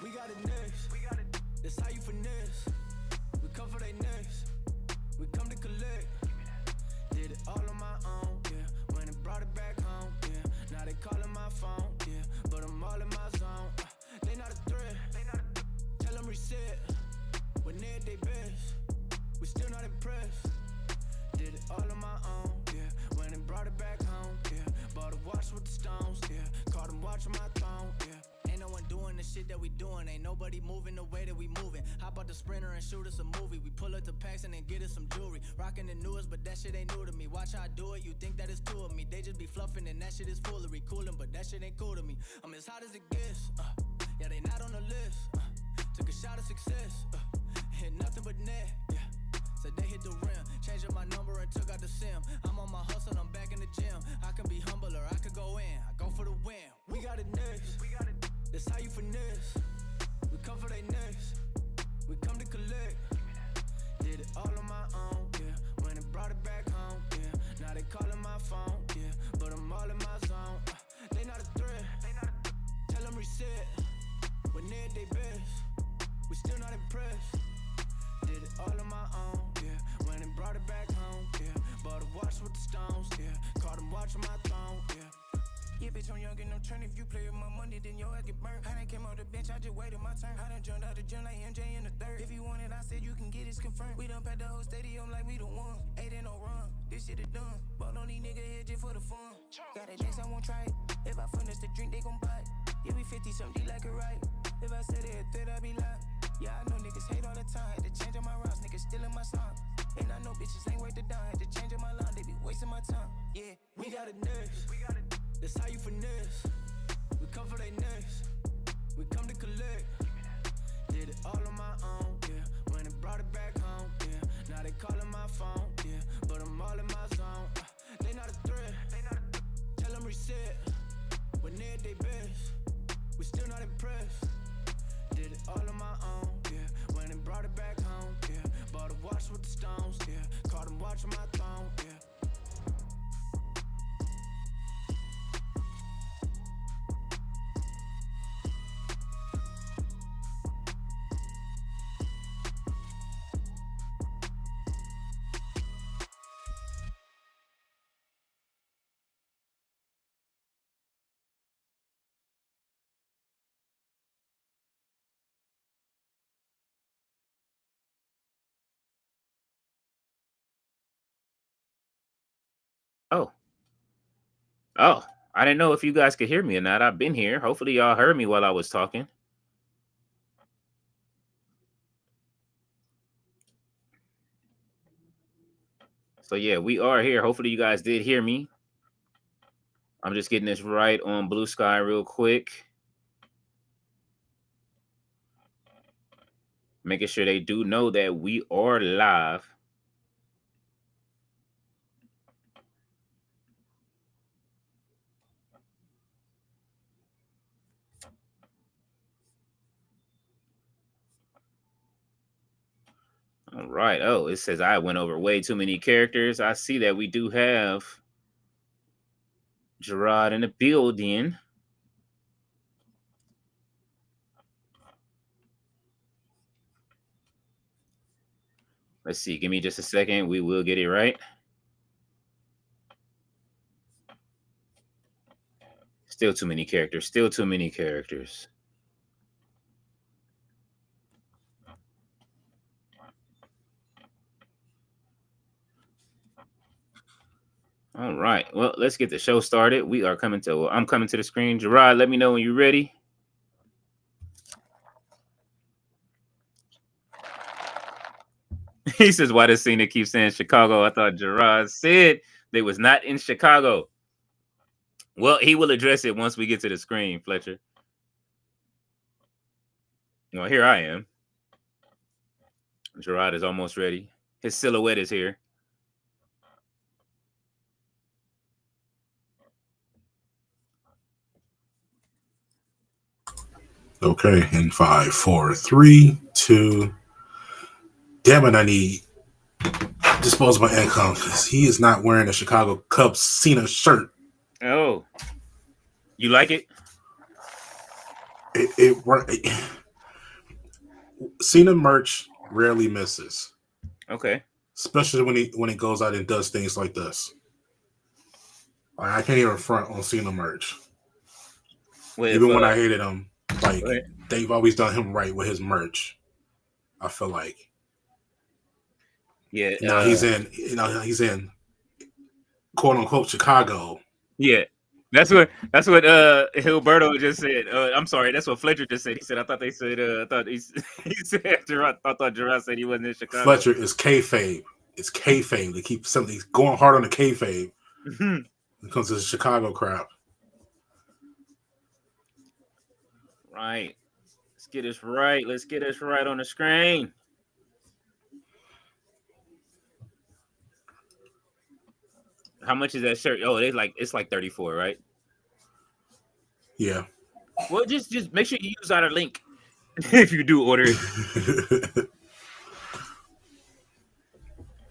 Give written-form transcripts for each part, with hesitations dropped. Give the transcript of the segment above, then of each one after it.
We got it next. That's how you finesse. We come for they next. We come to collect. Did it all on my own, yeah. When it brought it back home, yeah. Now they calling my phone, yeah. But I'm all in my zone. They not a threat. Tell them reset. When they're at their best, we still not impressed. Did it all on my own, yeah. When it brought it back home, yeah. Bought a watch with the stones, yeah. Caught them watching my throne, yeah. Ain't no one doing the shit that we doing. Ain't nobody moving the way that we moving. Hop out the Sprinter and shoot us a movie. We pull up to Paxton and get us some jewelry. Rocking the newest, but that shit ain't new to me. Watch how I do it, you think that it's two of me. They just be fluffing and that shit is foolery. Cooling, but that shit ain't cool to me. I'm as hot as it gets, yeah, they not on the list. Took a shot of success, hit nothing but net, yeah. Said they hit the rim, changed up my number and took out the sim. I'm on my hustle, I'm back in the gym. I can be humble or I could go in. I go for the win. We got it next. That's how you finesse. We come for they next. We come to collect. Did it all on my own, yeah. When it brought it back home, yeah. Now they calling my phone, yeah. But I'm all in my zone. They not a threat. Tell them reset. When they're at their best, we still not impressed. Did it all on my own, yeah. When it brought it back home, yeah. Bought a watch with the stones, yeah. Caught them watching my throne, yeah. Yeah, bitch, I'm young and no turn. If you play with my money, then your ass get burnt. I done came off the bench, I just waited my turn. I done jumped out the gym like MJ in the third. If you want it, I said you can get it confirmed. We done packed the whole stadium like we the one. Ain't in no run, this shit is done. Ball on these niggas here just for the fun. Got it next, I won't try it. If I furnish the drink, they gon' buy it. Yeah, we 50 something, like it right. If I said it, then I be lying. Yeah, I know niggas hate all the time. Had to change up my routes, niggas stealing my song. And I know bitches ain't worth the dime. Had to change up my line, they be wasting my time. Yeah, we got it next. That's how you finesse. We come for they next. We come to collect. Did it all on my own, yeah. When it brought it back home, yeah. Now they calling my phone, yeah. But I'm all in my zone. They not a threat. Tell them reset. When they're at their best, we still not impressed. Did it all on my own, yeah. When it brought it back home, yeah. Bought a watch with the stones, yeah. Caught them watching my throne, yeah. Oh. I didn't know if you guys could hear me or not. I've been here. Hopefully y'all heard me while I was talking. So yeah, we are here. Hopefully you guys did hear me. I'm just getting this right on Blue Sky real quick. Making sure they do know that we are live. All right. Oh, it says I went over way too many characters. I see that we do have Jarrod in the building. Let's see. Give me just a second. We will get it right. Still too many characters. Still too many characters. All right. Well, let's get the show started. I'm coming to the screen. Jarrod, let me know when you're ready. He says, why does Cena keep saying Chicago? I thought Jarrod said they was not in Chicago. Well, he will address it once we get to the screen, Fletcher. Well, here I am. Jarrod is almost ready. His silhouette is here. Okay, in 5, 4, 3, 2. Damn it, I need disposable income because he is not wearing a Chicago Cubs Cena shirt. Oh, you like it? It Cena merch rarely misses, Okay. especially when he goes out and does things like this. Like, I can't even front on Cena merch. Even when I hated him, like they've always done him right with his merch. I feel like. Yeah. Now he's in quote unquote Chicago. Yeah. That's what Hilberto just said. I'm sorry, that's what Fletcher just said. He said, I thought they said I thought he said Jarrod. I thought Jarrod said he wasn't in Chicago. Fletcher is kayfabe. It's kayfabe. They keep something going hard on the kayfabe. When it comes to the Chicago crap. Right. Let's get this right. Let's get this right on the screen. How much is that shirt? Oh, it's like 34, right? Yeah. Well, just make sure you use our link if you do order it.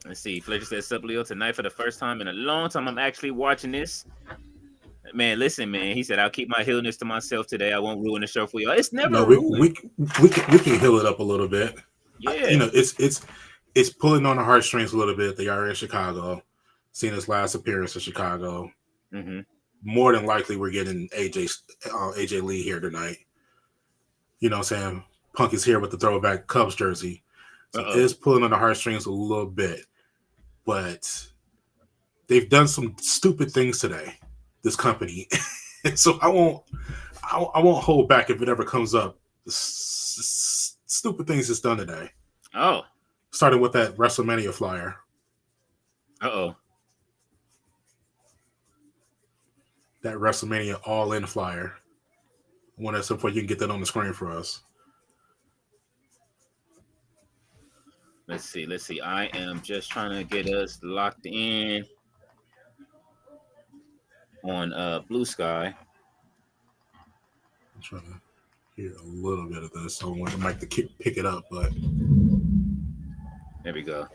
Let's see. Fletcher says, "Sup, Leo, tonight for the first time in a long time. I'm actually watching this. Man, listen, man." He said, "I'll keep my healness to myself today. I won't ruin the show for y'all." It's never we can heal it up a little bit. Yeah. It's pulling on the heartstrings a little bit. They are in Chicago. Cena's last appearance in Chicago. Mm-hmm. More than likely, we're getting AJ Lee here tonight. You know what I'm saying? Punk is here with the throwback Cubs jersey. So it's pulling on the heartstrings a little bit. But they've done some stupid things today, this company. So I won't hold back if it ever comes up. Stupid things it's done today. Oh. Starting with that WrestleMania flyer. Uh-oh. That WrestleMania all-in flyer. I want at some point you can get that on the screen for us. Let's see. I am just trying to get us locked in on Blue Sky. I'm trying to hear a little bit of this. So I want the mic to pick it up, but there we go.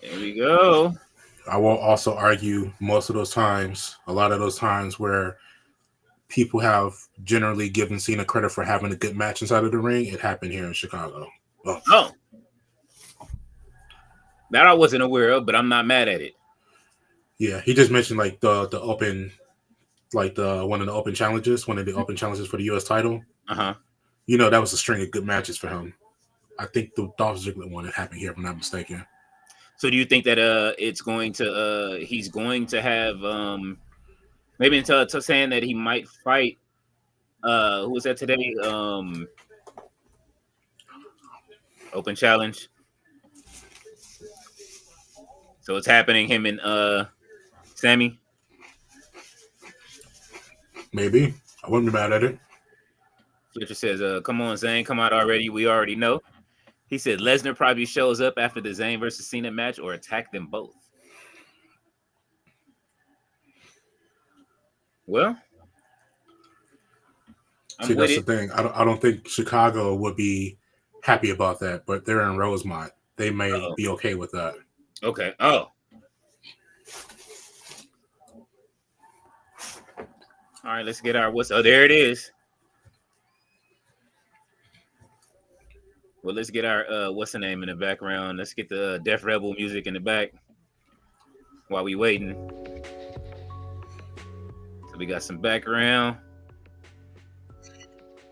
There we go. I will also argue a lot of those times where people have generally given Cena credit for having a good match inside of the ring, it happened here in Chicago. Oh. That I wasn't aware of, but I'm not mad at it. Yeah, he just mentioned like the open, like one of the open challenges for the U.S. title. Uh-huh. You know, that was a string of good matches for him. I think the Dolph Ziggler one that happened here, if I'm not mistaken. So do you think that it's going to he's going to have maybe until saying that he might fight who was that today? Open challenge. So it's happening, him and Sami? Maybe. I wouldn't be mad at it. Fletcher says, come on, Zayn, come out already. We already know. He said Lesnar probably shows up after the Zayn versus Cena match or attack them both. Well, see, that's the thing. I don't think Chicago would be happy about that, but they're in Rosemont. They may be okay with that. Okay. Oh. All right, let's get our there it is. Well, let's get our what's the name in the background. Let's get the Def Rebel music in the back while we waiting. So we got some background.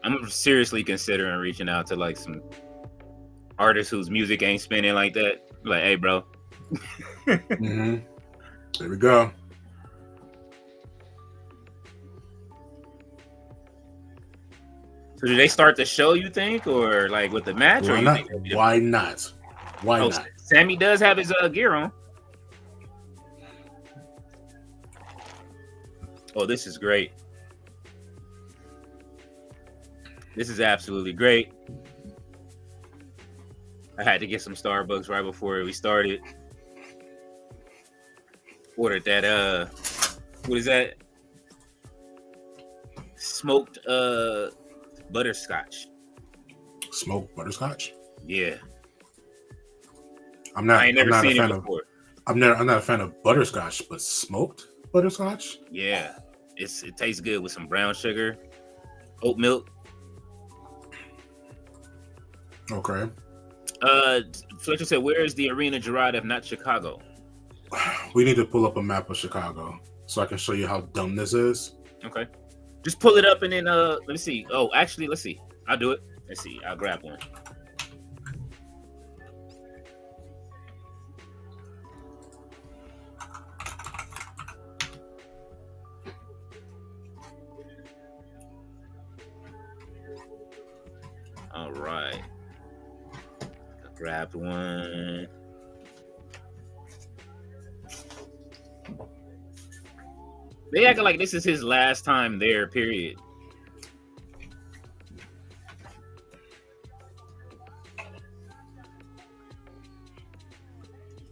I'm seriously considering reaching out to like some artists whose music ain't spinning like that. Like, hey, bro. Mm-hmm. There we go. So do they start the show, you think, or like with the match? Why or not? Why not? Why not? Sami does have his gear on. Oh, this is great. This is absolutely great. I had to get some Starbucks right before we started. Ordered that what is that? Smoked butterscotch. Smoked butterscotch? Yeah. I'm not. I ain't never I'm not seen a fan it before. I'm not a fan of butterscotch, but smoked butterscotch. Yeah, it tastes good with some brown sugar, oat milk. Okay. Fletcher said, "Where is the arena, Jarrod, if not Chicago?" We need to pull up a map of Chicago so I can show you how dumb this is. Okay, just pull it up and then let me see. Oh, actually, let's see. I'll do it. Let's see. I'll grab one. All right. I grabbed one. They acting like this is his last time there, period.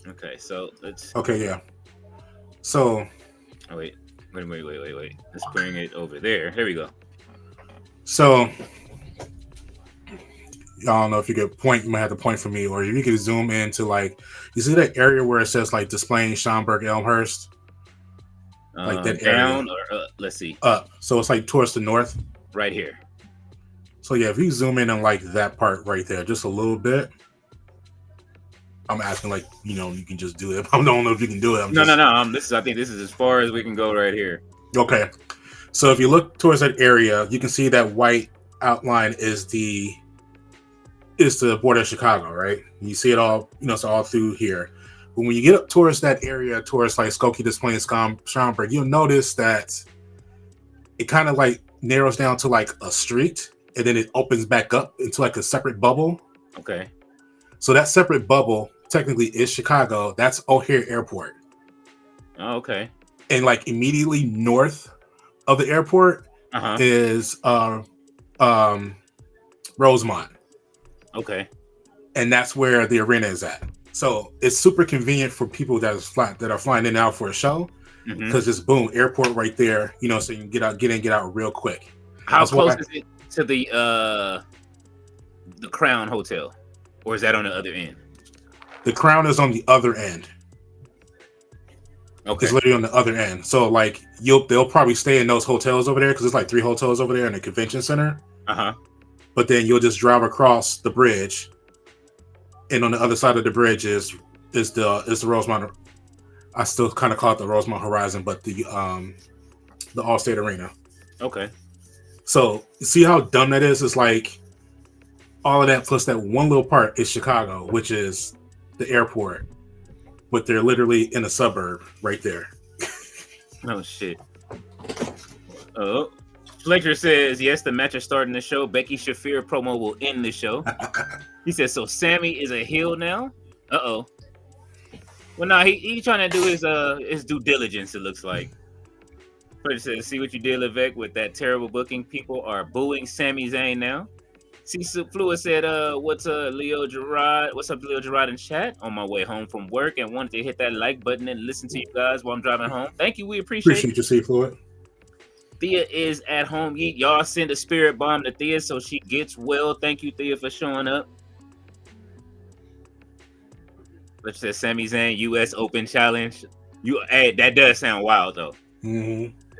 Okay, so let's... Okay, yeah. So... Oh, wait. Let's bring it over there. Here we go. So... I don't know if you could point, you might have to point for me, or if you could zoom into, like, you see that area where it says, like, displaying Schaumburg Elmhurst? Like that down area. Or let's see. Up. So it's like towards the north. Right here. So yeah, if you zoom in on like that part right there, just a little bit. I'm asking like, you know, you can just do it. I don't know if you can do it. No. I think this is as far as we can go right here. Okay. So if you look towards that area, you can see that white outline is the border of Chicago, right? You see it all, you know, it's all through here. But when you get up towards that area, towards like Skokie Display and Schaumburg, you'll notice that it kind of like narrows down to like a street, and then it opens back up into like a separate bubble. Okay. So that separate bubble technically is Chicago. That's O'Hare Airport. Oh, okay. And like immediately north of the airport is Rosemont. Okay. And that's where the arena is at. So it's super convenient for people that are flying in and out for a show, because it's boom, airport right there, you know, so you can get in, get out real quick. How close is it to the Crown Hotel, or is that on the other end? The Crown is on the other end. Okay, it's literally on the other end. So like they'll probably stay in those hotels over there, because there's like 3 hotels over there in the convention center. But then you'll just drive across the bridge, and on the other side of the bridge is the Rosemont. I still kind of call it the Rosemont Horizon, but the Allstate Arena. Okay. So see how dumb that is? It's like all of that plus that one little part is Chicago, which is the airport, but they're literally in a suburb right there. Oh shit. Oh, Fletcher says yes. The match is starting the show. Becky Shafir promo will end the show. He says so. Sami is a heel now. Uh-oh. Well, no, he trying to do his due diligence. It looks like. Fletcher says, "See what you did, Levesque, with that terrible booking. People are booing Sami Zayn now." See, Fluid said, "What's Leo Jarrod? What's up, Leo Jarrod in chat? On my way home from work and wanted to hit that like button and listen to you guys while I'm driving home. Thank you, we appreciate you, see, Fluid. Thea is at home. Y'all send a spirit bomb to Thea so she gets well. Thank you, Thea, for showing up." Let's say Sami Zayn US Open Challenge. Hey, that does sound wild though.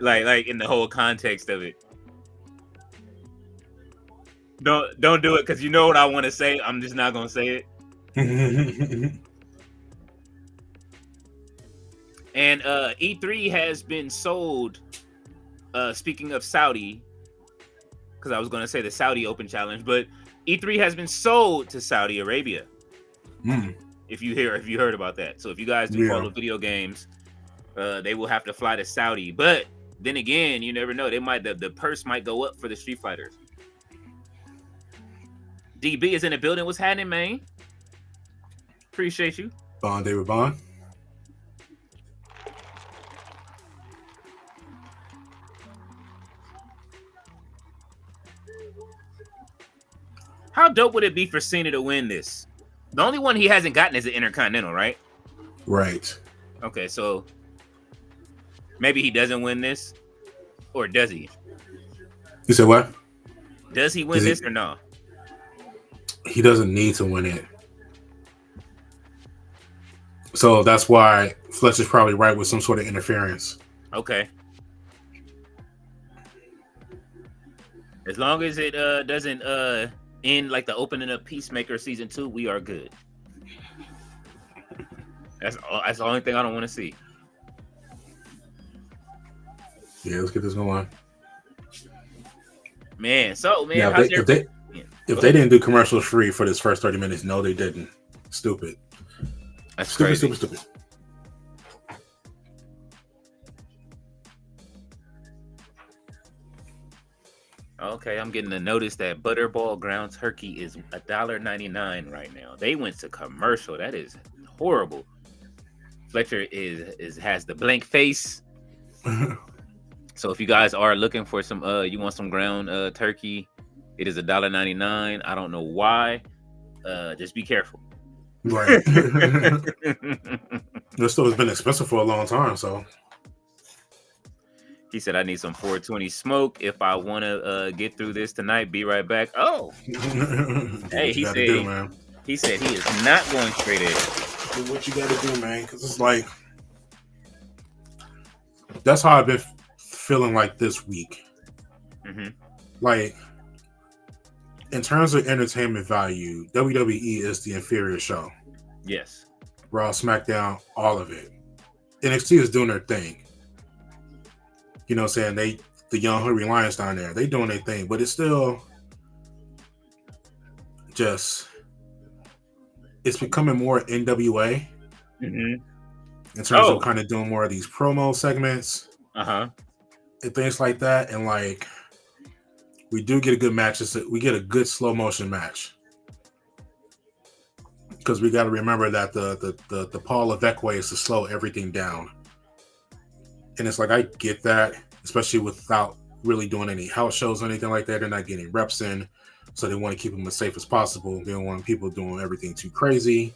Like in the whole context of it. Don't do it, because you know what I want to say. I'm just not gonna say it. And E3 has been sold. Speaking of Saudi, because I was gonna say the Saudi Open Challenge, but E3 has been sold to Saudi Arabia. If you heard about that. So if you guys do follow video games, they will have to fly to Saudi. But then again, you never know. The purse might go up for the Street Fighters. DB is in the building. What's happening, man? Appreciate you. Bond, David Bond. How dope would it be for Cena to win this? The only one he hasn't gotten is the Intercontinental, right? Right. Okay, so maybe he doesn't win this, or does he? You said what? Does he win this or no? He doesn't need to win it. So that's why Fletcher's probably right with some sort of interference. Okay. As long as it doesn't end like the opening of Peacemaker season 2, we are good. That's the only thing I don't want to see. Yeah, let's get this going. Man, now, if they didn't do commercials free for this first 30 minutes, no, they didn't. Stupid. That's stupid, crazy. stupid. Okay, I'm getting a notice that Butterball ground turkey is $1.99 right now. They went to commercial. That is horrible. Fletcher has the blank face. So if you guys are looking for some, you want some ground turkey, it is $1.99. I don't know why. Just be careful. Right. This stuff has been expensive for a long time, so. He said, I need some 420 smoke if I want to get through this tonight. Be right back. Oh. Hey, he said he is not going straight in. Do what you got to do, man, because it's like, that's how I've been feeling like this week. Mm-hmm. Like, in terms of entertainment value, WWE is the inferior show. Yes. Raw, SmackDown, all of it. NXT is doing their thing. You know what I'm saying? The young Hungry Lions down there, they doing their thing, but it's still just, it's becoming more NWA in terms of kind of doing more of these promo segments and things like that. And like, we do get a good match. We get a good slow motion match because we got to remember that the Paul Levesque way is to slow everything down. And it's like, I get that, especially without really doing any house shows or anything like that. They're not getting reps in, so they want to keep them as safe as possible. They don't want people doing everything too crazy.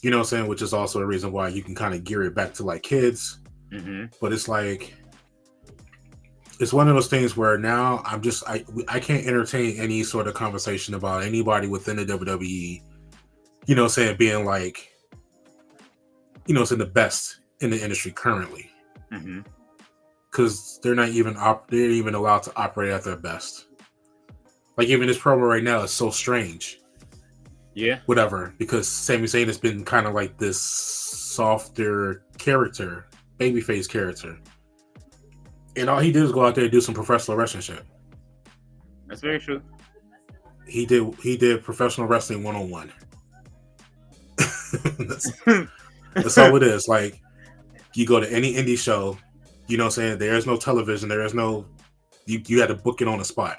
You know what I'm saying? Which is also a reason why you can kind of gear it back to like kids. Mm-hmm. But it's like, it's one of those things where now I can't entertain any sort of conversation about anybody within the WWE, you know what I'm saying, being like, you know, it's in the best in the industry currently. Because they're not even allowed to operate at their best. Like, even this promo right now is so strange. Yeah. Whatever. Because Sami Zayn has been kind of like this softer character, babyface character. And all he did was go out there and do some professional wrestling shit. That's very true. He did professional wrestling 101. That's all it is. Like, you go to any indie show, you know what I'm saying? There's no television. There is no... You had to book it on the spot.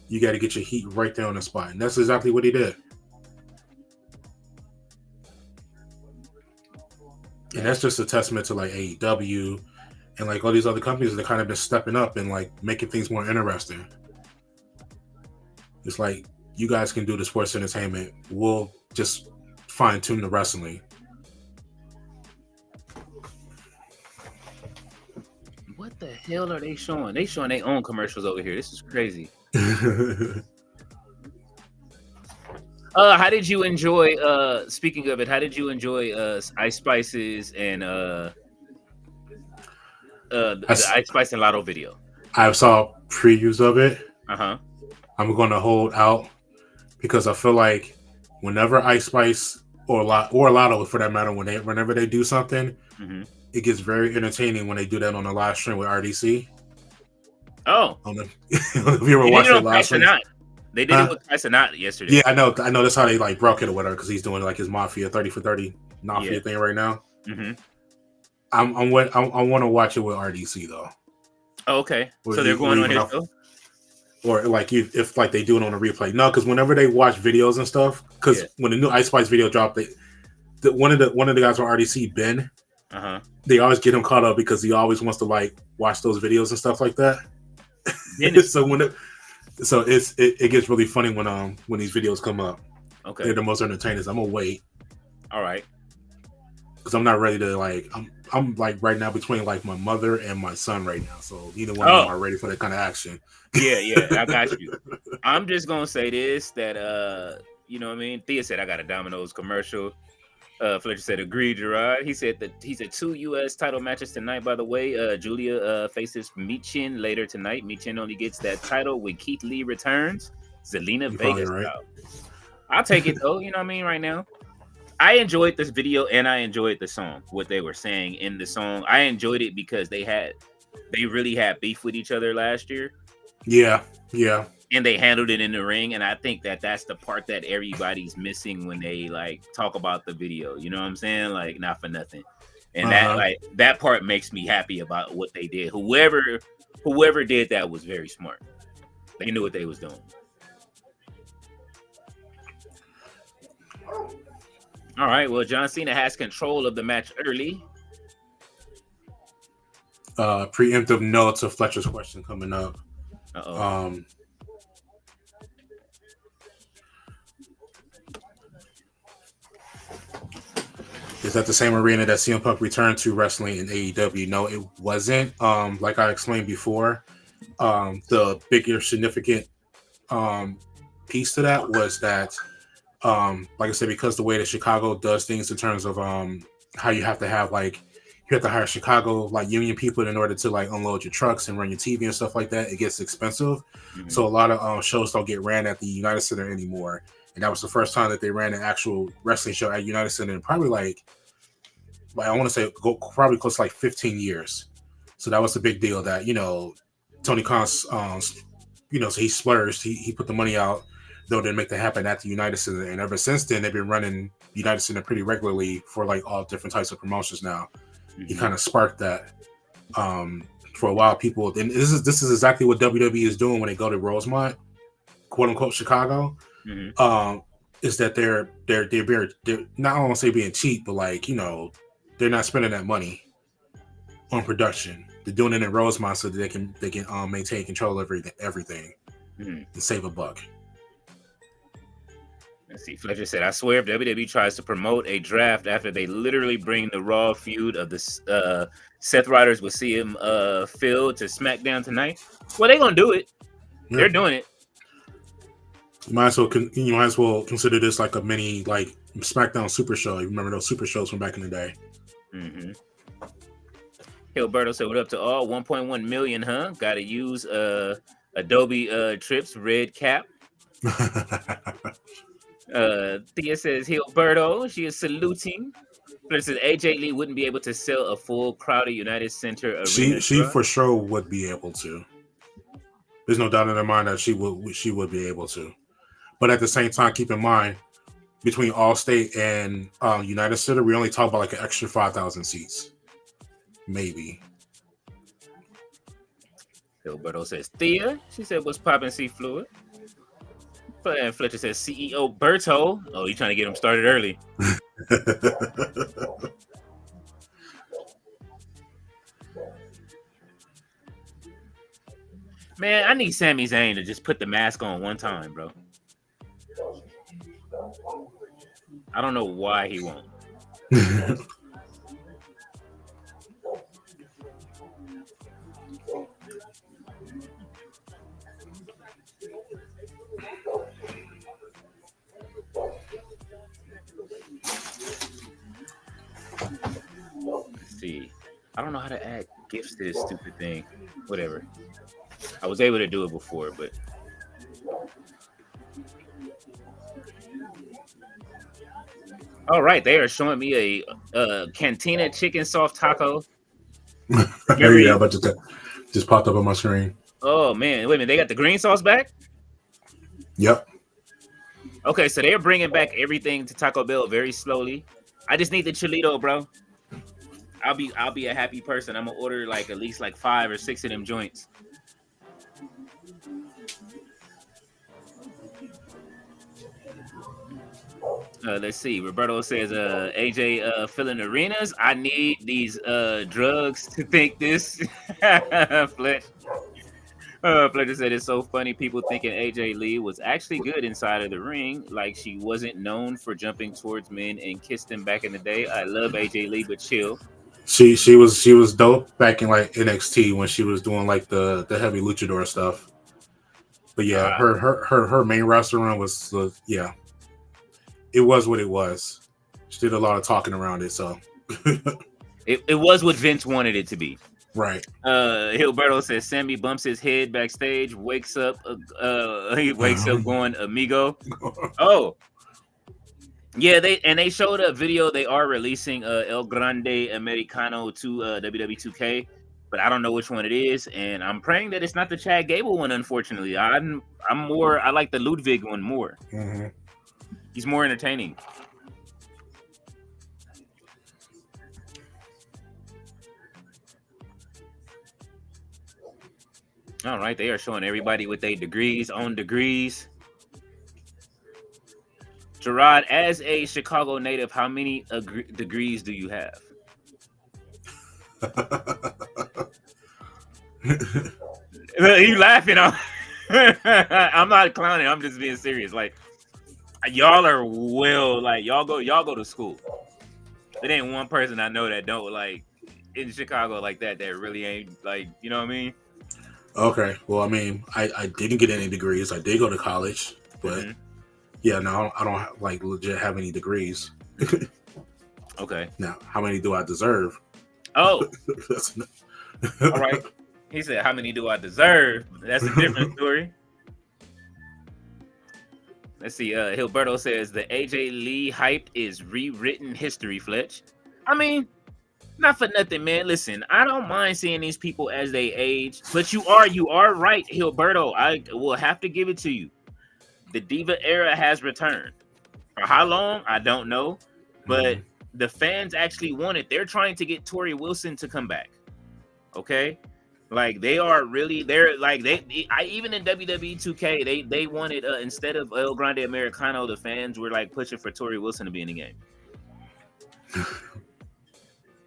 You got to get your heat right there on the spot. And that's exactly what he did. And that's just a testament to, like, AEW and, like, all these other companies that kind of been stepping up and, like, making things more interesting. It's like, you guys can do the sports entertainment. We'll just fine-tune the wrestling. What the hell are they showing? They showing their own commercials over here. This is crazy. How did you enjoy? Speaking of it, how did you enjoy Ice Spice's and the Ice Spice and Lotto video? I saw previews of it. I'm going to hold out because I feel like whenever Ice Spice or Lotto, for that matter, whenever they do something, it gets very entertaining when they do that on the live stream with RDC. Oh, if you ever watched it live stream, they did it with Tyson yesterday. Yeah, I know. That's how they like broke it or whatever because he's doing like his Mafia 30 for 30 Mafia thing right now. I want to watch it with RDC though. Oh, okay, so they're going on his show. Or like if like they do it on a replay. No, because whenever they watch videos and stuff, because when the new Ice Spice video dropped, one of the guys from RDC, Ben, they always get him caught up because he always wants to like watch those videos and stuff like that. so it gets really funny when these videos come up. Okay, they're the most entertainers. I'm gonna wait. All right, because I'm not ready to like I'm like right now between like my mother and my son right now. So either one of them are ready for that kind of action. Yeah, I got you. I'm just gonna say this that you know what I mean. Thea said I got a Domino's commercial. Fletcher said, "Agreed, Jarrod." He said 2 U.S. title matches tonight. By the way, Giulia faces Michin later tonight. Michin only gets that title when Keith Lee returns. Zelina Vega right. style. I'll take it though. You know what I mean? Right now, I enjoyed this video and I enjoyed the song. What they were saying in the song, I enjoyed it because they really had beef with each other last year. Yeah. And they handled it in the ring, and I think that's the part that everybody's missing when they like talk about the video. You know what I'm saying? Like, not for nothing. And that part makes me happy about what they did. Whoever did that was very smart. They knew what they was doing. All right. Well, John Cena has control of the match early. Preemptive no to Fletcher's question coming up. Uh-oh. Is that the same arena that CM Punk returned to wrestling in AEW? No, it wasn't. Like I explained before, the bigger significant piece to that was that, like I said, because the way that Chicago does things in terms of how you have to have you have to hire Chicago union people in order to unload your trucks and run your TV and stuff like that. It gets expensive, so a lot of shows don't get ran at the United Center anymore. And that was the first time that they ran an actual wrestling show at United Center in probably I want to say probably close to 15 years. So that was a big deal that, Tony Khan, so he splurged. He put the money out, though, to make that happen at the United Center. And ever since then, they've been running United Center pretty regularly for all different types of promotions now. He kind of sparked that for a while. People, and this is exactly what WWE is doing when they go to Rosemont, quote unquote Chicago. Is that they're not, I don't want to say being cheap, but they're not spending that money on production. They're doing it in Rosemont so that they can maintain control of everything and save a buck. Let's see. Fletcher said, "I swear, if WWE tries to promote a draft after they literally bring the Raw feud of the Seth Rollins with CM Phil to SmackDown tonight, well, they're gonna do it. Yeah. They're doing it. You might as well consider this like a mini SmackDown Super Show. You remember those Super Shows from back in the day?" Hilberto said, "What up to all? 1.1 million, huh? Got to use Adobe Trips red cap." Thea says, "Hilberto, she is saluting." But it says AJ Lee wouldn't be able to sell a full crowded United Center arena. She for sure would be able to. There's no doubt in her mind that she would be able to. But at the same time, keep in mind, between Allstate and United Center, we only talk about an extra 5,000 seats. Maybe. Hilberto says, Thea, she said, "What's poppin', C Fluid?" And Fletcher says, CEO Berto. Oh, you trying to get him started early. Man, I need Sami Zayn to just put the mask on one time, bro. I don't know why he won't. Let's see. I don't know how to add gifts to this stupid thing. Whatever. I was able to do it before, but all right, they are showing me a Cantina chicken soft taco. Yeah, but just popped up on my screen. Oh man, wait a minute, they got the green sauce back? Yep. Okay, so they're bringing back everything to Taco Bell very slowly. I just need the chilito, bro. I'll be a happy person. I'm gonna order at least 5 or 6 of them joints. Let's see. Roberto says, AJ filling arenas. I need these drugs to think this. Fletcher said, "It's so funny. People thinking AJ Lee was actually good inside of the ring, like she wasn't known for jumping towards men and kissed them back in the day. I love AJ Lee, but chill." She was dope back in NXT when she was doing the heavy luchador stuff. But yeah, her main roster run was yeah. It was what it was. She did a lot of talking around it, so it was what Vince wanted it to be. Right. Gilberto says Sami bumps his head backstage, wakes up going amigo. Oh. Yeah, they showed a video. They are releasing El Grande Americano to WWE 2K, but I don't know which one it is, and I'm praying that it's not the Chad Gable one. Unfortunately, I like the Ludwig one more. Mm-hmm. He's more entertaining. All right, they are showing everybody with their degrees on degrees. Jarrod, as a Chicago native, how many degrees do you have? You laughing? I'm not clowning. I'm just being serious. Like, y'all are y'all go to school. There ain't one person I know that don't like in Chicago like that really ain't like, you know what I mean? Okay. Well, I mean, I didn't get any degrees. I did go to college, but. Mm-hmm. Yeah, no, I don't like legit have any degrees. Okay. Now, how many do I deserve? Oh. All right. He said, how many do I deserve? That's a different story. Let's see. Gilberto says the AJ Lee hype is rewritten history, Fletch. I mean, not for nothing, man. Listen, I don't mind seeing these people as they age, but you are right, Gilberto. I will have to give it to you. The Diva era has returned. For how long? I don't know. But the fans actually want it. They're trying to get Tori Wilson to come back. Okay? Like, even in WWE 2K, they wanted, instead of El Grande Americano, the fans were, like, pushing for Tori Wilson to be in the game.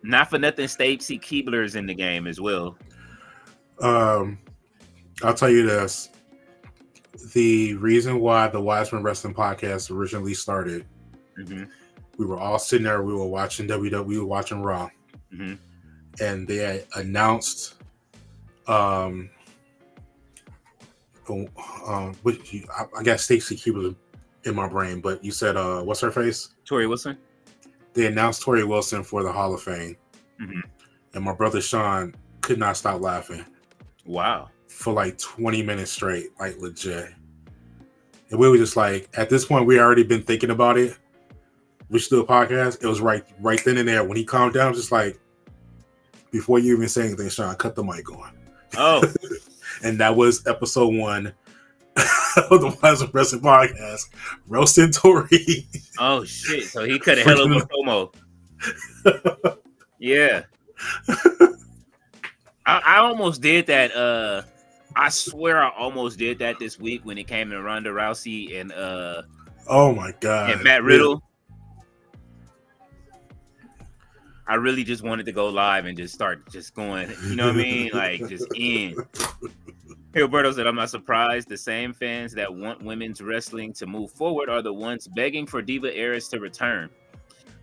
Not for nothing, Stacey Keebler's in the game as well. I'll tell you this. The reason why the Wiseman Wrestling Podcast originally started, we were all sitting there, we were watching WWE, we were watching Raw, and they had announced, I got Stacey Keebler in my brain, but you said, what's her face? Tori Wilson. They announced Tori Wilson for the Hall of Fame, and my brother Sean could not stop laughing. Wow. For like 20 minutes straight, like legit. And we were just like, at this point, we already been thinking about it. We should do a podcast. It was right then and there. When he calmed down, just like, before you even say anything, Sean, cut the mic on. Oh. And that was episode 1 of the Wiseman Wrestling Podcast, roasting Tori. Oh, shit. So he cut a hell of a promo. Yeah. I almost did that. I swear I almost did that this week when it came to Ronda Rousey and oh my god, and Matt Riddle. I really just wanted to go live and just start just going, you know what I mean? Like just in. Gilberto said, I'm not surprised. The same fans that want women's wrestling to move forward are the ones begging for Diva eras to return.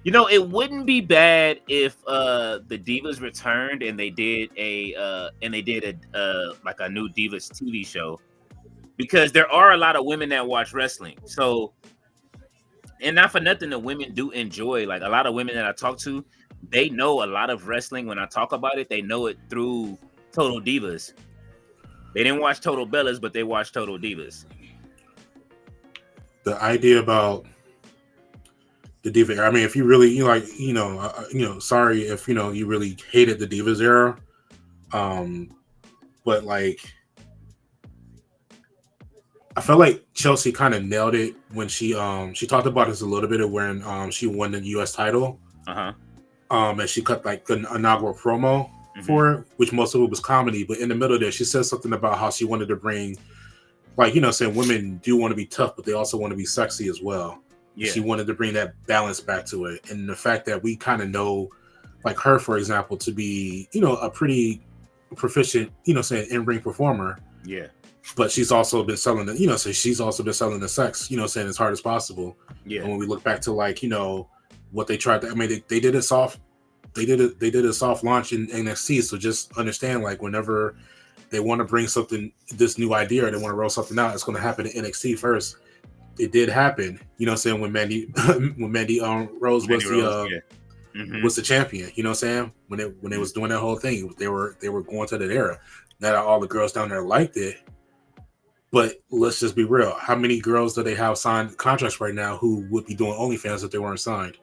You know, it wouldn't be bad if the Divas returned and they did a like a new Divas TV show, because there are a lot of women that watch wrestling. So, and not for nothing, the women do enjoy, like a lot of women that I talk to, they know a lot of wrestling. When I talk about it, they know it through Total Divas. They didn't watch Total Bellas, but they watched Total Divas. The idea about the Diva era, I mean, if you really, sorry if, you really hated the Divas era. But like, I felt like Chelsea kind of nailed it when she talked about this a little bit of when she won the US title. And she cut like an inaugural promo for it, which most of it was comedy, but in the middle there, she said something about how she wanted to bring, like, saying women do want to be tough, but they also want to be sexy as well. Yeah. She wanted to bring that balance back to it. And the fact that we kind of know, like her, for example, to be, a pretty proficient, saying in-ring performer. Yeah. But she's also been selling the, so she's also been selling the sex, saying as hard as possible. Yeah. And when we look back to like, what they tried to, I mean, they did a soft launch in NXT. So just understand, like, whenever they want to bring something, this new idea, or they want to roll something out, it's going to happen in NXT first. it did happen. You know what I'm saying? When Mandy Rose was was the champion. You know what I'm saying? When they was doing that whole thing, they were going to that era. Not all the girls down there liked it, but let's just be real. How many girls do they have signed contracts right now who would be doing OnlyFans if they weren't signed?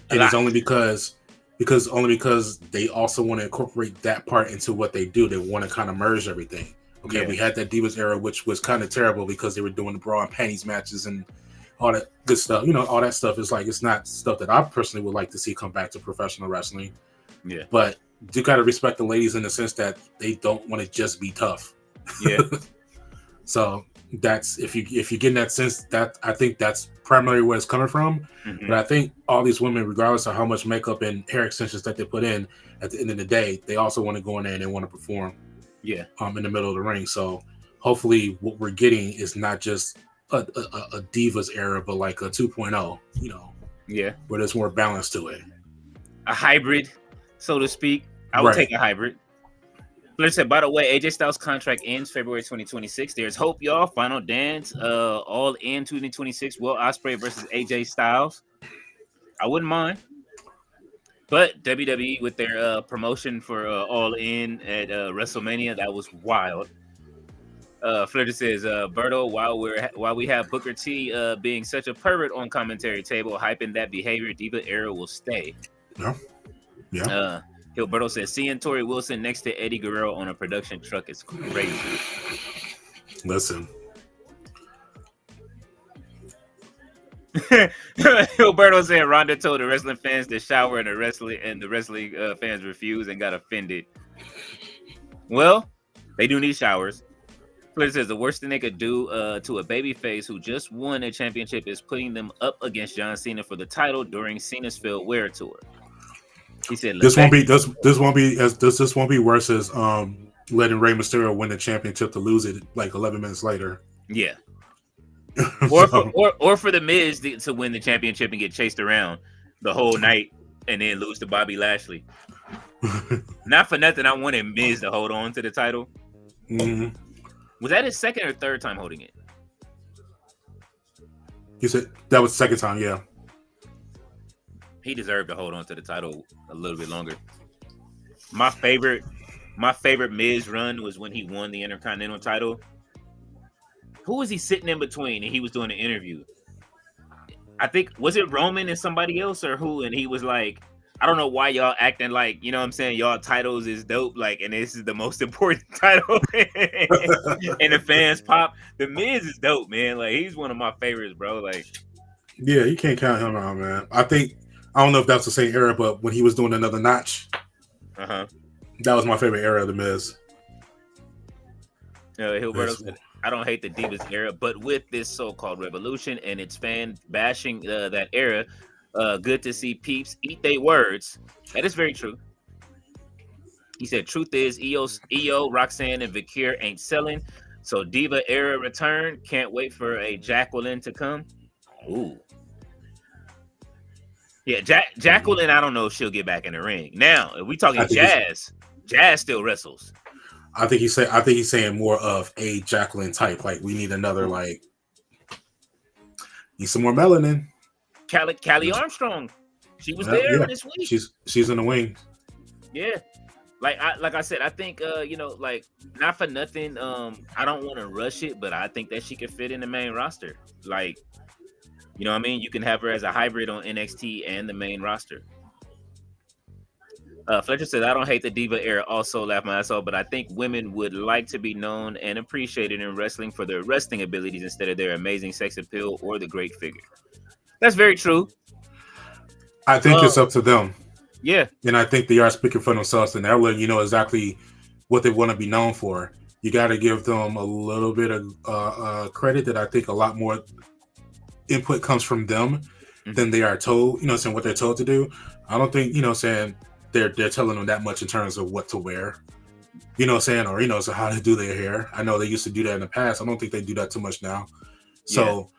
And it's only because they also want to incorporate that part into what they do. They want to kind of merge everything. Okay, we had that Divas era, which was kind of terrible because they were doing the bra and panties matches and all that good stuff. You know, all that stuff is like, it's not stuff that I personally would like to see come back to professional wrestling. Yeah. But you got to respect the ladies in the sense that they don't want to just be tough. Yeah. So that's, if you get in that sense, that I think that's primarily where it's coming from. Mm-hmm. But I think all these women, regardless of how much makeup and hair extensions that they put in, at the end of the day, they also want to go in there and they want to perform. Yeah. In the middle of the ring. So hopefully what we're getting is not just a Divas era, but like a 2.0, you know. Yeah. Where there's more balance to it. A hybrid, so to speak. I would take a hybrid. Let's say, by the way, AJ Styles' contract ends February 2026. There's hope, y'all. Final dance, All In 2026. Will Ospreay versus AJ Styles. I wouldn't mind. But WWE with their promotion for All In at WrestleMania, that was wild. Flitter says, Berto, while we have Booker T being such a pervert on commentary table, hyping that behavior, Diva era will stay. Yeah. Yeah. Gilberto says, seeing Tori Wilson next to Eddie Guerrero on a production truck is crazy. Listen. Gilberto said Ronda told the wrestling fans to shower and the wrestling fans refused and got offended. Well, they do need showers. Flitter says the worst thing they could do to a babyface who just won a championship is putting them up against John Cena for the title during Cena's farewell tour. He said this won't be worse as letting Rey Mysterio win the championship to lose it like 11 minutes later. Yeah. Or for the Miz to win the championship and get chased around the whole night and then lose to Bobby Lashley. Not for nothing, I wanted Miz to hold on to the title. Mm-hmm. Was that his second or third time holding it? You said that was the second time, yeah. He deserved to hold on to the title a little bit longer. My favorite Miz run was when he won the Intercontinental title. Who was he sitting in between and he was doing an interview? I think, was it Roman and somebody else or who? And he was like, I don't know why y'all acting like, you know what I'm saying, y'all titles is dope, like, and this is the most important title. And the fans pop. The Miz is dope, man. Like, he's one of my favorites, bro. Like, yeah, you can't count him out, man. I don't know if that's the same era, but when he was doing another notch, that was my favorite era of the Miz. Hilberto said, I don't hate the Divas era, but with this so-called revolution and its fan bashing that era, good to see peeps eat their words. That is very true. He said, truth is, EO, Roxanne, and Vakir ain't selling, so Diva era return. Can't wait for a Jacqueline to come. Ooh. Yeah, Jacqueline, I don't know if she'll get back in the ring. Now, if we talking Jazz still wrestles. I think he's saying more of a Jacqueline type. Like, we need another, like, need some more melanin. Callie Armstrong. She was there this week. She's in the wing. Yeah. Like I said, I think like, not for nothing, I don't want to rush it, but I think that she could fit in the main roster. Like, you know what I mean? You can have her as a hybrid on NXT and the main roster. Fletcher said, I don't hate the Diva era, also laugh my ass off, but I think women would like to be known and appreciated in wrestling for their wrestling abilities instead of their amazing sex appeal or the great figure. That's very true. I think it's up to them. Yeah. And I think they are speaking for themselves, and they're letting you know exactly what they want to be known for. You got to give them a little bit of credit that I think a lot more input comes from them than they are told, saying what they're told to do. I don't think, saying they're telling them that much in terms of what to wear, or so how to do their hair. I know they used to do that in the past. I don't think they do that too much now. So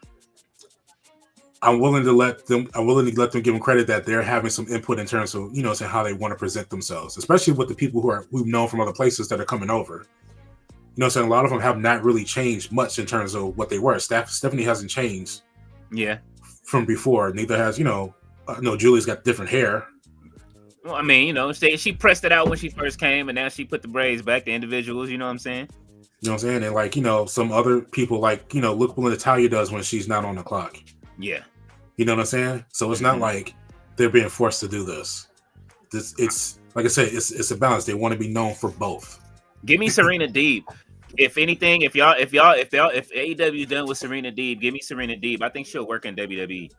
I'm willing to let them give them credit that they're having some input in terms of, saying how they want to present themselves, especially with the people who've known from other places that are coming over. know what I'm saying? A lot of them have not really changed much in terms of what they were. Stephanie hasn't changed. Yeah. From before. Neither has, no, Giulia's got different hair. Well, I mean, she pressed it out when she first came, and now she put the braids back to individuals. You know what I'm saying? You know what I'm saying? And like, some other people like, look what Natalia does when she's not on the clock. Yeah. You know what I'm saying? So it's not like they're being forced to do this. It's like I said, it's a balance. They want to be known for both. Give me Serena Deeb. If anything, if AEW done with Serena Deeb, give me Serena Deeb. I think she'll work in WWE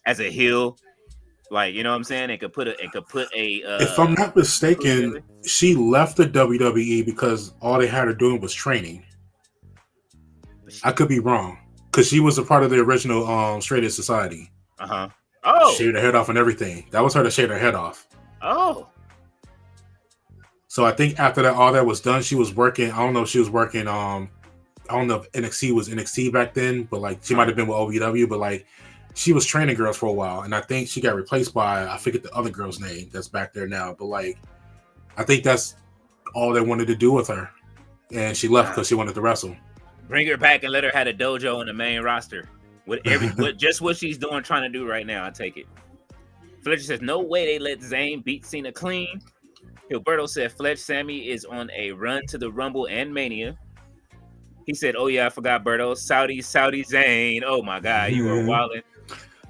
as a heel. Like, you know what I'm saying? It could put a. If I'm not mistaken, she left the WWE because all they had her doing was training. I could be wrong because she was a part of the original Straight Edge Society. Oh, shaved her head off and everything. That was her that shaved her head off. Oh. So I think after that, all that was done, she was working. I don't know if she was working. I don't know if NXT was NXT back then, but like she might have been with OVW. But like she was training girls for a while, and I think she got replaced by I forget the other girl's name that's back there now. But like I think that's all they wanted to do with her, and she left because she wanted to wrestle. Bring her back and let her have a dojo on the main roster with just what she's doing, trying to do right now. I take it. Fletcher says no way they let Zayn beat Cena clean. Gilberto said Fletch Sami is on a run to the Rumble and Mania. He said, "Oh yeah, I forgot Berto. Saudi Zayn. Oh my God, you were wilding."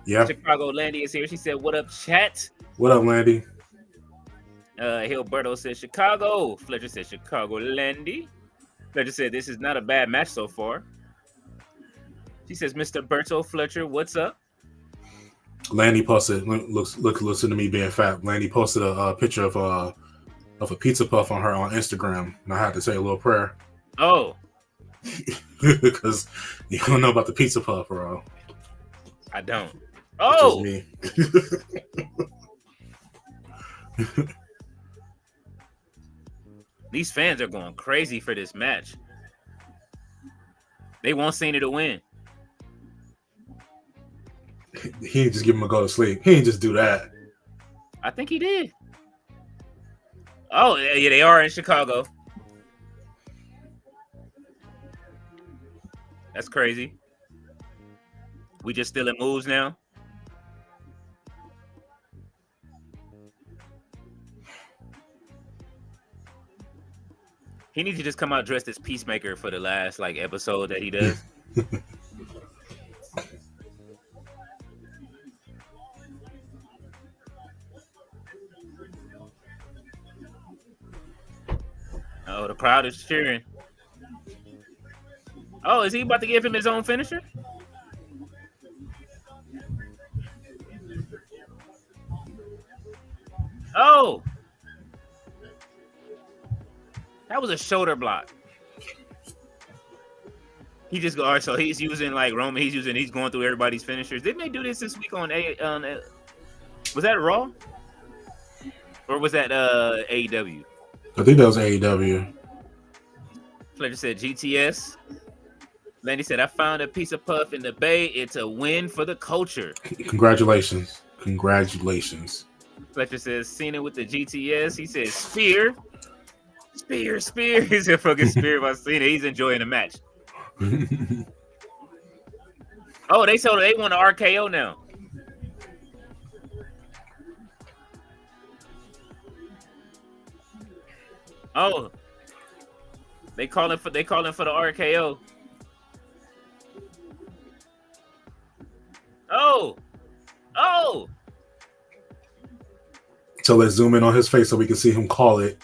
Yeah. Chicago Landy is here. She said, "What up, chat?" What up, Landy? Gilberto said Chicago. Fletcher said Chicago Landy. Fletcher said this is not a bad match so far. She says, "Mr. Berto Fletcher, what's up?" Landy posted. Listen to me being fat. Landy posted a picture of a pizza puff on her on Instagram, and I had to say a little prayer. Oh. Because you don't know about the pizza puff, bro. I don't. Oh. Me. These fans are going crazy for this match. They want Cena to win. He didn't just give him a go to sleep. He didn't just do that. I think he did. Oh, yeah, they are in Chicago. That's crazy. We just stealing moves now. He needs to just come out dressed as Peacemaker for the last episode that he does. Oh, the crowd is cheering. Oh, is he about to give him his own finisher? Oh. That was a shoulder block. He just go. So he's using Roman. He's going through everybody's finishers. Didn't they do this week on was that Raw? Or was that AEW? I think that was AEW. Fletcher said GTS. Landy said, I found a piece of puff in the Bay. It's a win for the culture. Congratulations. Fletcher says, Cena with the GTS. He says, Spear. He's a fucking Spear by Cena. He's enjoying the match. Oh, they want an RKO now. Oh. They calling for the RKO. Oh. So let's zoom in on his face so we can see him call it.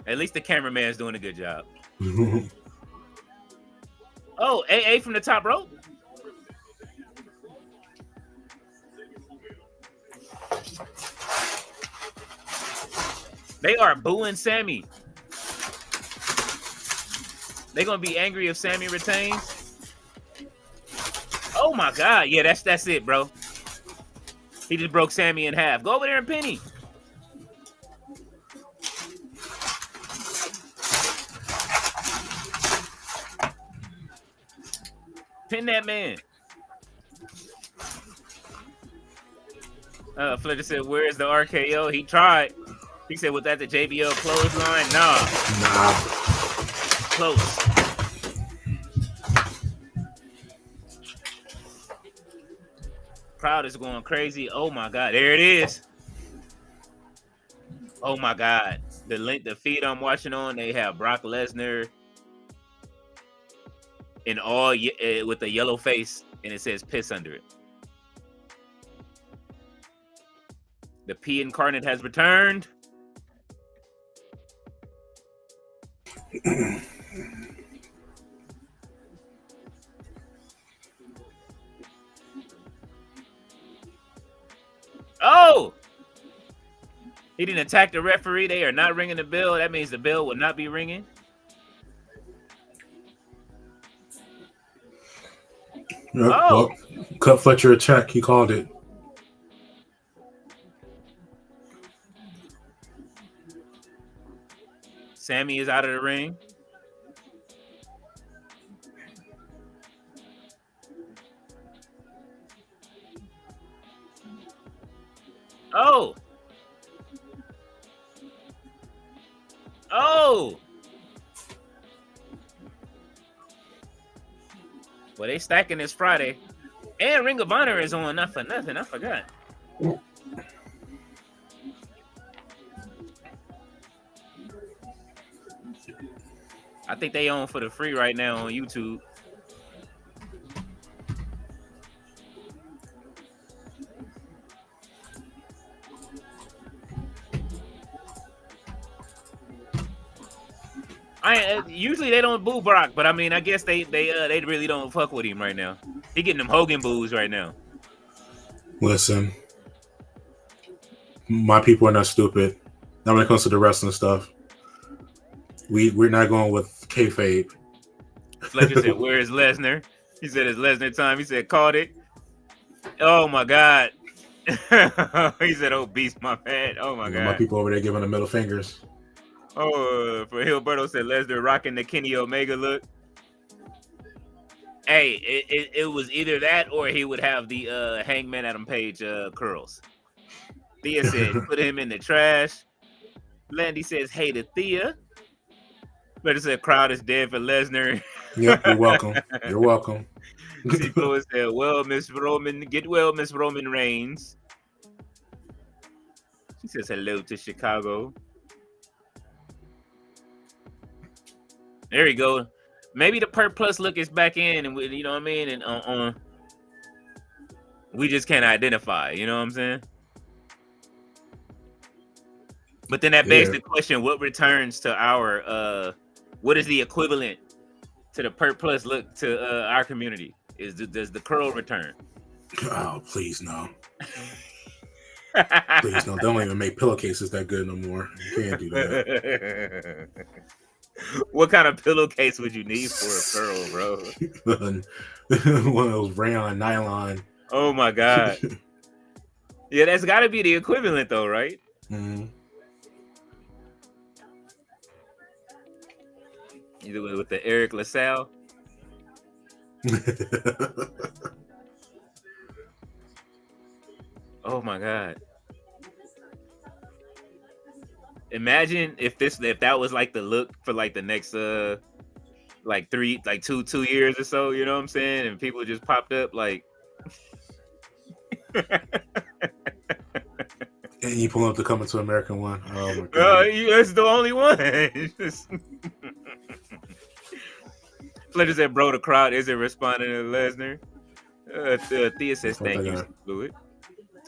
At least the cameraman's doing a good job. Oh, AA from the top rope. They are booing Sami. They're gonna be angry if Sami retains. Oh my God! Yeah, that's it, bro. He just broke Sami in half. Go over there and pin him. Pin that man. Fletcher said, "Where's the RKO?" He tried. He said, "Was that the JBL clothesline?" Nah. Close. Crowd is going crazy. Oh my God, there it is. Oh my God, the feed I'm watching on, they have Brock Lesnar in all with a yellow face, and it says piss under it. The P incarnate has returned. Oh! He didn't attack the referee. They are not ringing the bell. That means the bell will not be ringing. Yep, oh! Well, cut Fletcher a check. He called it. Sami is out of the ring. Oh! Oh! Well, they stacking this Friday. And Ring of Honor is on, not for nothing. I forgot. I think they on for the free right now on YouTube. Usually they don't boo Brock, but I mean, I guess they really don't fuck with him right now. He getting them Hogan boos right now. Listen, my people are not stupid. Now when it comes to the wrestling stuff, we're not going with kayfabe. Fletcher said, "Where is Lesnar?" He said, "It's Lesnar time." He said, "Called it." Oh my God. He said, "Oh, beast, my bad." Oh my God. My people over there giving the middle fingers. Oh, for Hilberto said Lesnar rocking the Kenny Omega look. Hey, it was either that or he would have the Hangman Adam Page curls. Thea said, "Put him in the trash." Landy says, "Hey to Thea." Better said, "Crowd is dead for Lesnar." Yep, you're welcome. You're welcome. C. Flores said, "Well, Miss Roman, get well, Miss Roman Reigns." She says hello to Chicago. There you go. Maybe the Perk Plus look is back in, and you know what I mean. And we just can't identify. You know what I'm saying? But then that begs the question: what returns to our? What is the equivalent to the Perk Plus look to our community? Does the curl return? Oh, please no. Please no. They don't even make pillowcases that good no more. You can't do that. What kind of pillowcase would you need for a curl, bro? One of those rayon nylon. Oh my God. Yeah, that's got to be the equivalent, though, right? Mm-hmm. Either with the Eric LaSalle. Oh my God. Imagine if that was like the look for like the next 2 years or so, you know what I'm saying? And people just popped up like and you pull up the Coming to America one. Oh my God. That's the only one. Fletcher said, "Bro, the crowd isn't responding to Lesnar." Thea says, "Thank you, Fluid."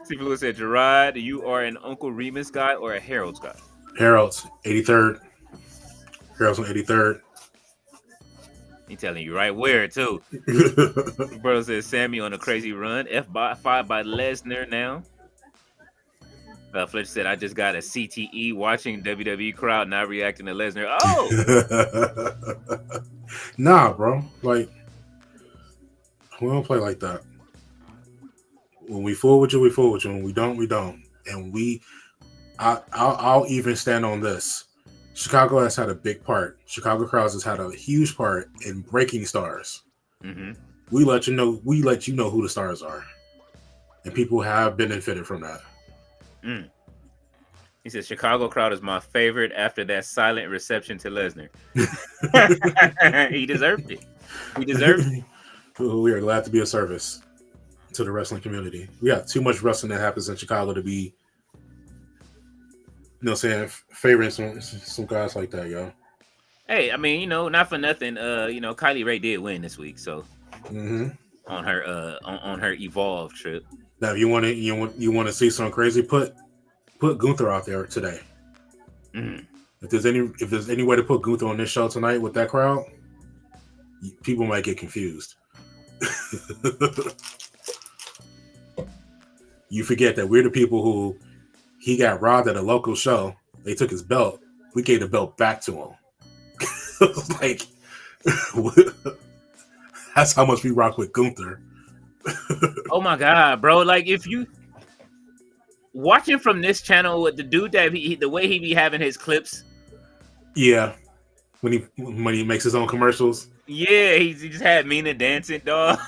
C. Fluid said, "Jarrod, you are an Uncle Remus guy or a Harold's guy?" Harold's 83rd. Harold's on 83rd. He telling you right where too. Bro says Sami on a crazy run. F5 by Lesnar now. Fletcher said, "I just got a CTE watching WWE crowd not reacting to Lesnar." Oh, nah, bro. Like, we don't play like that. When we fool with you, we fool with you. When we don't, we don't. And I'll even stand on this. Chicago has had a big part. Chicago crowds has had a huge part in breaking stars. Mm-hmm. We let you know who the stars are, and people have benefited from that. Mm. He says Chicago crowd is my favorite after that silent reception to Lesnar. He deserved it. He deserved it. We are glad to be of service to the wrestling community. We got too much wrestling that happens in Chicago to be, favoring some guys like that, yo. Hey, I mean, not for nothing. Kylie Ray did win this week, so on her Evolve trip. Now, if you want to see something crazy, put Gunther out there today. Mm. If there's any way to put Gunther on this show tonight with that crowd, people might get confused. You forget that we're the people who he got robbed at a local show. They took his belt. We gave the belt back to him. Like, that's how much we rock with Gunther. Oh my God, bro! Like, if you watching from this channel with the dude that the way he be having his clips. Yeah, when he makes his own commercials. Yeah, he just had Mina dancing, dog.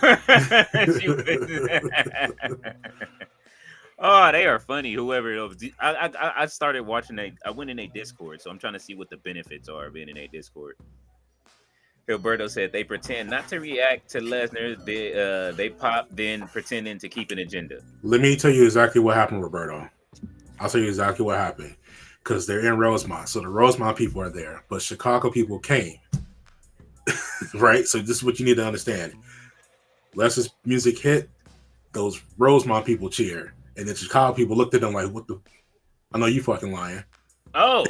Oh, they are funny. Whoever I started watching. I went in a Discord, so I'm trying to see what the benefits are of being in a Discord. Gilberto said they pretend not to react to Lesnar. They pop, then pretending to keep an agenda. Let me tell you exactly what happened, Roberto. I'll tell you exactly what happened because they're in Rosemont, so the Rosemont people are there, but Chicago people came. Right, so this is what you need to understand. Lesnar's music hit, those Rosemont people cheered, and then Chicago people looked at them like, "What the? I know you fucking lying." Oh,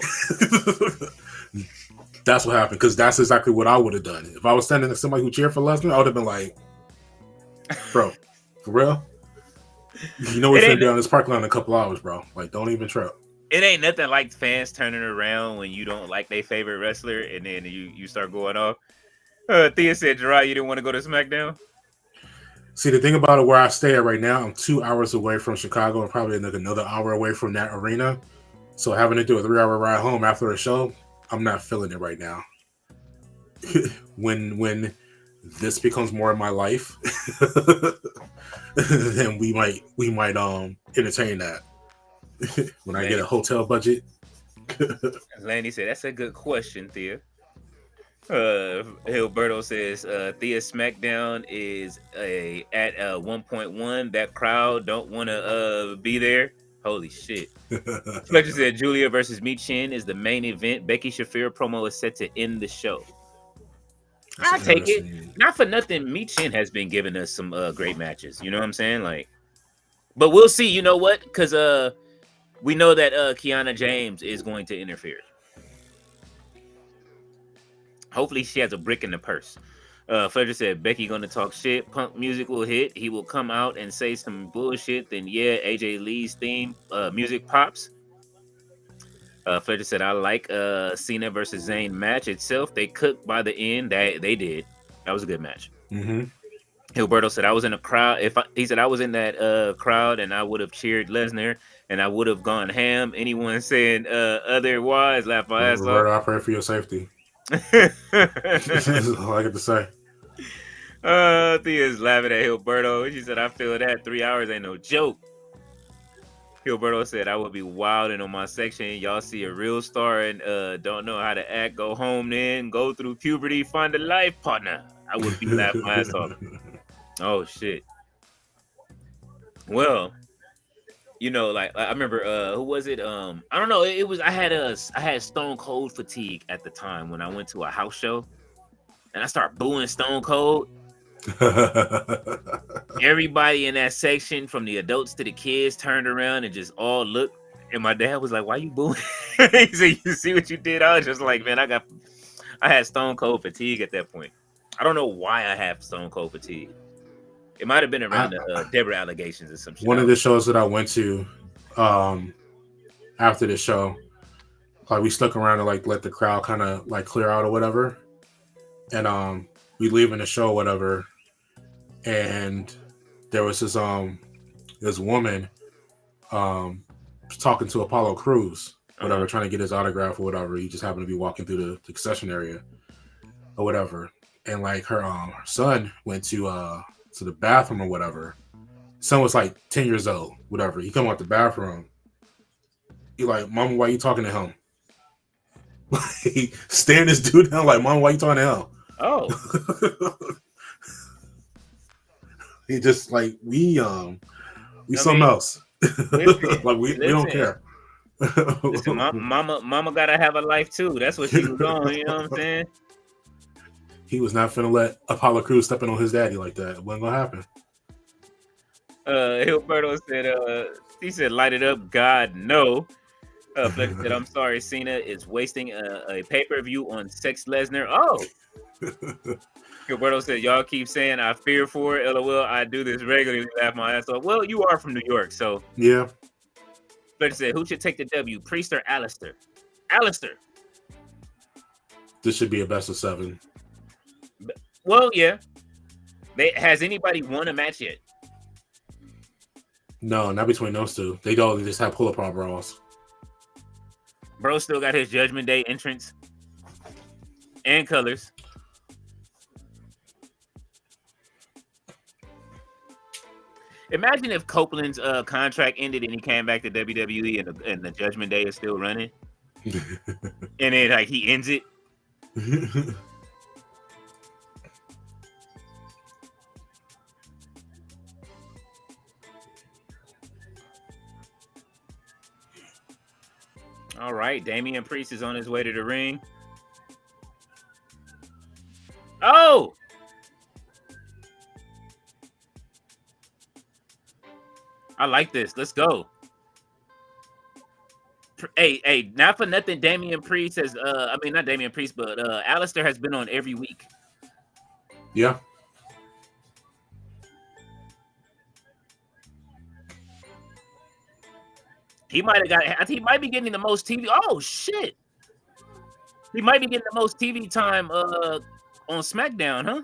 that's what happened because that's exactly what I would have done if I was standing next to somebody who cheered for Lesnar. I would have been like, "Bro, for real? You know we're gonna be on this parking lot in a couple hours, bro. Like, don't even trip." It ain't nothing like fans turning around when you don't like their favorite wrestler, and then you start going off. Thea said, Jarrod, you didn't want to go to SmackDown? See, the thing about it where I stay at right now, I'm 2 hours away from Chicago and probably another hour away from that arena. So having to do a 3-hour ride home after a show, I'm not feeling it right now. When this becomes more of my life, then we might entertain that. When I get a hotel budget. Lanny said, that's a good question, Thea. Gilberto says Thea SmackDown is at 1.1. That crowd don't want to be there. Holy shit. Fletcher said Giulia versus Michin is the main event. Becky Shafir promo is set to end the show. I'll take it. Not for nothing, Michin has been giving us some great matches. You know what I'm saying? Like, but we'll see. You know what? Because we know that Kiana James is going to interfere. Hopefully she has a brick in the purse. Fletcher said Becky gonna talk shit. Punk music will hit. He will come out and say some bullshit. Then yeah, AJ Lee's theme music pops. Fletcher said I like Cena versus Zayn match itself. They cooked by the end. They did. That was a good match. Mm-hmm. Gilberto said I was in a crowd. He said I was in that crowd and I would have cheered Lesnar and I would have gone ham. Anyone saying otherwise, laugh my ass off. I pray for your safety. That's all I get to say. Thea's laughing at Gilberto. She said, I feel that 3 hours ain't no joke. Gilberto said, I would be wilding on my section. Y'all see a real star and don't know how to act. Go home then. Go through puberty. Find a life partner. I would be laughing my ass off. Oh, shit. Well, like I remember who was it? I don't know. It was I had Stone Cold fatigue at the time when I went to a house show and I started booing Stone Cold. Everybody in that section, from the adults to the kids, turned around and just all looked. And my dad was like, "Why you booing?" He said, "You see what you did?" I was just like, "Man, I had Stone Cold fatigue at that point. I don't know why I have Stone Cold fatigue. It might have been around the Deborah allegations or some shit." One of the shows that I went to after the show, like we stuck around to like let the crowd kind of like clear out or whatever, and we leaving the show or whatever, and there was this woman talking to Apollo Crews, whatever, trying to get his autograph or whatever. He just happened to be walking through the concession area or whatever, and like her son went to the bathroom or whatever. Son was like 10 years old, whatever. He come out the bathroom He like, Mama, why you talking to him? Like, staring this dude down like, Mama, why you talking to him? Oh. He just like, we something else. Listen, like we don't care. Listen, mama gotta have a life too. That's what she was on, you know what I'm saying? He was not finna let Apollo Crews stepping on his daddy like that. It wasn't gonna happen. Hilberto said, he said, light it up, God, no. Fletcher said, I'm sorry, Cena is wasting a pay-per-view on Sex Lesnar. Oh. Gilberto said, y'all keep saying I fear for it. LOL, I do this regularly. Laugh my ass off. Well, you are from New York, so. Yeah. Fletcher said, who should take the W, Priest or Aleister? Aleister. This should be a best of 7. Well, yeah. Has anybody won a match yet? No, not between those two. They don't. They just have pull-up brawls. Bro still got his Judgment Day entrance and colors. Imagine if Copeland's contract ended and he came back to WWE and the Judgment Day is still running, and then like he ends it. All right, Damian Priest is on his way to the ring. Oh! I like this. Let's go. Hey, not for nothing, Damian Priest has, not Damian Priest, but Aleister has been on every week. Yeah. He might have got. I think he might be getting the most TV. Oh shit! He might be getting the most TV time on SmackDown, huh?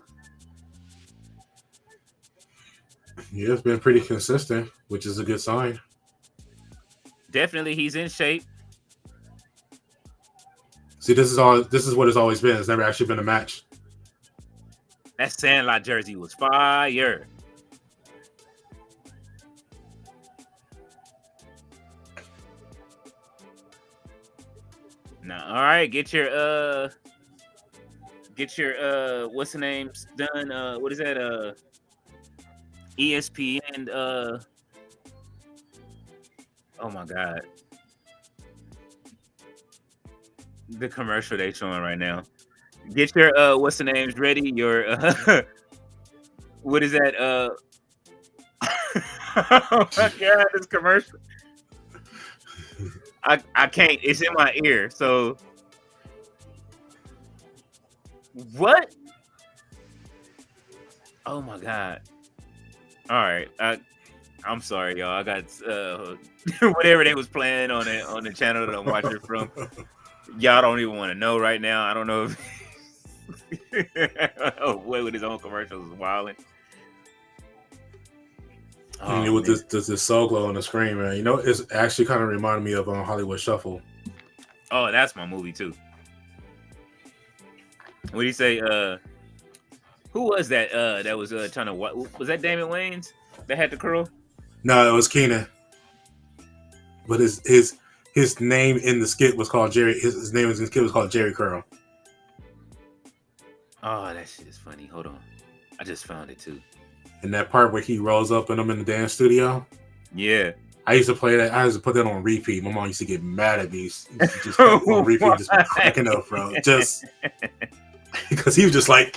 Yeah, it's been pretty consistent, which is a good sign. Definitely, he's in shape. See, this is what it's always been. It's never actually been a match. That Sandlot jersey was fire. Now, all right, get your what's the name's done? What is that? ESPN. Oh my God, the commercial they showing right now. Get your what's the name's ready? Your what is that? Oh my God, this commercial. I can't. It's in my ear. So what? Oh my God. All right. I'm sorry, y'all. I got whatever they was playing on the channel that I'm watching from. Y'all don't even want to know right now. I don't know if away with his own commercials is wilding. Oh, with this soul glow on the screen, man. You know, it's actually kind of reminded me of Hollywood Shuffle. Oh, that's my movie too. What do you say? Who was that? That was trying to. Was that Damon Wayans that had the curl? No, it was Kiana. But his name in the skit was called Jerry. His name in the skit was called Jerry Curl. Oh, that shit is funny. Hold on, I just found it too. And that part where he rolls up in them in the dance studio. Yeah. I used to play that. I used to put that on repeat. My mom used to get mad at me. Just on repeat, just cracking up, bro. Just because he was just like,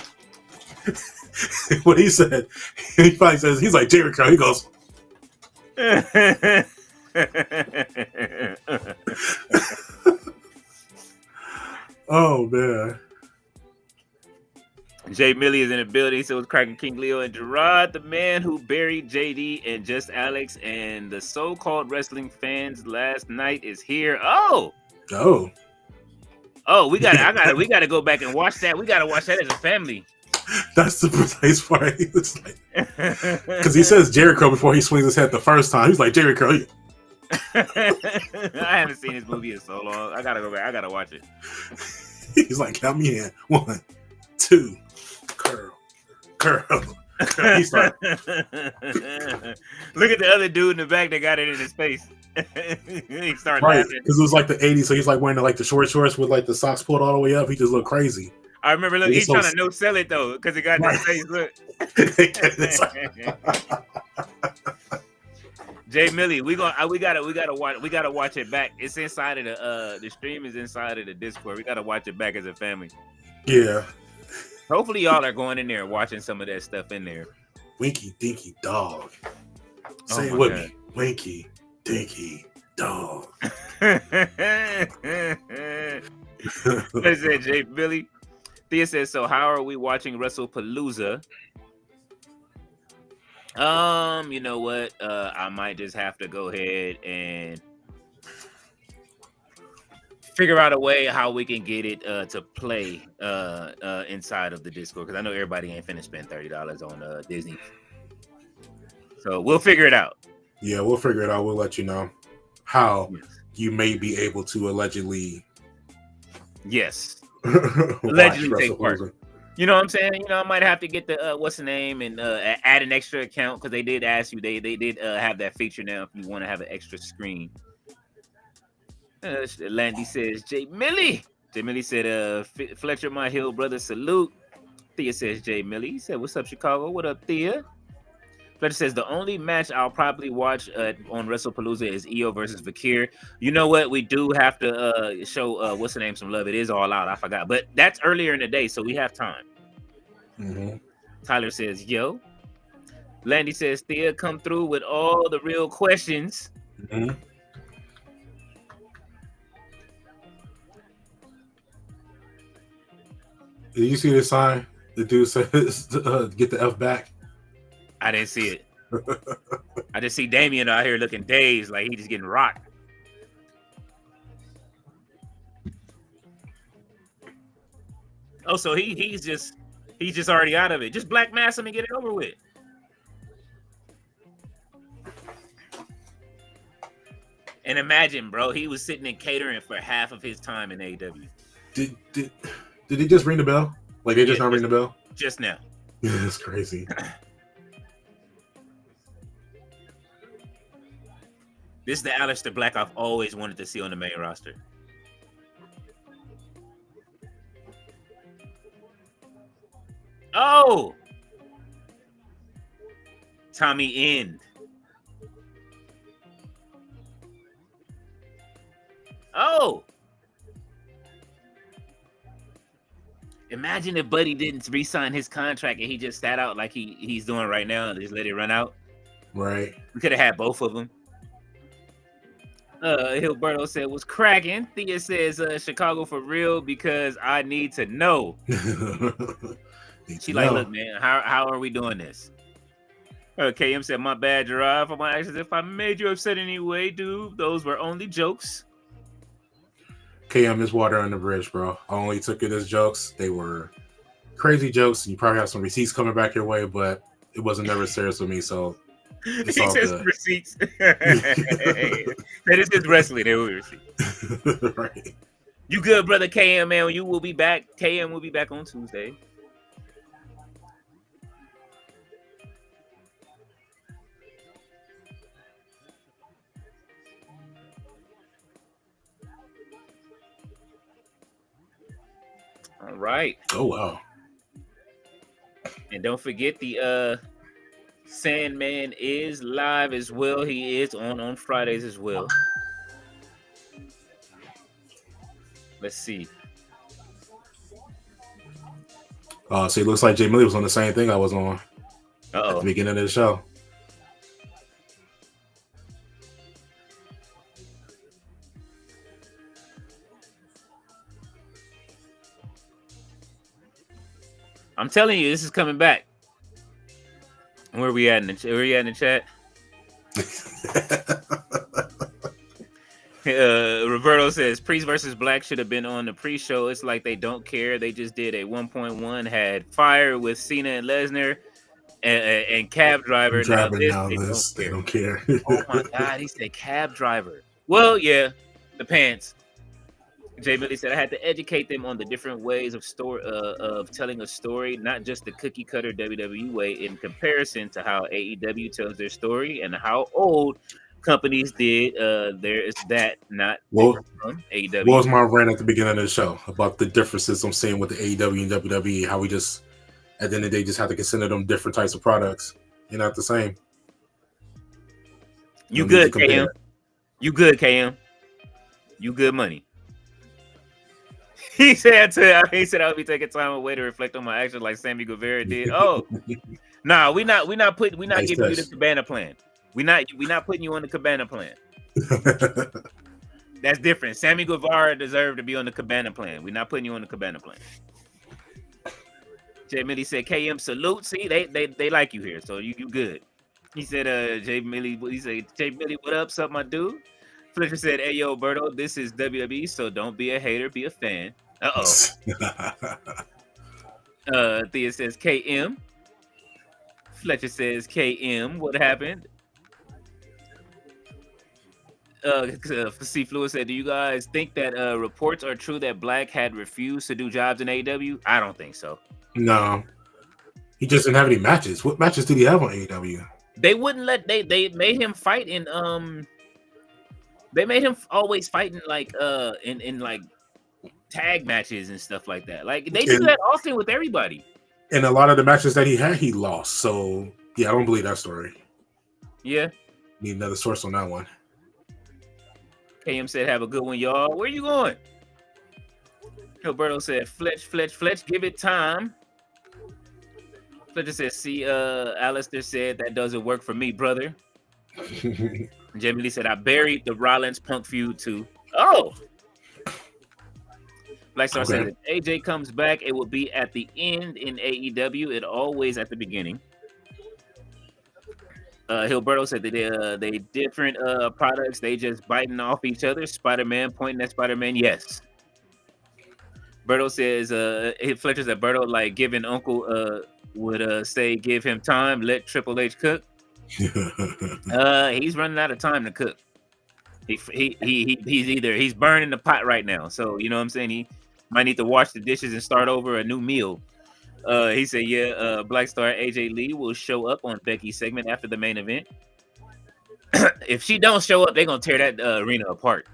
what he said. He probably says, he's like, Jerry Curl. He goes, oh, man. Jay Millie is in the building, so it's cracking King Leo and Jarrod, the man who buried JD and Just Alex, and the so-called wrestling fans last night is here. Oh, we gotta go back and watch that. We gotta watch that as a family. That's the precise part. He was like, because he says Jericho before he swings his head the first time. He's like, Jericho. I haven't seen this movie in so long. I gotta go back. I gotta watch it. He's like, count me in. 1, 2. Curl. He started. Look at the other dude in the back that got it in his face. He started Right, laughing. because it was like the 80s, so he's like wearing like the short shorts with like the socks pulled all the way up. He just looked crazy. I remember, look, he's trying to no sell it though, because he got in his face. Look, Jay Millie, we gotta watch it back. It's inside of the stream is inside of the Discord. We gotta watch it back as a family. Yeah. Hopefully, y'all are going in there and watching some of that stuff in there. Winky Dinky Dog. Say it my with God. me. Winky Dinky Dog. What is that, Jay Billy? Thea says, so how are we watching WrestlePalooza? You know what? I might just have to go ahead and figure out a way how we can get it to play inside of the Discord, because I know everybody ain't finna spend $30 on Disney. So we'll figure it out. Yeah, we'll figure it out. We'll let you know how you may be able to allegedly allegedly take part. You know what I'm saying? You know, I might have to get the what's the name and add an extra account, because they did ask you. They did have that feature now if you want to have an extra screen. Landy says, Jay Millie. Jay Millie said, Fletcher, my hill brother, salute. Thea says, Jay Millie. He said, what's up, Chicago? What up, Thea? Fletcher says, the only match I'll probably watch on WrestlePalooza is Io versus Vakir. You know what? We do have to show, what's the name, some love. It is All Out. I forgot. But that's earlier in the day, so we have time. Mm-hmm. Tyler says, yo. Landy says, Thea, come through with all the real questions. Mm-hmm. Did you see the sign? The dude says, get the F back. I didn't see it. I just see Damian out here looking dazed, like he just getting rocked. Oh, so he's just already out of it. Just black mass him and get it over with. And imagine, bro, he was sitting in catering for half of his time in AEW. Did he just ring the bell? Like they just not ring the bell? Just now. Yeah, that's crazy. This is the Aleister Black I've always wanted to see on the main roster. Oh! Tommy End. Oh! Imagine if Buddy didn't re-sign his contract and he just sat out like he's doing right now and just let it run out. Right. We could have had both of them. Hilberto said, was cracking. Thea says, Chicago for real, because I need to know. She like, look, man, how are we doing this? KM said, my bad, Jarrod, for my actions. If I made you upset anyway, dude, those were only jokes. KM is water on the bridge, bro. I only took it as jokes. They were crazy jokes. You probably have some receipts coming back your way, but it wasn't never serious with me, so it's he all says good. Receipts. That is just wrestling. They will be receipts. Right. You good, brother KM, man. You will be back. KM will be back on Tuesday. All right. Oh, wow. And don't forget the Sandman is live as well. He is on Fridays as well. Let's see. See, it looks like Jay Millie was on the same thing I was on at Uh-oh. the beginning of the show. I'm telling you, this is coming back. Where are we at in the chat? Roberto says Priest versus Black should have been on the pre-show. It's like they don't care. They just did a 1.1, had fire with Cena and Lesnar and Cab Driver. They don't care. Oh my God, he said Cab Driver. Well, yeah, the pants. Jay Millie said I had to educate them on the different ways of telling a story, not just the cookie cutter WWE way, in comparison to how AEW tells their story and how old companies did. There is that not from AEW. What was my rant at the beginning of the show about the differences I'm seeing with the AEW and WWE? How we just at the end of the day just have to consider them different types of products. You're not the same. You good, KM? You good, KM? You good money? He said I'll be taking time away to reflect on my actions like Sammy Guevara did. Oh, nah, we're not giving you the Cabana plan. We're not putting you on the Cabana plan. That's different. Sammy Guevara deserved to be on the Cabana plan. We're not putting you on the Cabana plan. Jay Millie said, KM salute. See, they like you here, so you good. He said, Jay Millie, what up, sup, my dude? Fletcher said, hey, yo, Berto, this is WWE, so don't be a hater, be a fan. Thea says, KM. Fletcher says, KM, what happened? C. Fluid said, do you guys think that reports are true that Black had refused to do jobs in AEW? I don't think so. No. He just didn't have any matches. What matches did he have on AEW? They wouldn't let they made him fight in they made him always fighting like in like tag matches and stuff like that. Like they do that often with everybody. And a lot of the matches that he had, he lost. So yeah, I don't believe that story. Yeah. Need another source on that one. KM said, have a good one, y'all. Where you going? Gilberto said, Fletch, give it time. Fletcher said, see, Aleister said, that doesn't work for me, brother. Jamie Lee said, I buried the Rollins Punk feud too. Oh! Blackstar said, if AJ comes back, it will be at the end in AEW. It always at the beginning. Hilberto said that they different products. They just biting off each other. Spider-Man pointing at Spider-Man. Yes. Berto says, Fletcher said, Berto like giving Uncle would say, give him time, let Triple H cook. He's running out of time to cook. He's burning the pot right now. So you know what I'm saying? He might need to wash the dishes and start over a new meal. He said, yeah, Black Star AJ Lee will show up on Becky's segment after the main event. If she don't show up, they're gonna tear that arena apart.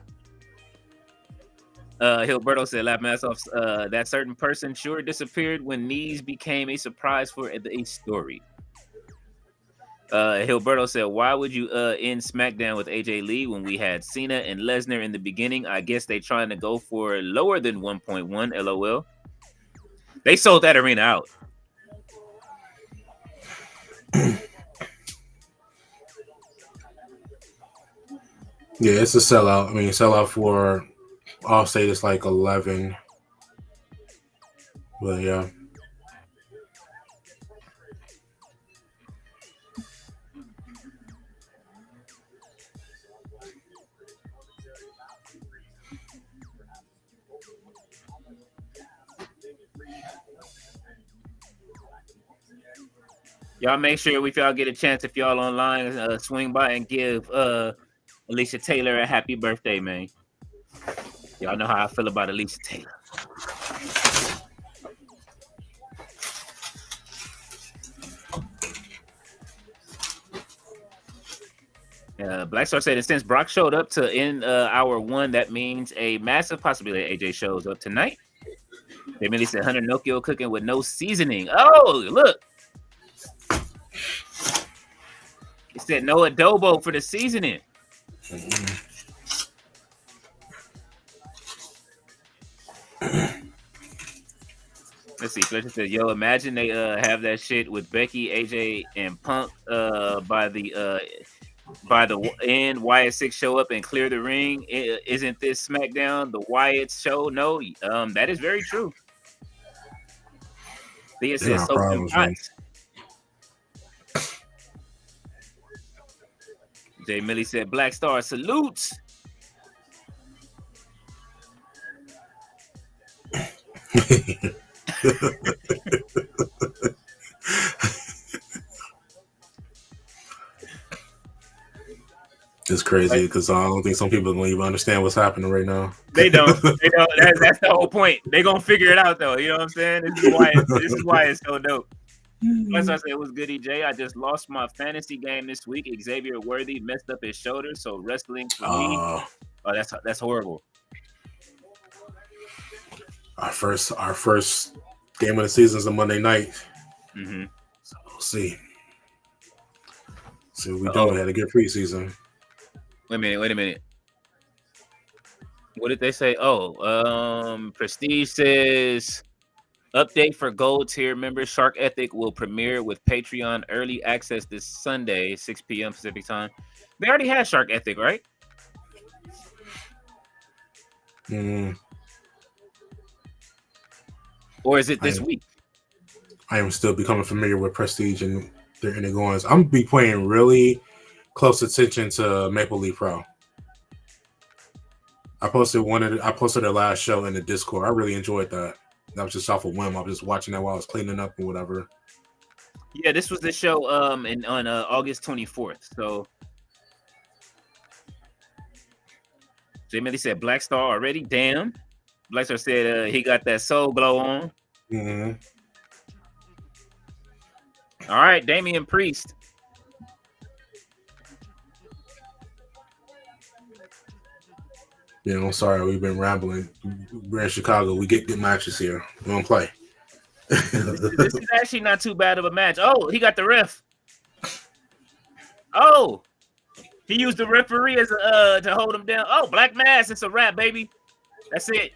Hilberto said, laugh my ass off. That certain person sure disappeared when knees became a surprise for a story. Hilberto said, why would you end SmackDown with AJ Lee when we had Cena and Lesnar in the beginning? I guess they trying to go for lower than 1.1, LOL. They sold that arena out. Yeah, it's a sellout. I mean, sellout for All State is like 11. But yeah. Y'all make sure if y'all get a chance, if y'all online, swing by and give Alicia Taylor a happy birthday, man. Y'all know how I feel about Alicia Taylor. Black Star said, since Brock showed up to end hour one, that means a massive possibility AJ shows up tonight. They merely said Hunter Nokia cooking with no seasoning. Oh, look. He said no adobo for the seasoning. Let's see. Fletcher said, yo, imagine they have that shit with Becky, AJ, and Punk by the end. Wyatt 6 show up and clear the ring. Isn't this SmackDown the Wyatt show? No, that is very true. Thea said, so Jay Millie said, Black Star salutes. It's crazy because I don't think some people are going to even understand what's happening right now. They don't. They don't. That's the whole point. They're going to figure it out, though. You know what I'm saying? This is why it's so dope. Plus, I said it was good, EJ. I just lost my fantasy game this week. Xavier Worthy messed up his shoulder, so wrestling for me. Oh, that's horrible. Our first game of the season is a Monday night. Mm-hmm. So we'll see. See what we do. We had a good preseason. Wait a minute. What did they say? Prestige says update for gold tier members. Shark Ethic will premiere with Patreon early access this Sunday, 6 p.m. Pacific time. They already had Shark Ethic, right? Or is it this week? I am still becoming familiar with Prestige and their inner goings. I'm be paying really close attention to Maple Leaf Pro. I posted their last show in the Discord. I really enjoyed that. That was just off a whim. I was just watching that while I was cleaning up and whatever. Yeah, this was the show on August 24th. So J Millie said Black Star already. Damn. Black Star said he got that soul glow on. Mm-hmm. All right, Damian Priest. Yeah, I'm sorry. We've been rambling. We're in Chicago. We get good matches here. We don't play. This is actually not too bad of a match. Oh, he got the ref. Oh, he used the referee as to hold him down. Oh, Black Mass. It's a wrap, baby. That's it.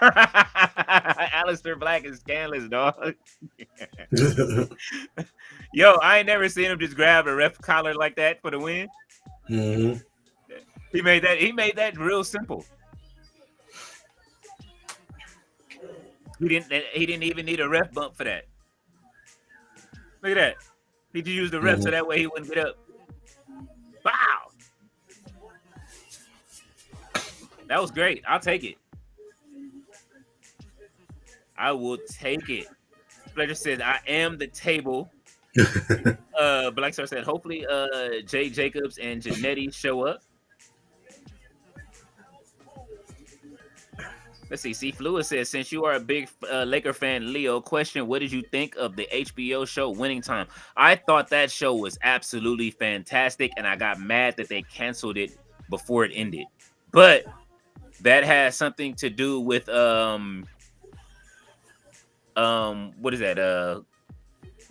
Aleister Black is scandalous, dog. Yo, I ain't never seen him just grab a ref collar like that for the win. Mm-hmm. He made that real simple. He didn't even need a ref bump for that. Look at that. He just used the ref so that way he wouldn't get up. Wow. That was great. I'll take it. I will take it. Pleasure says, I am the table. Black Star said, hopefully Jay Jacobs and Janetti show up. Let's see. C. Fluid says, since you are a big Laker fan, Leo, question, what did you think of the HBO show Winning Time? I thought that show was absolutely fantastic, and I got mad that they canceled it before it ended. But that has something to do with what is that?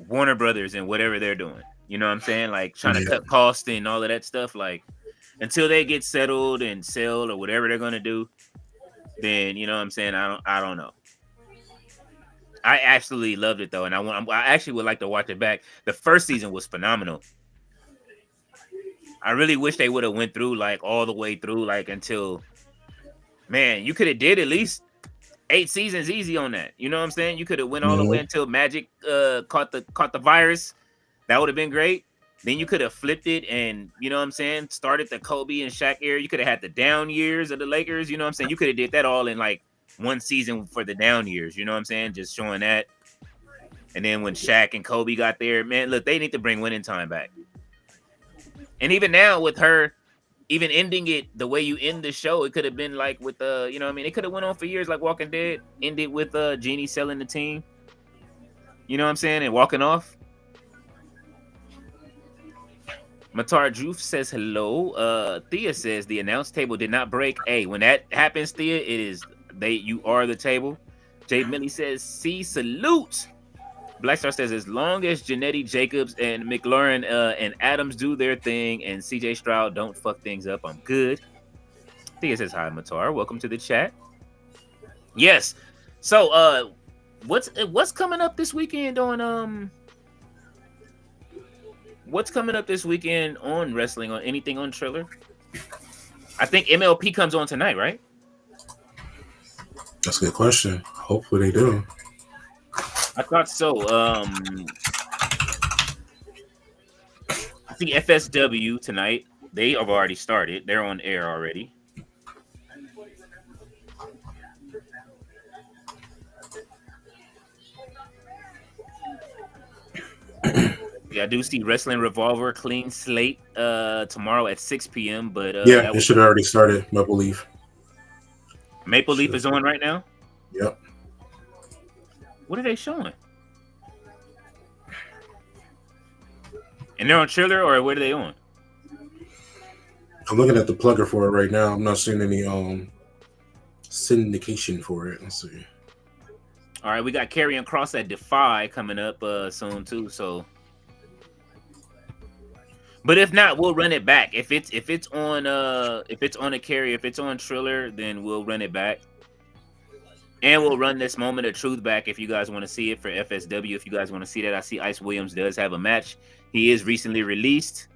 Warner Brothers and whatever they're doing. You know what I'm saying? Like trying to cut costs and all of that stuff. Like until they get settled and sell or whatever they're gonna do, then you know what I'm saying? I don't know. I absolutely loved it though, and I actually would like to watch it back. The first season was phenomenal. I really wish they would have went through like all the way through, like until man, you could have did at least 8 seasons easy on that. You know what I'm saying? You could have went all the way until Magic caught the virus. That would have been great. Then you could have flipped it and, you know what I'm saying, started the Kobe and Shaq era. You could have had the down years of the Lakers. You know what I'm saying? You could have did that all in like one season for the down years. You know what I'm saying? Just showing that. And then when Shaq and Kobe got there, man, look, they need to bring Winning Time back. And even now with her, even ending it the way you end the show, it could have been like with you know what I mean? It could have went on for years like Walking Dead, ended with Jeannie selling the team. You know what I'm saying? And walking off. Matar Joof says hello. Thea says the announce table did not break. Hey, when that happens, Thea, it is you are the table. Jay Millie says, see, salute. Blackstar says, as long as Janetti, Jacobs, and McLaurin and Adams do their thing and CJ Stroud don't fuck things up, I'm good. Thea says, hi, Matar. Welcome to the chat. Yes. So, what's coming up this weekend on What's coming up this weekend on wrestling, on anything on Triller? I think MLP comes on tonight, right? That's a good question. Hopefully they do. I thought so. I see FSW tonight. They have already started. They're on air already. Yeah, I do see Wrestling Revolver clean slate tomorrow at 6 p.m. But yeah, it should have already started. Maple Leaf. Maple Leaf is on right now. Yep. What are they showing? And they're on Triller, or what are they on? I'm looking at the plugger for it right now. I'm not seeing any syndication for it. Let's see. All right, we got Karrion Kross at Defy coming up soon too. So, but if not, we'll run it back. If it's on a carrier, if it's on Triller, then we'll run it back. And we'll run this Moment of Truth back if you guys want to see it for FSW. If you guys want to see that, I see Ice Williams does have a match. He is recently released.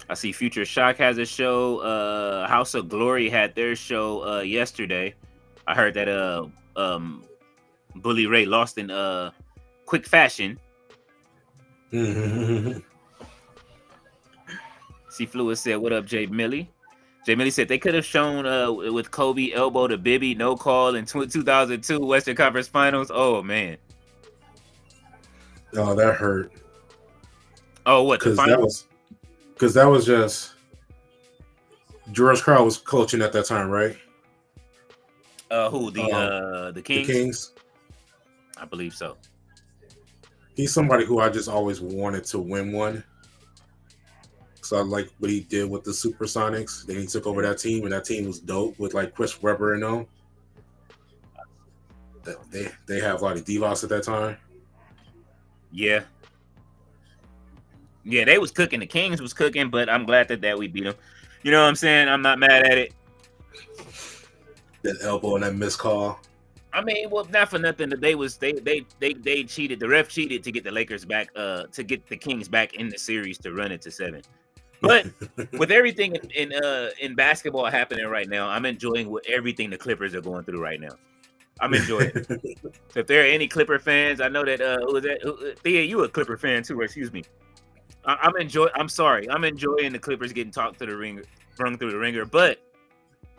I see Future Shock has a show. House of Glory had their show yesterday. I heard that Bully Ray lost in quick fashion. C. Fluid said, "What up, Jay Millie?" Jay Millie said they could have shown with Kobe elbow to Bibby, no call in 2002 Western Conference Finals. Oh man. Oh, that hurt. Oh, what? Because that was just George Karl was coaching at that time, right? Who the Kings? The Kings. I believe so. He's somebody who I just always wanted to win one. So I like what he did with the Supersonics. Then he took over that team, and that team was dope with like Chris Webber and them. They have a lot of Divas at that time. Yeah. Yeah, they was cooking. The Kings was cooking, but I'm glad that we beat them. You know what I'm saying? I'm not mad at it. That elbow and that missed call. I mean, well, not for nothing. They cheated. The ref cheated to get the Lakers back, to get the Kings back in the series to run it to 7. But with everything in basketball happening right now, I'm enjoying everything the Clippers are going through right now. I'm enjoying it. So if there are any Clipper fans, I know that who was that? Thea, you a Clipper fan too? Excuse me. I'm enjoying the Clippers getting talked to the ringer, rung through the ringer. But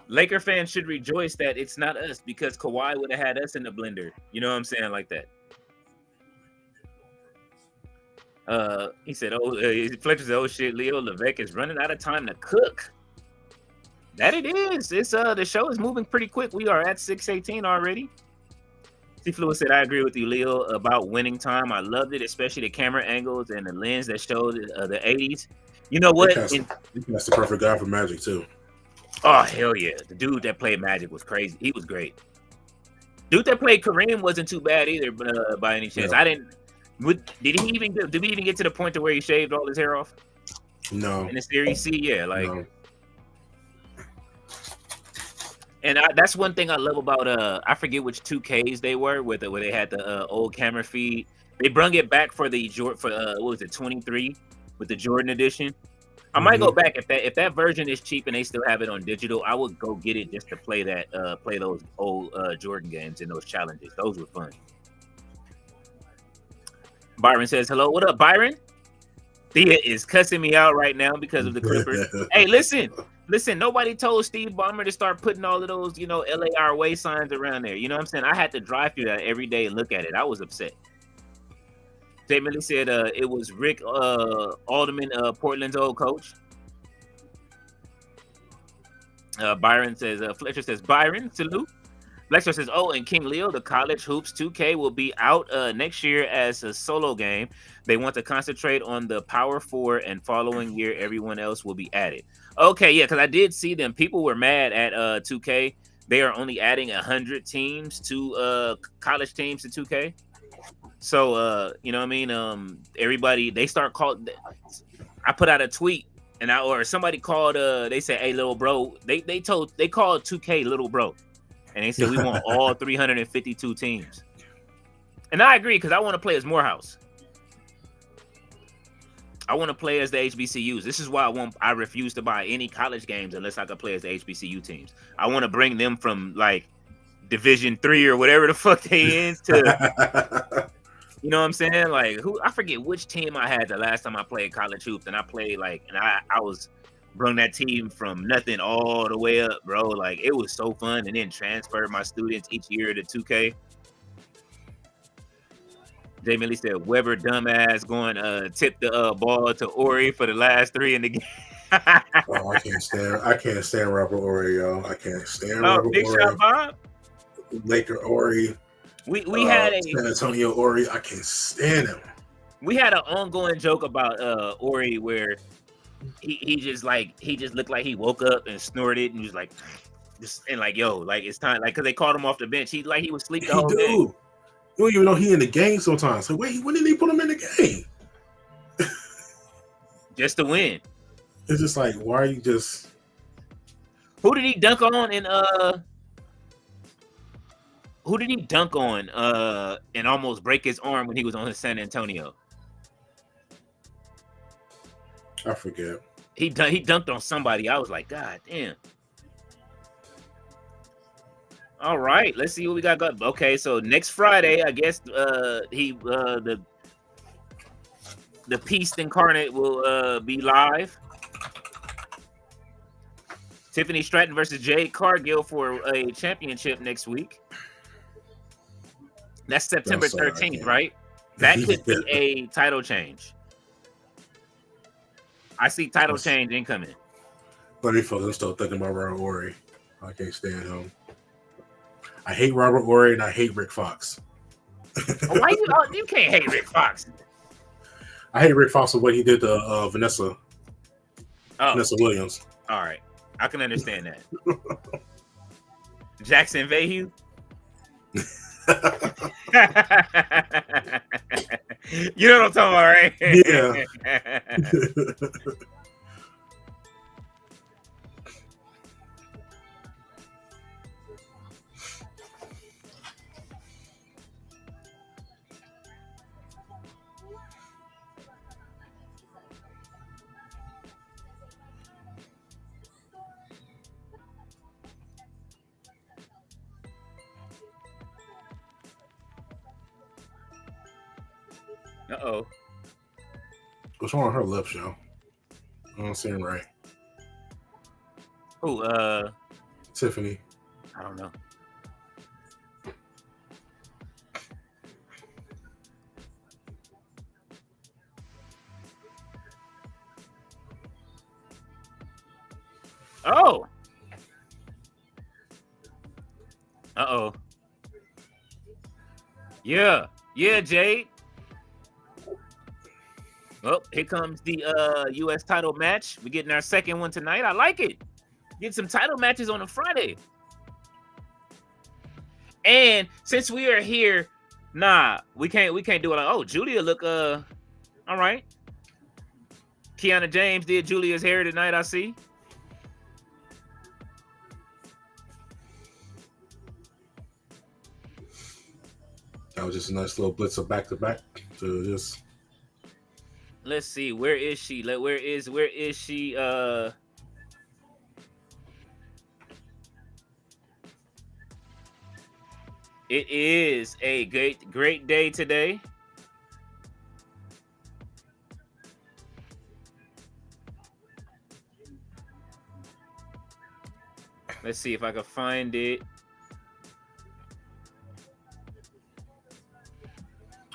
Laker fans should rejoice that it's not us, because Kawhi would have had us in the blender. You know what I'm saying? Like that. He said, Fletcher said, "Oh shit, Leo Levesque is running out of time to cook." That it is. It's the show is moving pretty quick. We are at 6:18 already. C. Fluid said, "I agree with you, Leo, about winning time. I loved it, especially the camera angles and the lens that showed the 80s. You know what? That's the perfect guy for Magic too. Oh hell yeah! The dude that played Magic was crazy. He was great. Dude that played Kareem wasn't too bad either, by any chance. Yeah. Did we even get to the point to where he shaved all his hair off? No. In the series C, yeah, like. No. And that's one thing I love about I forget which 2Ks they were where they had the old camera feed. They brung it back for the what was it, 23 with the Jordan edition. I might go back if that version is cheap and they still have it on digital. I would go get it just to play those old Jordan games and those challenges. Those were fun. Byron says, "Hello, what up, Byron?" Thea is cussing me out right now because of the Clippers. Hey, listen. Nobody told Steve Ballmer to start putting all of those, LA our way signs around there. You know what I'm saying? I had to drive through that every day and look at it. I was upset. Jay Millie said it was Rick Alderman, Portland's old coach. Byron says, Fletcher says, Byron, salute. Fletcher says, oh, and King Leo, the college hoops 2K will be out next year as a solo game. They want to concentrate on the Power 4, and following year, everyone else will be added. Okay, yeah, because I did see them. People were mad at 2K. They are only adding 100 teams to college teams to 2K. So, you know what I mean? Everybody, they start calling. I put out a tweet, or somebody called. They said, "Hey, little bro." They called 2K little bro, and they said we want all 352 teams. And I agree, because I want to play as Morehouse. I want to play as the HBCUs. This is why I refuse to buy any college games unless I can play as the HBCU teams. I want to bring them from like Division 3 or whatever the fuck they in to. You know what I'm saying? Like, I forget which team I had the last time I played college hoops, and I played I was brung that team from nothing all the way up, bro. Like, it was so fun. And then transferred my students each year to 2K. Jay Millie said, Weber dumbass going tip the ball to Ori for the last 3 in the game. Oh, I can't stand Robert Ory, yo. I can't stand Robert Big Ory. Shot Bob. Laker Ori. We had a San Antonio Ori. I can't stand him. We had an ongoing joke about Ori where he just looked like he woke up and snorted and was like, yo, like it's time, like, because they called him off the bench. He was asleep the whole game. You don't even know he in the game sometimes. So wait, when did they put him in the game? Just to win. It's just like, why are you just? Who did he dunk on and almost break his arm when he was on his San Antonio? I forget. He dunked on somebody. I was like, God damn. All right, let's see what we got. Okay, so next Friday, I guess the Beast Incarnate will be live. Tiffany Stratton versus Jade Cargill for a championship next week. That's September 13th, right? That could be a title change. I see title change incoming. But I'm still thinking about Robert Ory. I can't stand him. I hate Robert Ory and I hate Rick Fox. Why you can't hate Rick Fox? I hate Rick Fox for what he did to Vanessa Williams. All right, I can understand that. Jackson Vahue. You know what I'm talking about, right? Yeah. Uh-oh. What's wrong with her lips, yo? I don't see him right. Who? Tiffany. I don't know. Oh. Uh-oh. Yeah. Yeah, Jade. Well, here comes the U.S. title match. We're getting our second one tonight. I like it. Get some title matches on a Friday. And since we are here, we can't do it like, oh, Giulia look all right. Kiana James did Giulia's hair tonight, I see. That was just a nice little blitz of back-to-back to this. Let's see, where is she? Where is she? It is a great day today. Let's see if I can find it.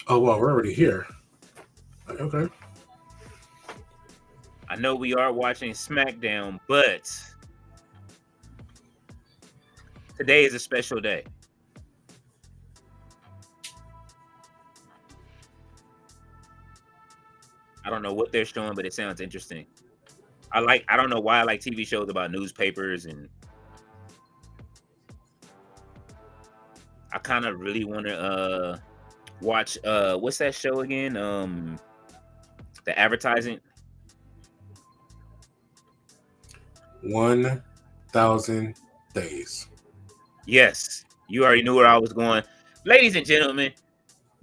Oh, well, we're already here. Okay. I know we are watching SmackDown, but today is a special day. I don't know what they're showing, but it sounds interesting. I don't know why I like TV shows about newspapers, and I kind of really want to watch what's that show again? The Advertising. 1,000 days. Yes, you already knew where I was going. Ladies and gentlemen,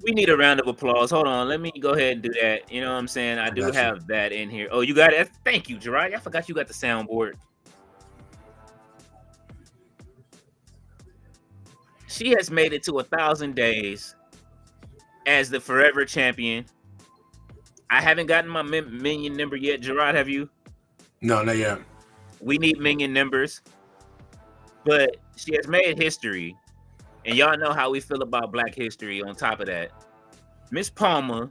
we need a round of applause. Hold on, let me go ahead and do that. You know what I'm saying? I do have that in here. Oh, you got it? Thank you, Jarrod. I forgot you got the soundboard. She has made it to 1,000 days as the forever champion. I haven't gotten my minion number yet. Jarrod, have you? No, not yet. We need minion numbers, but she has made history, and y'all know how we feel about Black history. On top of that, Miss Palmer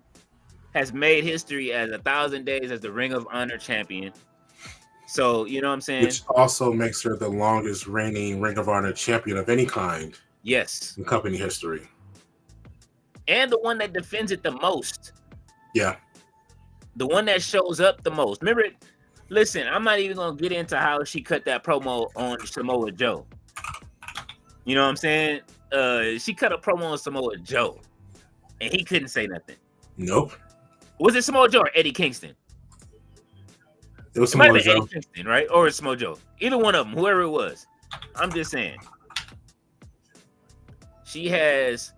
has made history as 1,000 days as the Ring of Honor champion. So you know what I'm saying. Which also makes her the longest reigning Ring of Honor champion of any kind. Yes, in company history, and the one that defends it the most. Yeah. The one that shows up the most. Remember, listen, I'm not even going to get into how she cut that promo on Samoa Joe. You know what I'm saying? She cut a promo on Samoa Joe, and he couldn't say nothing. Nope. Was it Samoa Joe or Eddie Kingston? It was Samoa Joe. Eddie Kingston, right? Or Samoa Joe. Either one of them, whoever it was. I'm just saying. She has,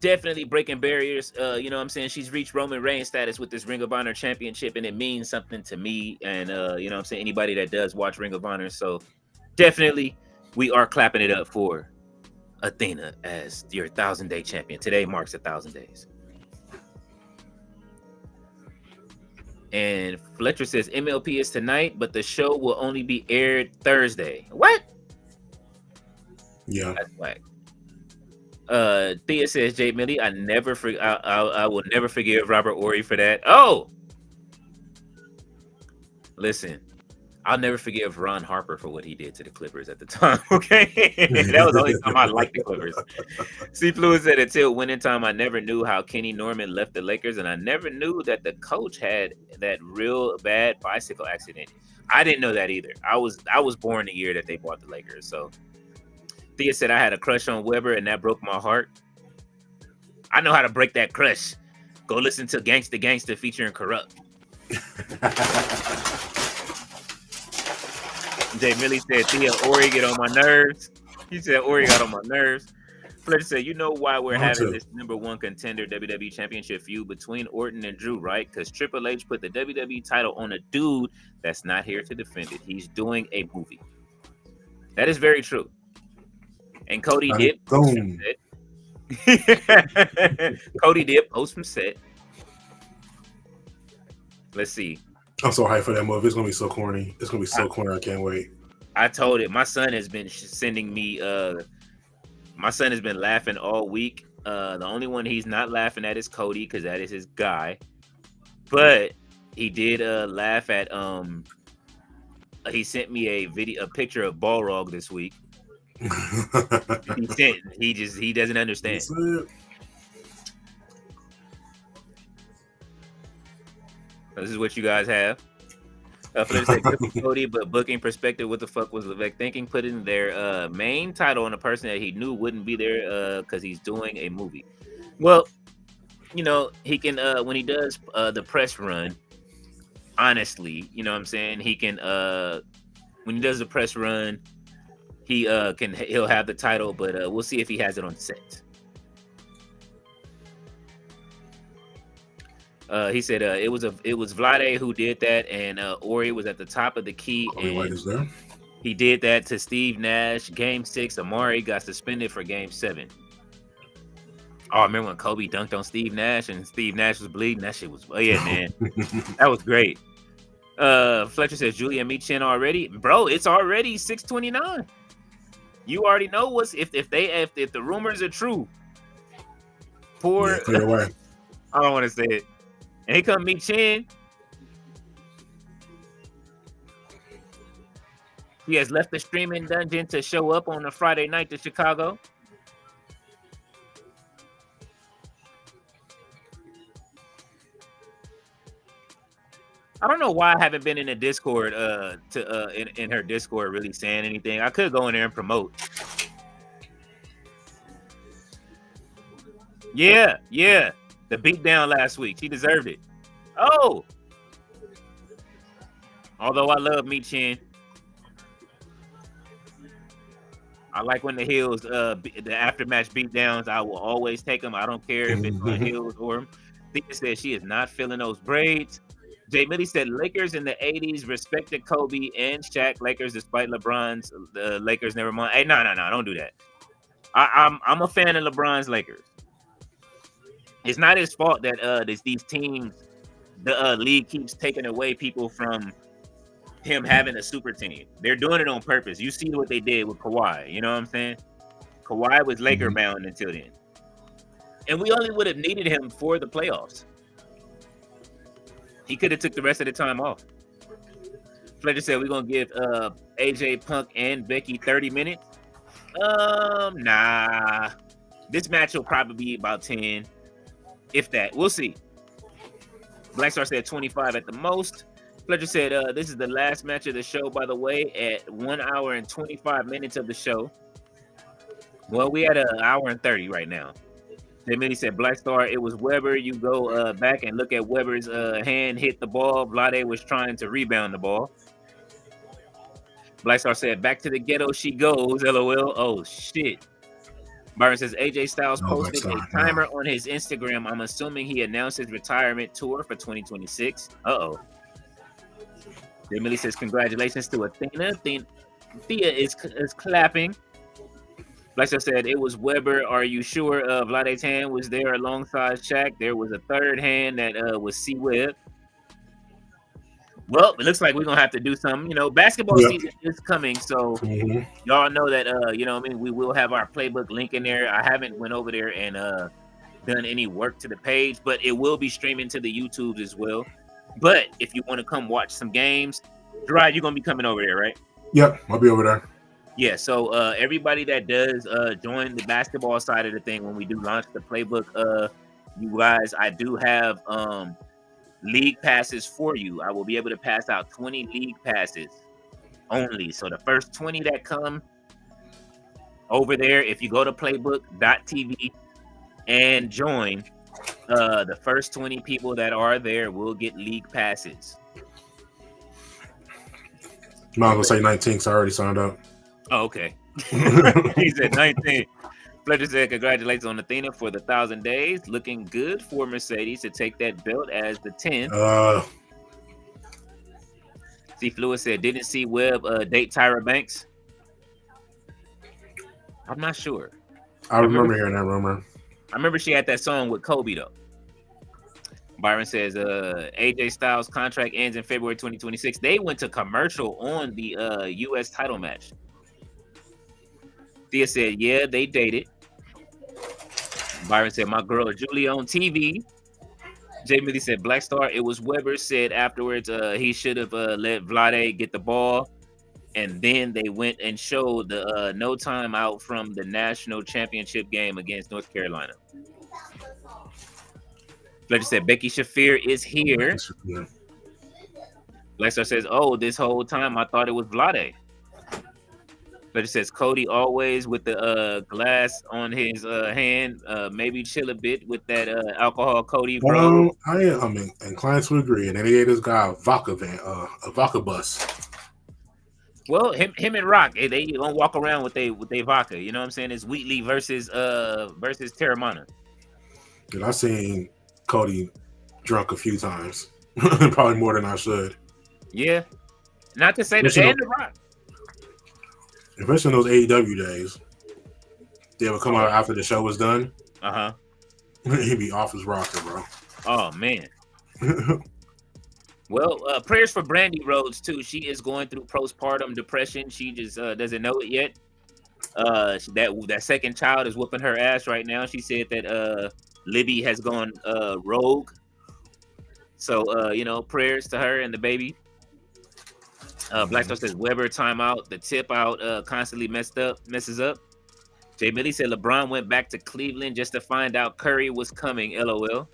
definitely breaking barriers. You know what I'm saying? She's reached Roman Reigns status with this Ring of Honor championship, and it means something to me. And, you know what I'm saying? Anybody that does watch Ring of Honor. So definitely we are clapping it up for Athena as your 1,000-day champion. Today marks 1,000 days. And Fletcher says MLP is tonight, but the show will only be aired Thursday. What? Yeah. That's whack. Thea says, Jay Millie, I will never forgive Robert Horry for that. Oh, listen, I'll never forgive Ron Harper for what he did to the Clippers at the time. Okay, that was the only time I liked the Clippers. C. Fluid said, until winning time, I never knew how Kenny Norman left the Lakers, and I never knew that the coach had that real bad bicycle accident. I didn't know that either. I was born the year that they bought the Lakers, so. Thea said, I had a crush on Weber, and that broke my heart. I know how to break that crush. Go listen to Gangsta Gangsta featuring Corrupt. Jay Millie said, Thea, Ori get on my nerves. He said, Ori got on my nerves. Fletcher said, you know why we're having this #1 contender WWE Championship feud between Orton and Drew, right? Because Triple H put the WWE title on a dude that's not here to defend it. He's doing a movie. That is very true. And Cody did post from set. Cody did post from set. Let's see. I'm so hyped for that movie. It's gonna be so corny. It's gonna be so corny. I can't wait. I told it. My son has been sending me. My son has been laughing all week. The only one he's not laughing at is Cody, because that is his guy. But he did laugh at. He sent me a picture of Balrog this week. He doesn't understand. This is what you guys have. Cody, but booking perspective, what the fuck was Levesque thinking? Putting their main title on a person that he knew wouldn't be there because he's doing a movie. Well, you know, he can when he does the press run. Honestly, you know what I'm saying? He can when he does the press run. He'll have the title, but we'll see if he has it on set. He said it was Vlade who did that, and Ori was at the top of the key. And he did that to Steve Nash. Game 6, Amari got suspended for Game 7. Oh, I remember when Kobe dunked on Steve Nash and Steve Nash was bleeding? That shit was, oh yeah, man. That was great. Fletcher says Giulia Michin already. Bro, it's already 6:29. You already know what's if the rumors are true. Poor clear away. I don't want to say it. And here come Michin. He has left the streaming dungeon to show up on a Friday night to Chicago. I don't know why I haven't been in the Discord in her Discord really saying anything. I could go in there and promote. Yeah. The beatdown last week. She deserved it. Oh. Although I love Michin. I like when the heels, the aftermatch beatdowns, I will always take them. I don't care if it's on heels or Thea said she is not feeling those braids. Jay Millie said Lakers in the 80s respected Kobe and Shaq. Lakers, despite LeBron's, the Lakers never mind. Hey, no, don't do that. I'm a fan of LeBron's Lakers. It's not his fault that these teams the league keeps taking away people from him having a super team. They're doing it on purpose. You see what they did with Kawhi. You know what I'm saying? Kawhi was Laker bound until then. And we only would have needed him for the playoffs. He could have took the rest of the time off. Fletcher said we're going to give AJ, Punk, and Becky 30 minutes. Nah. This match will probably be about 10, if that. We'll see. Blackstar said 25 at the most. Fletcher said this is the last match of the show, by the way, at 1 hour and 25 minutes of the show. Well, we had an hour and 30 right now. Then he said, Blackstar, it was Weber. You go back and look at Weber's hand hit the ball. Vlade was trying to rebound the ball. Blackstar said, back to the ghetto she goes, LOL. Oh, shit. Byron says, AJ Styles posted a timer on his Instagram. I'm assuming he announced his retirement tour for 2026. Uh-oh. Then Millie says, congratulations to Athena. Thea is clapping. Blackstar said, it was Weber. Are you sure Vlade's hand was there alongside Shaq? There was a third hand that was C-Web. Well, it looks like we're going to have to do something. You know, basketball season is coming, so y'all know that, you know what I mean, we will have our playbook link in there. I haven't went over there and done any work to the page, but it will be streaming to the YouTube as well. But if you want to come watch some games, Gerard, you're going to be coming over there, right? Yep, I'll be over there. Yeah, so everybody that does join the basketball side of the thing when we do launch the playbook, you guys, I do have league passes for you. I will be able to pass out 20 league passes only. So the first 20 that come over there, if you go to playbook.tv and join, the first 20 people that are there will get league passes. Might as well say 19 because I already signed up. Oh, okay. He said 19. Fletcher said, congratulations on Athena for the 1,000 days. Looking good for Mercedes to take that belt as the 10th. C. Fluid said, didn't see Webb date Tyra Banks. I'm not sure. I remember hearing that rumor. I remember she had that song with Kobe, though. Byron says, AJ Styles' contract ends in February 2026. They went to commercial on the U.S. title match. Thea said, yeah, they dated. Byron said, my girl Giulia on TV. Jay Millie said, Blackstar, it was Weber. Said afterwards he should have let Vlade get the ball. And then they went and showed the no time out from the national championship game against North Carolina. Fletcher said, Becky Shafir is here. Blackstar says, oh, this whole time I thought it was Vlade. But it says Cody always with the glass on his hand. Maybe chill a bit with that alcohol, Cody. Bro, well, I am inclined to agree. And then he gave this guy a vodka bus. Well, him and Rock, they gonna walk around with they vodka. You know what I'm saying? It's Wheatley versus Terramana. And I've seen Cody drunk a few times, probably more than I should. Yeah, not to say that they and the Rock. Especially in those AEW days, they would come out after the show was done. He'd be off his rocker, bro. Oh man. Well, prayers for Brandy Rhodes too. She is going through postpartum depression. She just doesn't know it yet. That second child is whooping her ass right now. She said that Libby has gone rogue. So you know, prayers to her and the baby. Blackstar says Weber timeout. The tip out constantly messes up. Jay Millie said LeBron went back to Cleveland just to find out Curry was coming. LOL.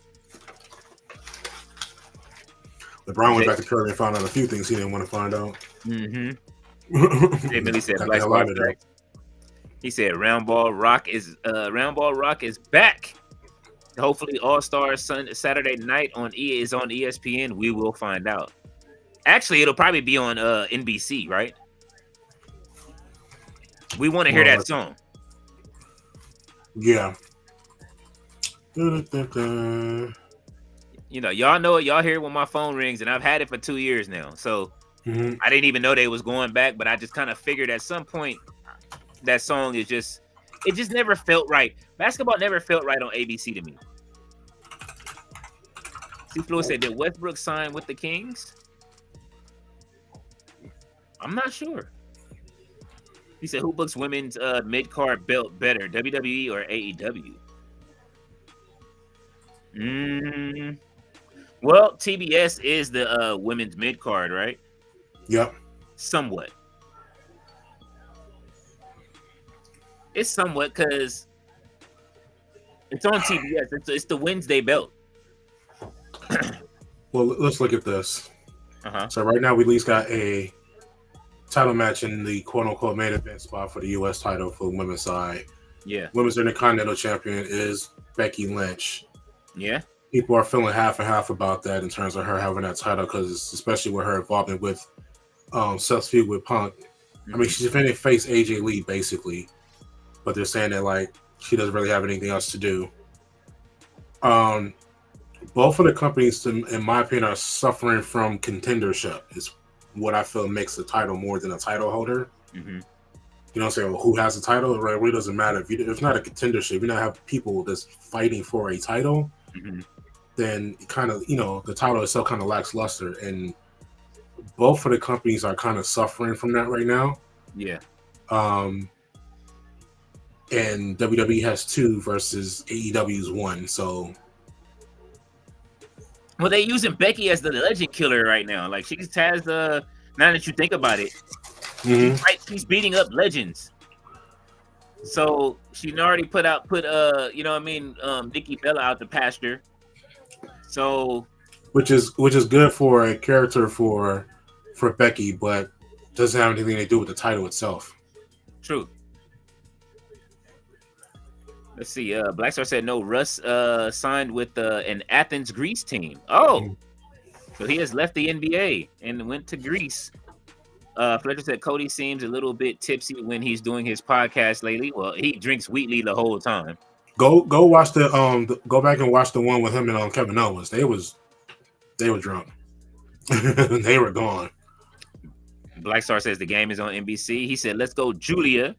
LeBron went back to Curry and found out a few things he didn't want to find out. Jay Millie said Blackstar. He said Roundball Rock is back. Hopefully All-Star Saturday night is on ESPN. We will find out. Actually, it'll probably be on NBC, right? We want to hear that song. Yeah. You know, y'all know it. Y'all hear it when my phone rings, and I've had it for 2 years now. So I didn't even know they was going back, but I just kind of figured at some point that song is just never felt right. Basketball never felt right on ABC to me. C. Fluid said, did Westbrook sign with the Kings? I'm not sure. He said, who books women's mid-card belt better, WWE or AEW? Well, TBS is the women's mid-card, right? Yep. Somewhat. It's somewhat because it's on TBS. It's the Wednesday belt. Well, let's look at this. Uh-huh. So right now we at least got a title match in the quote-unquote main event spot for the U.S. title for the women's side. Yeah. Women's Intercontinental Champion is Becky Lynch. Yeah. People are feeling half and half about that in terms of her having that title, because especially with her involvement with Seth's feud with Punk. I mean, she's defending face AJ Lee basically, but they're saying that like she doesn't really have anything else to do. Both of the companies, in my opinion, are suffering from contendership. Is what I feel makes the title more than a title holder. Mm-hmm. You know what I'm saying? Well, who has the title? It really doesn't matter. If it's not a contendership, you don't have people that's fighting for a title, then kind of, the title itself kind of lacks luster. And both of the companies are kind of suffering from that right now. Yeah. And WWE has 2 versus AEW's 1. So. Well, they're using Becky as the legend killer right now. Like, she has now that you think about it, she's beating up legends. So she already put Nikki Bella out the pasture. So, which is good for a character for Becky, but doesn't have anything to do with the title itself. True. Let's see. Black Star said no. Russ signed with an Athens, Greece team. Oh, so he has left the NBA and went to Greece. Fletcher said Cody seems a little bit tipsy when he's doing his podcast lately. Well, he drinks Wheatley the whole time. Go watch go back and watch the one with him and Kevin Owens. They were drunk. They were gone. Black Star says the game is on NBC. He said, let's go, Giulia.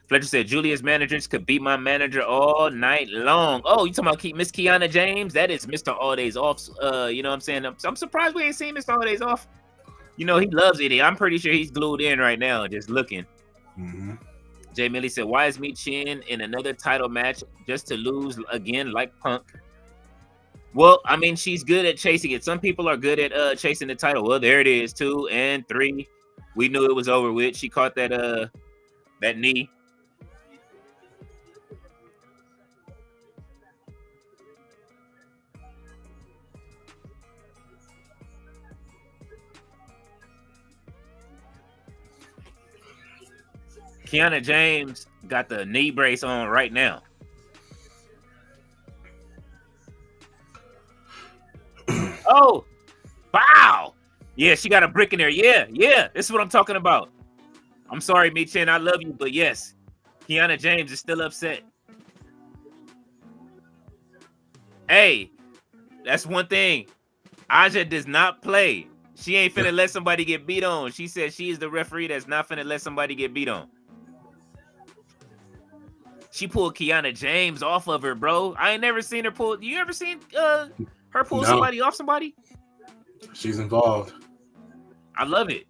Fletcher said, Julia's managers could beat my manager all night long. Oh, you talking about Miss Kiana James? That is Mr. All Days Off. You know what I'm saying? I'm surprised we ain't seen Mr. All Days Off. He loves it. I'm pretty sure he's glued in right now, just looking. Mm-hmm. Jay Millie said, why is Michin in another title match just to lose again like Punk? Well, I mean, she's good at chasing it. Some people are good at chasing the title. Well, there it is, 2 and 3. We knew it was over with. She caught that knee. Kiana James got the knee brace on right now. Oh, wow. Yeah, she got a brick in there. Yeah. This is what I'm talking about. I'm sorry, Michin. I love you, but yes, Kiana James is still upset. Hey, that's one thing. Aja does not play. She ain't finna let somebody get beat on. She said she is the referee that's not finna let somebody get beat on. She pulled Kiana James off of her, bro. I ain't never seen her pull. You ever seen her pull somebody off somebody? She's involved. I love it.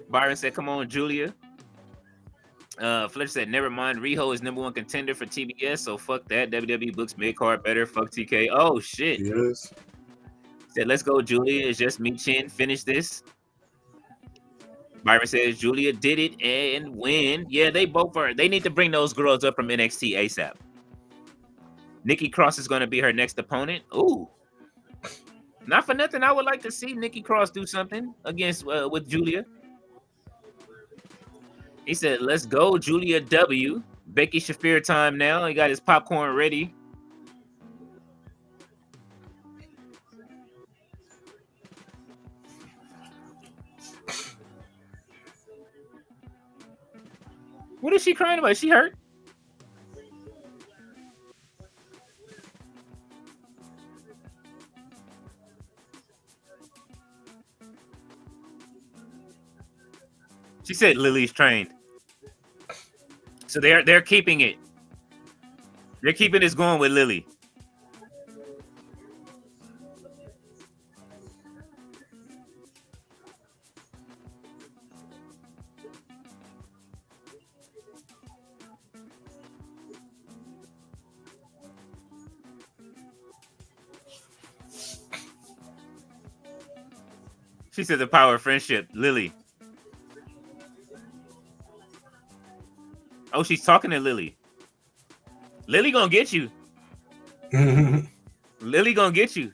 Byron said, come on, Giulia. Fletcher said, never mind. Riho is #1 contender for TBS, so fuck that. WWE books mid-card better. Fuck TK. Oh, shit. Yes. Said, let's go, Giulia. It's just Michin. Finish this. Byron says, Giulia did it and win. Yeah, they both are. They need to bring those girls up from NXT ASAP. Nikki Cross is going to be her next opponent. Ooh. Not for nothing. I would like to see Nikki Cross do something against with Giulia. He said, let's go, Giulia W. Becky Shafir time now. He got his popcorn ready. What is she crying about? Is she hurt? She said Lily's trained. So they're keeping it. They're keeping this going with Lily. She said the power of friendship, Lily. Oh, she's talking to Lily. Lily gonna get you. Lily gonna get you.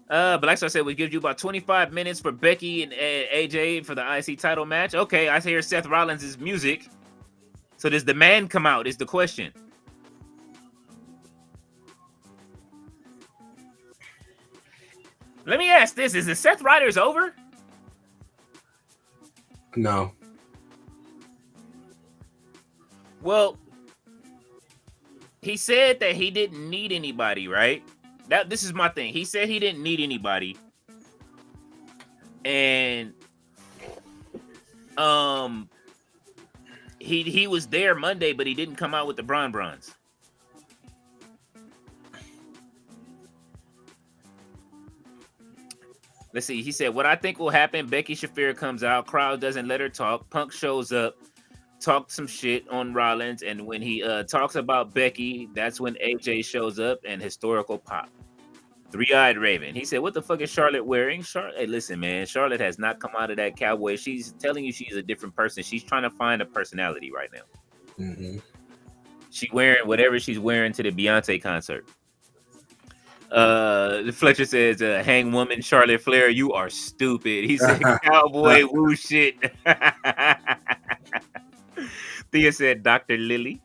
Black Star said we give you about 25 minutes for Becky and AJ for the IC title match. Okay, I hear Seth Rollins' music. So does the man come out? Is the question. Let me ask this: is the Seth Riders over? No. Well, he said that he didn't need anybody, right? This is my thing. He said he didn't need anybody, and he was there Monday, but he didn't come out with the bronze. Let's see. He said, what I think will happen, Becky Shafir comes out, crowd doesn't let her talk, Punk shows up, talked some shit on Rollins, and when he talks about Becky, that's when AJ shows up and historical pop. Three-eyed Raven. He said, what the fuck is Charlotte wearing? Hey, listen, man, Charlotte has not come out of that cowboy. She's telling you she's a different person. She's trying to find a personality right now. Mm-hmm. She wearing whatever she's wearing to the Beyonce concert. Fletcher says, hang woman Charlotte Flair, you are stupid. He said, cowboy woo shit. Thea said, Dr. Lily.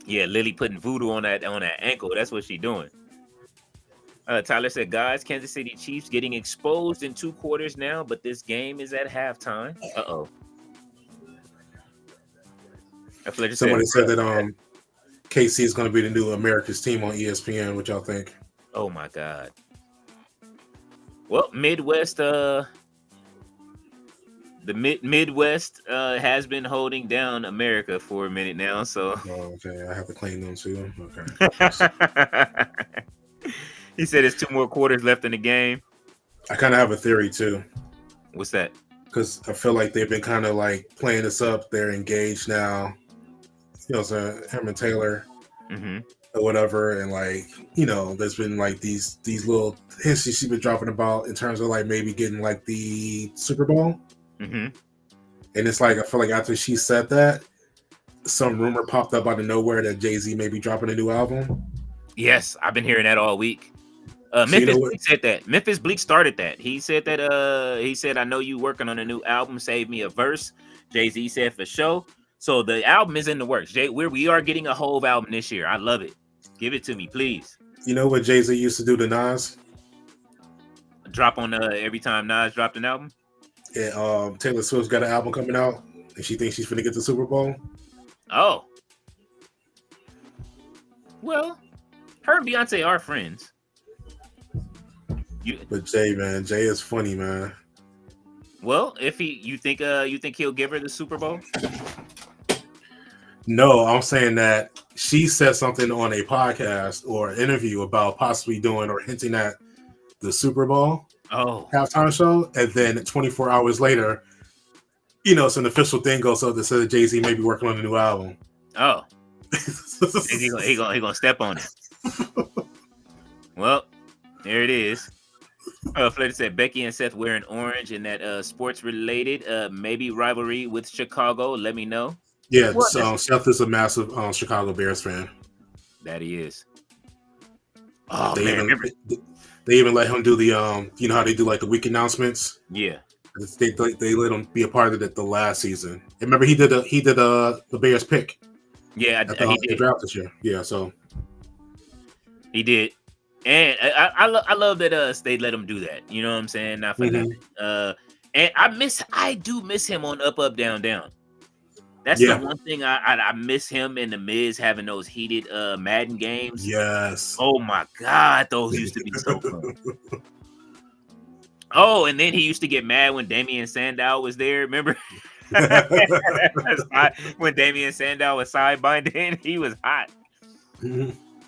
Yeah, Lily putting voodoo on that ankle. That's what she doing. Tyler said, guys, Kansas City Chiefs getting exposed in 2 quarters now, but this game is at halftime. Uh-oh. Somebody said that KC is going to be the new America's team on ESPN. What y'all think? Oh my God. Well, Midwest, the Midwest has been holding down America for a minute now. So, okay, I have to claim them too. Okay. He said there's 2 more quarters left in the game. I kind of have a theory too. What's that? Because I feel like they've been kind of like playing this up. They're engaged now. You know, so him and Taylor, or whatever, and like, you know, there's been like these little hints she's been dropping about in terms of like maybe getting like the Super Bowl. And it's like I feel like after she said that, some rumor popped up out of nowhere that Jay-Z may be dropping a new album. Yes, I've been hearing that all week. Memphis Bleak said that. Memphis Bleak started that. He said that. He said, "I know you working on a new album. Save me a verse." Jay-Z said for sure. So the album is in the works. We are getting a Hove album this year. I love it. Give it to me, please. You know what Jay-Z used to do to Nas? Drop on every time Nas dropped an album. Yeah, Taylor Swift's got an album coming out, and she thinks she's gonna get the Super Bowl. Oh, well, her and Beyonce are friends. But Jay is funny, man. Well, if you think he'll give her the Super Bowl? No, I'm saying that she said something on a podcast or interview about possibly doing or hinting at the Super Bowl halftime show, and then 24 hours later, you know, it's an official thing goes up that says Jay-Z may be working on a new album. Oh, he gonna step on it. Well, there it is. Fletcher said Becky and Seth wearing orange and that sports related, maybe rivalry with Chicago. Let me know. Yeah, so Seth is a massive Chicago Bears fan. That he is. Oh, they even let him do the you know how they do like the week announcements. Yeah, they let him be a part of it the last season. And remember he did the Bears pick. Yeah, he did draft this year. Yeah, so he did. And I love that they let him do that. You know what I'm saying? Not for nothing. And I do miss him on Up Up Down Down. That's the one thing I miss him and the Miz having those heated Madden games. Yes. Oh my God, those used to be so fun. Oh, and then he used to get mad when Damian Sandow was there. Remember? When Damian Sandow was side binding, he was hot.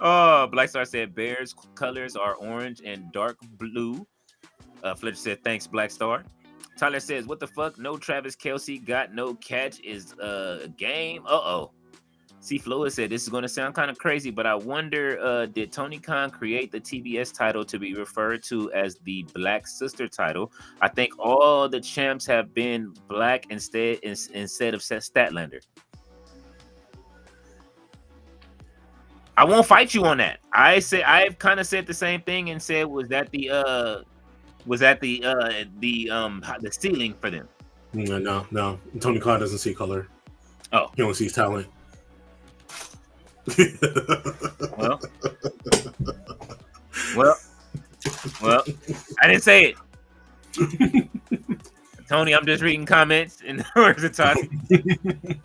Oh, Black Star said Bears colors are orange and dark blue. Fletcher said thanks, Black Star. Tyler says, what the fuck? No Travis Kelce got no catch is a game. Uh-oh. C. Floyd said, this is going to sound kind of crazy, but I wonder, did Tony Khan create the TBS title to be referred to as the Black Sister title? I think all the champs have been black instead of Statlander. I won't fight you on that. I've kind of said the same thing and said, was that the ceiling for them? No. Tony Khan doesn't see color. Oh, he only sees talent. Well, I didn't say it. Tony, I'm just reading comments in the words of talking.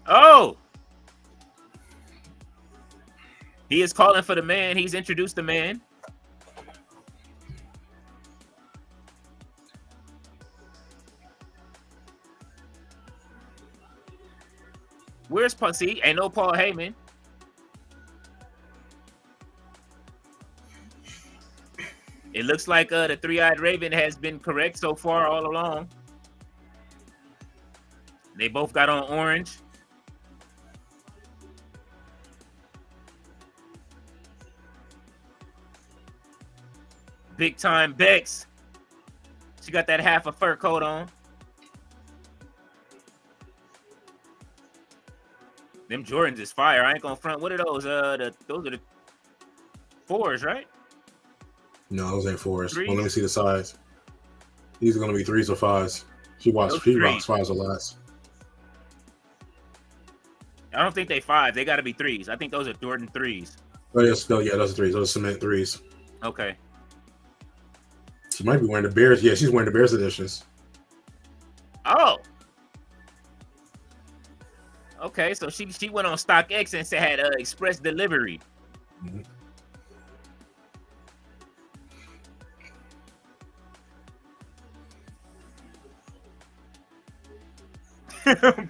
Oh, he is calling for the man. He's introduced the man. Where's Paul? See, ain't no Paul Heyman. It looks like the three-eyed Raven has been correct so far all along. They both got on orange. Big time Bex. She got that half a fur coat on. Them Jordans is fire. I ain't gonna front. What are those? Those are the 4s, right? No, those ain't 4s. Well, let me see the size. These are gonna be 3s or 5s. She rocks 5s or less. I don't think they 5s. They got to be 3s. I think those are Jordan 3s. Oh yes, no, yeah, those are 3s. Those are cement 3s. Okay. She might be wearing the Bears. Yeah, she's wearing the Bears editions. Oh. Okay, so she went on StockX and had express delivery.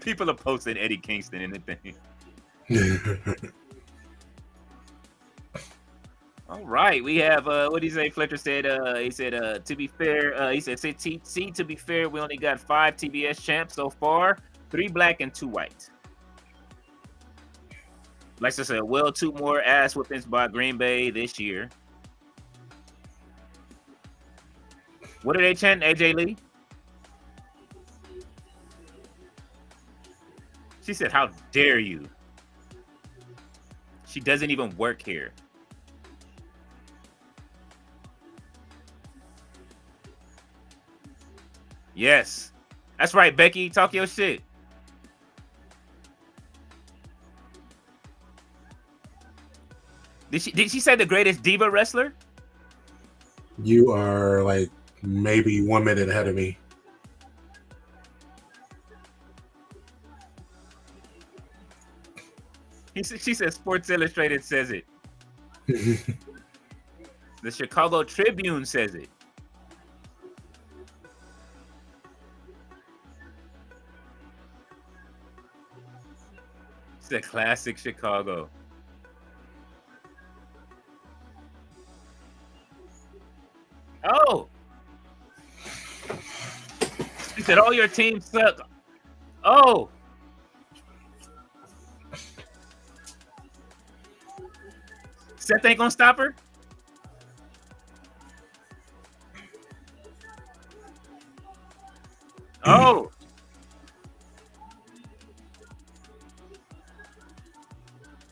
People are posting Eddie Kingston in the thing. All right, we have what did he say? Fletcher said he said to be fair, he said to be fair, we only got 5 TBS champs so far, 3 black and 2 white. Like I said, 2 more ass whippings by Green Bay this year. What are they chanting, AJ Lee? She said, how dare you? She doesn't even work here. Yes. That's right, Becky. Talk your shit. Did she say the greatest diva wrestler? You are like maybe 1 minute ahead of me. She said Sports Illustrated says it. The Chicago Tribune says it. It's a classic Chicago. Oh. She said all your teams suck. Oh. Seth ain't gonna stop her? Oh.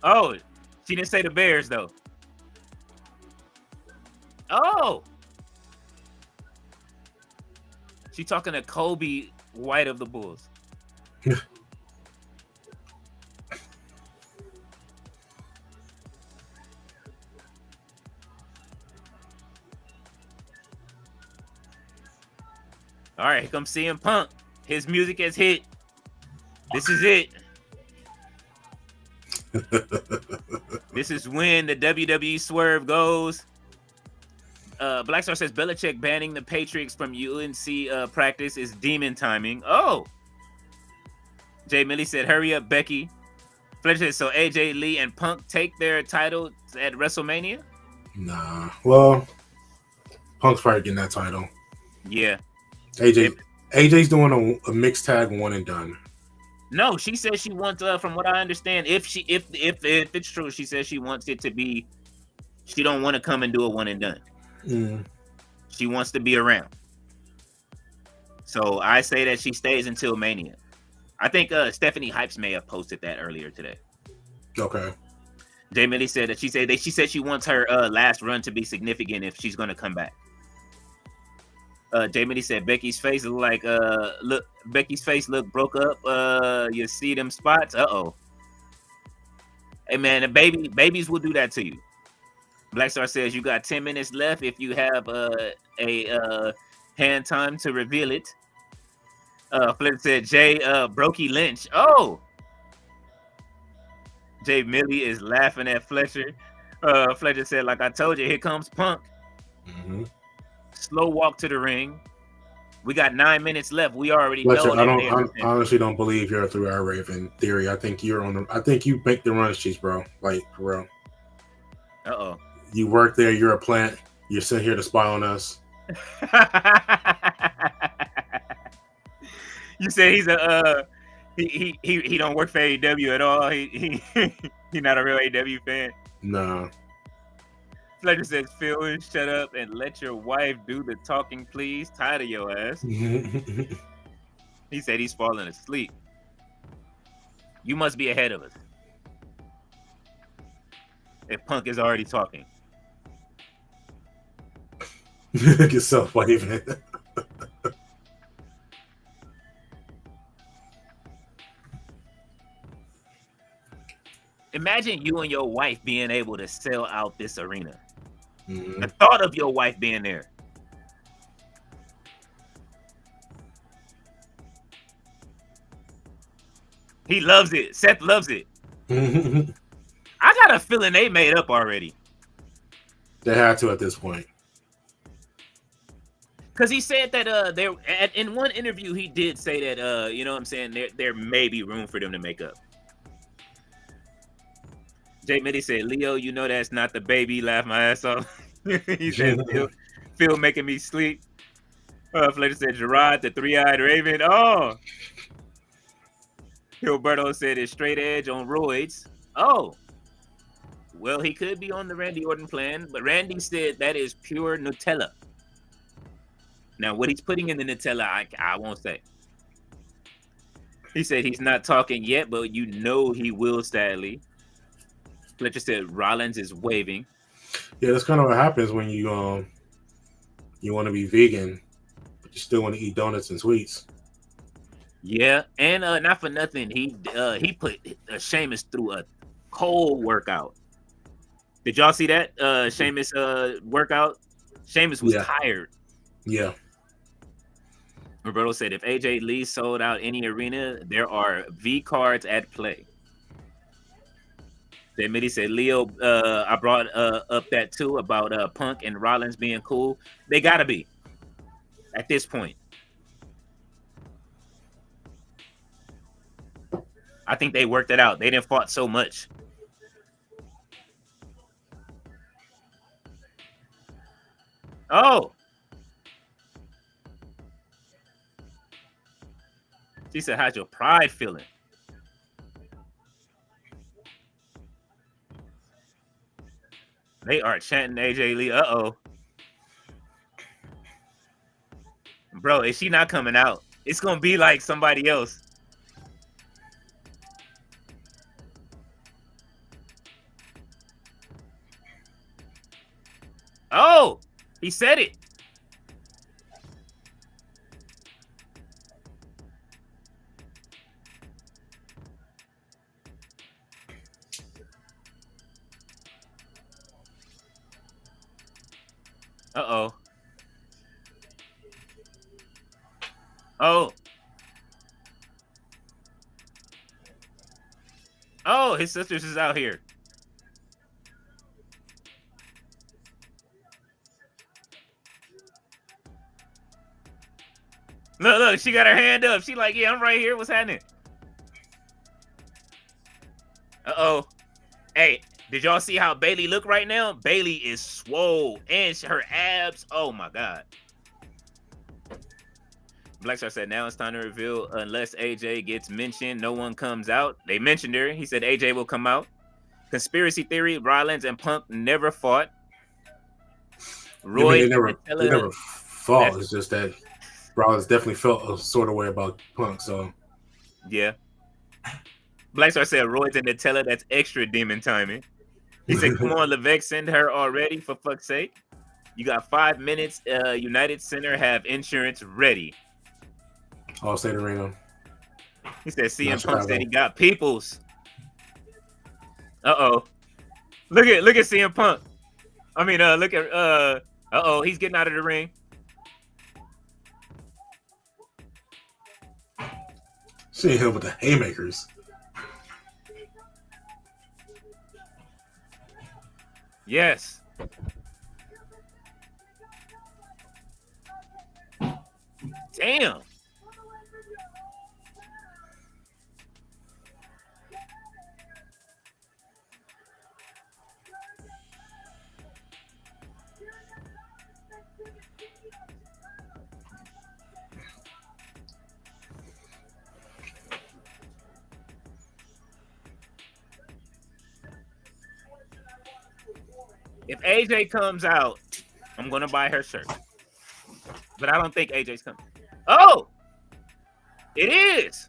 Oh. She didn't say the Bears, though. Oh. She talking to Kobe White of the Bulls. All right, here comes CM Punk. His music has hit. This is it. This is when the WWE swerve goes. Black Star says Belichick banning the Patriots from UNC practice is demon timing. Oh. Jay Millie said, hurry up, Becky. Fletcher said, so AJ Lee and Punk take their title at WrestleMania? Nah. Well, Punk's probably getting that title. Yeah. AJ's doing a mixed tag one and done. No, she says she wants, from what I understand, if it's true, she says she wants it to be, she don't want to come and do a one and done. She wants to be around. So I say that she stays until Mania. I think Stephanie Hypes may have posted that earlier today. Okay. Jay Millie said that she said she wants her last run to be significant if she's going to come back. Jay Millie said Becky's face look broke up. You see them spots? Uh-oh. Hey man, babies will do that to you. Black Star says you got 10 minutes left if you have a hand time to reveal it. Flip said Jay Brokey Lynch. Oh, Jay Millie is laughing at Fletcher. Fletcher said, like I told you, here comes Punk. Slow walk to the ring. We got 9 minutes left. We already Fletcher, know. I honestly don't believe you're a 3-hour Raven theory. I think you're on. I think you make the run sheets, bro. Like for real. Uh-oh. You work there. You're a plant. You're sitting here to spy on us. You say he's a he don't work for AEW at all. He not a real AEW fan. Nah. Fletcher says, Phil, shut up and let your wife do the talking, please. Tired of your ass. He said he's falling asleep. You must be ahead of us. If Punk is already talking. Get yourself waving. Imagine you and your wife being able to sell out this arena. The thought of your wife being there. He loves it. Seth loves it. I got a feeling they made up already. They had to at this point. Because he said that in one interview he did say that you know what I'm saying, there may be room for them to make up. Jay Mitty said, Leo, you know that's not the baby. Laugh my ass off. He said, Phil making me sleep. Fletcher said, Jarrod, the 3-eyed Raven. Oh. Gilberto said it's straight edge on roids. Oh. Well, he could be on the Randy Orton plan, but Randy said that is pure Nutella. Now, what he's putting in the Nutella, I won't say. He said he's not talking yet, but you know he will, sadly. Fletcher said Rollins is waving. Yeah, that's kind of what happens when you want to be vegan, but you still want to eat donuts and sweets. Yeah, and not for nothing, he put Sheamus through a cold workout. Did y'all see that Sheamus workout? Sheamus was tired. Yeah. Roberto said if AJ Lee sold out any arena, there are V cards at play. Then Mitty said, Leo, I brought up that too about Punk and Rollins being cool. They gotta be at this point. I think they worked it out. They didn't fought so much. Oh. She said, how's your pride feeling? They are chanting AJ Lee. Uh-oh. Bro, is she not coming out? It's going to be like somebody else. Oh, he said it. Uh-oh. Oh. Oh, his sisters is out here. Look, she got her hand up. She like, yeah, I'm right here. What's happening? Uh-oh. Hey, did y'all see how Bailey look right now? Bailey is swole. And her abs, oh my God. Blackstar said, now it's time to reveal unless AJ gets mentioned, no one comes out. They mentioned her. He said AJ will come out. Conspiracy theory, Rollins and Punk never fought. Roy, they never fought. It's just that Rollins definitely felt a sort of way about Punk. So, yeah. Blackstar said, Roy's in Nutella. That's extra demon timing. He said, come on, Levesque, send her already, for fuck's sake. You got 5 minutes. United Center have insurance ready. All State Arena. He said, CM Punk said he got peoples. Uh-oh. Look at CM Punk. I mean, look at, uh-oh, he's getting out of the ring. Seeing him with the haymakers. Yes. Damn. If AJ comes out, I'm going to buy her shirt. But I don't think AJ's coming. Oh! It is!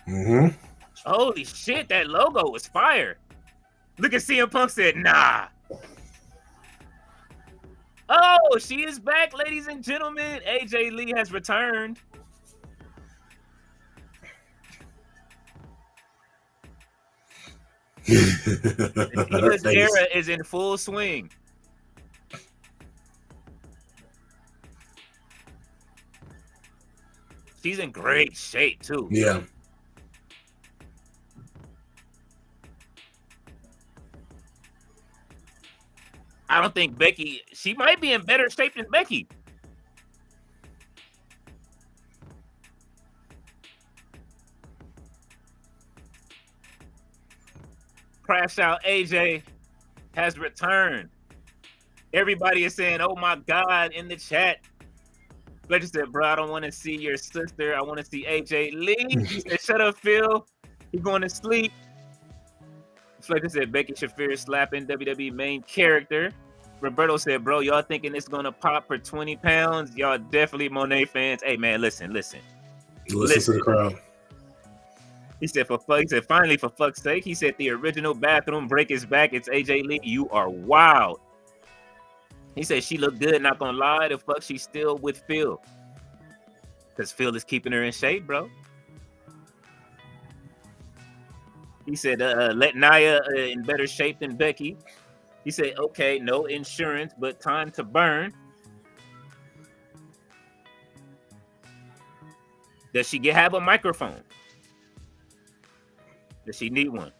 Mm-hmm. Holy shit, that logo was fire. Look at CM Punk said, nah. Oh, she is back, ladies and gentlemen. AJ Lee has returned. The Divas era is in full swing. She's in great shape, too. Yeah. I don't think Becky, she might be in better shape than Becky. Crash Out AJ has returned. Everybody is saying, oh my God, in the chat. Fletcher said, bro, I don't want to see your sister. I want to see AJ Lee. He said, shut up, Phil. He's going to sleep. Fletcher said, Becky Shafir slapping WWE main character. Roberto said, bro, y'all thinking it's going to pop for 20 pounds? Y'all definitely Monet fans. Hey, man, listen. Listen to the crowd. He said, finally, for fuck's sake. He said, the original bathroom break is back. It's AJ Lee. You are wild. He said, she looked good, not gonna lie. The fuck, she's still with Phil. Because Phil is keeping her in shape, bro. He said, let Nia in better shape than Becky. He said, okay, no insurance, but time to burn. Does she have a microphone? Does she need one?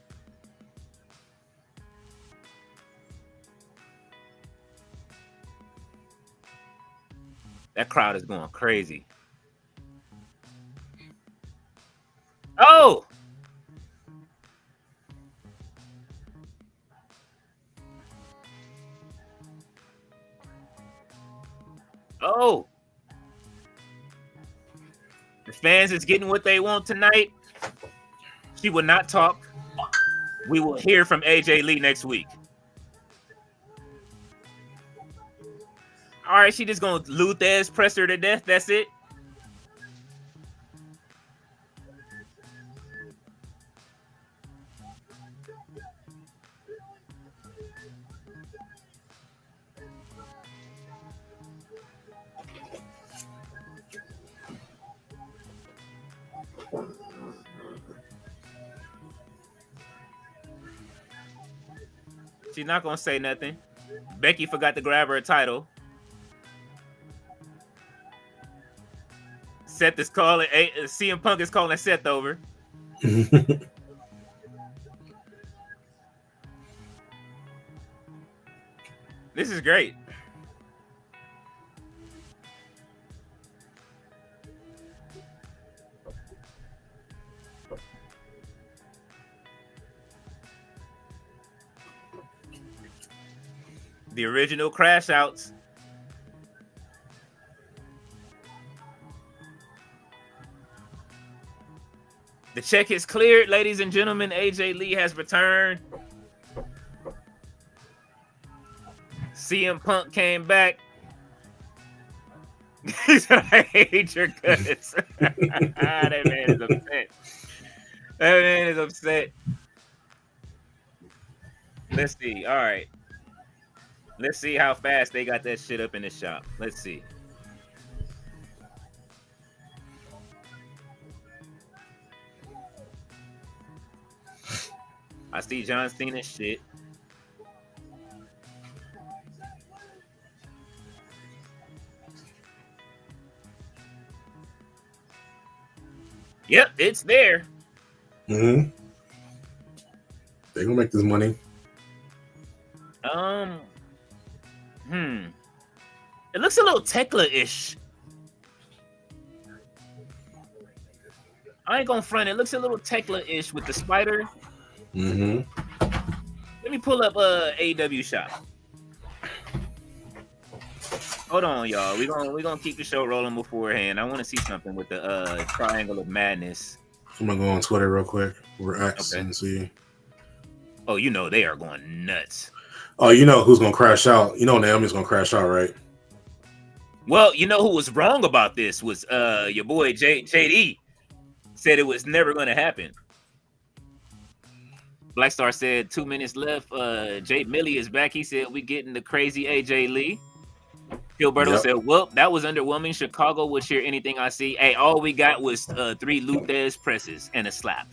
That crowd is going crazy. Oh! Oh! The fans is getting what they want tonight. She will not talk. We will hear from AJ Lee next week. All right, she just gonna Luthez press her to death. That's it. She's not gonna say nothing. Becky forgot to grab her title. Seth is calling. CM Punk is calling Seth over. This is great. The original Crash Outs. The check is cleared, ladies and gentlemen. AJ Lee has returned. CM Punk came back. He said, I hate your guts. That man is upset. That man is upset. Let's see. All right. Let's see how fast they got that shit up in the shop. Let's see. I see John Cena shit. Yep, it's there. Mm-hmm. They gonna make this money. It looks a little Tekla-ish. I ain't gonna front. It looks a little Tekla-ish with the spider. Mm-hmm. Let me pull up AEW shop. Hold on, y'all. We're gonna keep the show rolling beforehand. I want to see something with the Triangle of Madness. I'm gonna go on Twitter real quick. We're X and see. Oh, you know they are going nuts. Oh, you know who's gonna crash out? You know Naomi's gonna crash out, right? Well, you know who was wrong about this was your boy JD. Said it was never gonna happen. Black Star said 2 minutes left. Jake Millie is back. He said we getting the crazy AJ Lee. Gilberto said, well, that was underwhelming. Chicago will cheer anything I see. Hey, all we got was 3 Luthez presses and a slap.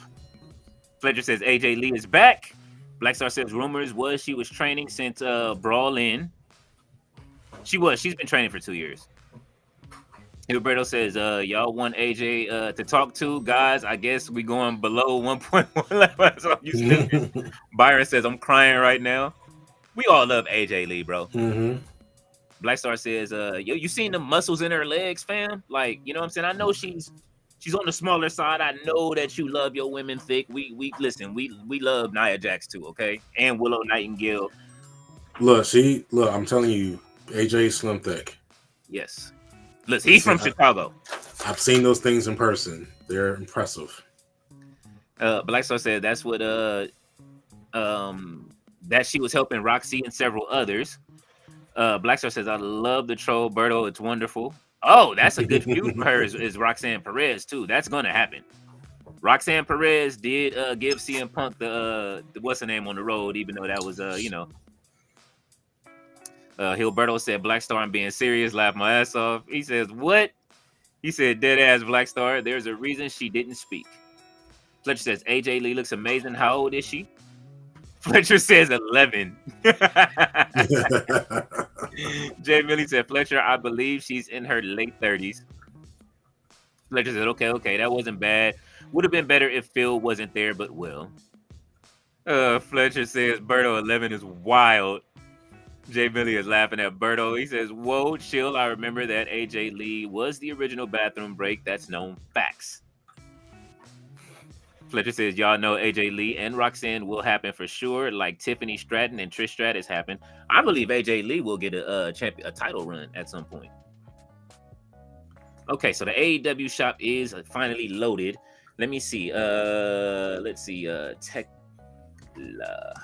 Fletcher says AJ Lee is back. Black Star says rumors was she was training since Brawl In. She's been training for 2 years. Gilberto says, y'all want AJ to talk to? Guys, I guess we going below 1.1. Byron says, I'm crying right now. We all love AJ Lee, bro. Mm-hmm. Black Star says, you seen the muscles in her legs, fam? Like, you know what I'm saying? I know she's on the smaller side. I know that you love your women thick. We listen, we love Nia Jax too, okay? And Willow Nightingale. Look, I'm telling you, AJ Slim Thick. Yes. Listen, he's from Chicago. I've seen those things in person. They're impressive. Black Star said that's what that she was helping Roxy and several others. Black Star says, I love the troll, Berto. It's wonderful. Oh, that's a good feud for her is Roxanne Perez, too. That's going to happen. Roxanne Perez did give CM Punk the what's her name on the road, even though that was, Hilberto said, Black Star, I'm being serious. Laugh my ass off. He says, what? He said, dead ass Black Star. There's a reason she didn't speak. Fletcher says, AJ Lee looks amazing. How old is she? Fletcher says 11. Jay Millie said, Fletcher, I believe she's in her late 30s. Fletcher said, okay, that wasn't bad. Would have been better if Phil wasn't there, but well. Fletcher says, Berto 11 is wild. Jay Millie is laughing at Berto. He says, whoa, chill. I remember that AJ Lee was the original bathroom break. That's known facts. Fletcher says, y'all know AJ Lee and Roxanne will happen for sure, like Tiffany Stratton and Trish Stratus happened. I believe AJ Lee will get a title run at some point. Okay, so the AEW shop is finally loaded. Let me see. Let's see. Tekla.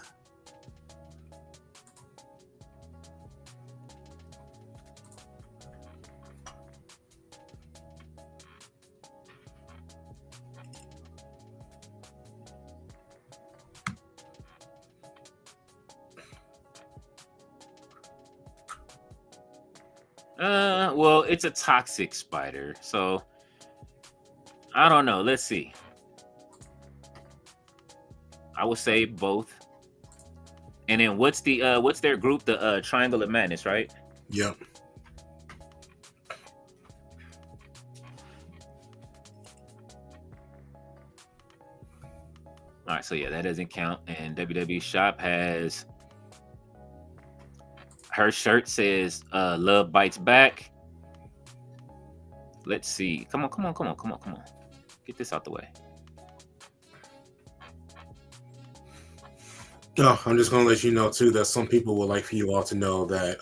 Well, it's a toxic spider, so I don't know. Let's see. I would say both. And then what's their group? The Triangle of Madness, right? Yep. All right, so yeah, that doesn't count. And WWE Shop has her shirt says "Love Bites Back." Let's see. Come on. Get this out the way. No, I'm just gonna let you know too that some people would like for you all to know that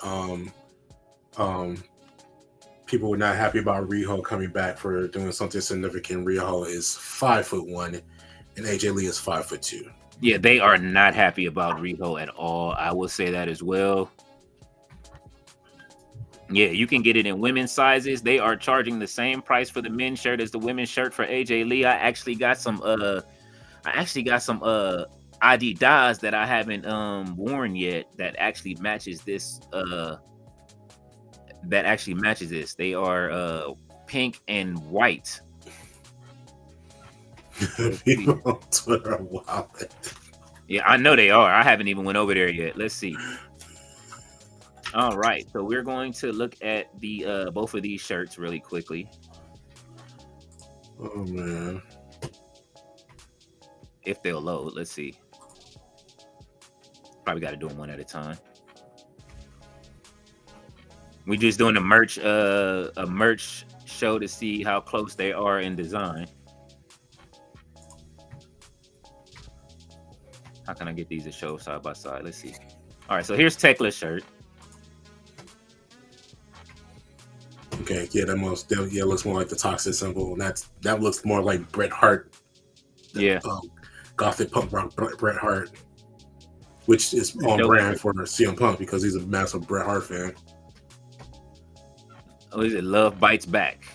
people were not happy about Riho coming back for doing something significant. Riho is 5'1", and AJ Lee is 5'2". Yeah, they are not happy about Riho at all. I will say that as well. Yeah, you can get it in women's sizes. They are charging the same price for the men's shirt as the women's shirt for AJ Lee. I actually got some Adidas that I haven't worn yet that actually matches this They are pink and white. People on Twitter are wild. Yeah, I know they are. I haven't even went over there yet. Let's see. All right, so we're going to look at the both of these shirts really quickly. Oh man. If they'll load, let's see. Probably got to do them one at a time. We just doing a merch show to see how close they are in design. How can I get these to show side by side? Let's see. All right, so here's Tekla's shirt. Okay, yeah, that looks more like the Toxic symbol, and that looks more like Bret Hart. Yeah, Gothic punk rock Bret Hart, which is on brand for CM Punk because he's a massive Bret Hart fan. Oh, is it Love Bites Back?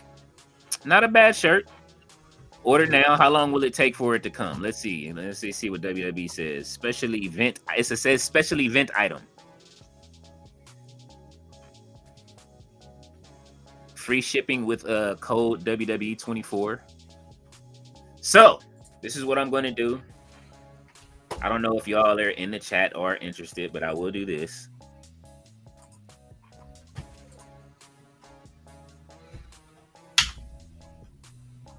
Not a bad shirt. Order now. How long will it take for it to come? Let's see. Let's see what WWE says. Special event. It says special event item. Free shipping with code WWE24. So, this is what I'm going to do. I don't know if y'all are in the chat or interested, but I will do this.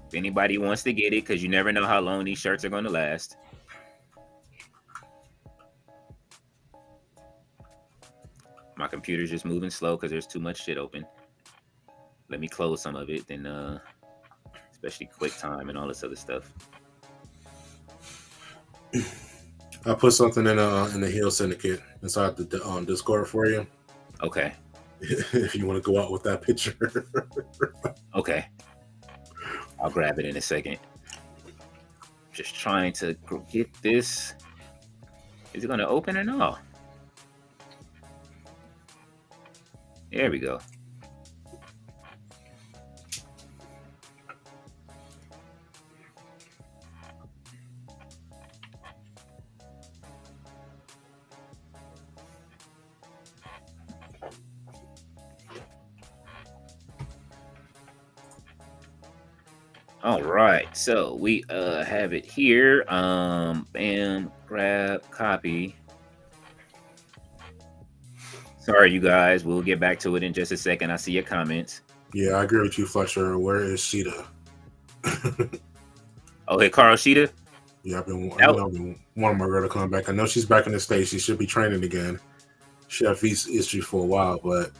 If anybody wants to get it, because you never know how long these shirts are going to last. My computer's just moving slow because there's too much shit open. Let me close some of it, then especially QuickTime and all this other stuff. I put something in the Heel Syndicate inside the Discord for you. Okay. If you want to go out with that picture. Okay. I'll grab it in a second. Just trying to get this. Is it going to open or no? There we go. All right, so we have it here. Bam, grab, copy. Sorry, you guys. We'll get back to it in just a second. I see your comments. Yeah, I agree with you, Fletcher. Where is Sheeta? Oh, hey, Carl Sheeta? Yeah, I've been wanting my girl to come back. I know she's back in the States. She should be training again. She had visa issue for a while, but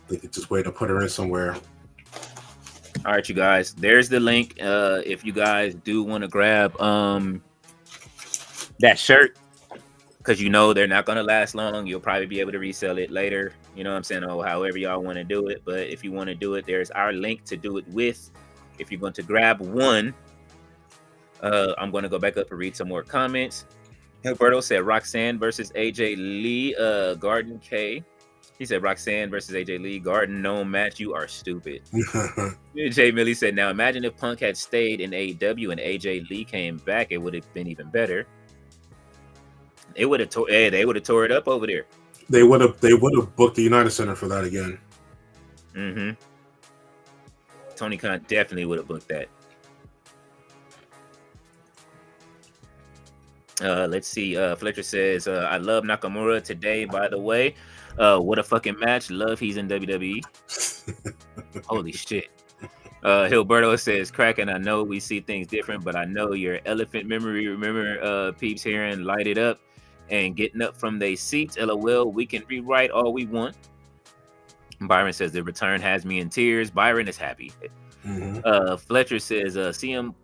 they could just wait to put her in somewhere. All right, you guys. There's the link. If you guys do want to grab that shirt, because you know they're not going to last long. You'll probably be able to resell it later. You know what I'm saying? Or however y'all want to do it. But if you want to do it, there's our link to do it with. If you're going to grab one, I'm going to go back up and read some more comments. Gilberto said Roxanne versus AJ Lee. Garden K. He said Roxanne versus AJ Lee. Garden no match. You are stupid. Jay Millie said, now imagine if Punk had stayed in AEW and AJ Lee came back. It would have been even better. They would have tore it up over there. They would have booked the United Center for that again. Mm-hmm. Tony Khan definitely would have booked that. Let's see. Fletcher says, I love Nakamura today, by the way. What a fucking match. Love he's in WWE. Holy shit. Hilberto says, cracking. I know we see things different, but I know your elephant memory. Remember peeps hearing light it up and getting up from their seats. LOL, we can rewrite all we want. Byron says, the return has me in tears. Byron is happy. Fletcher says, CM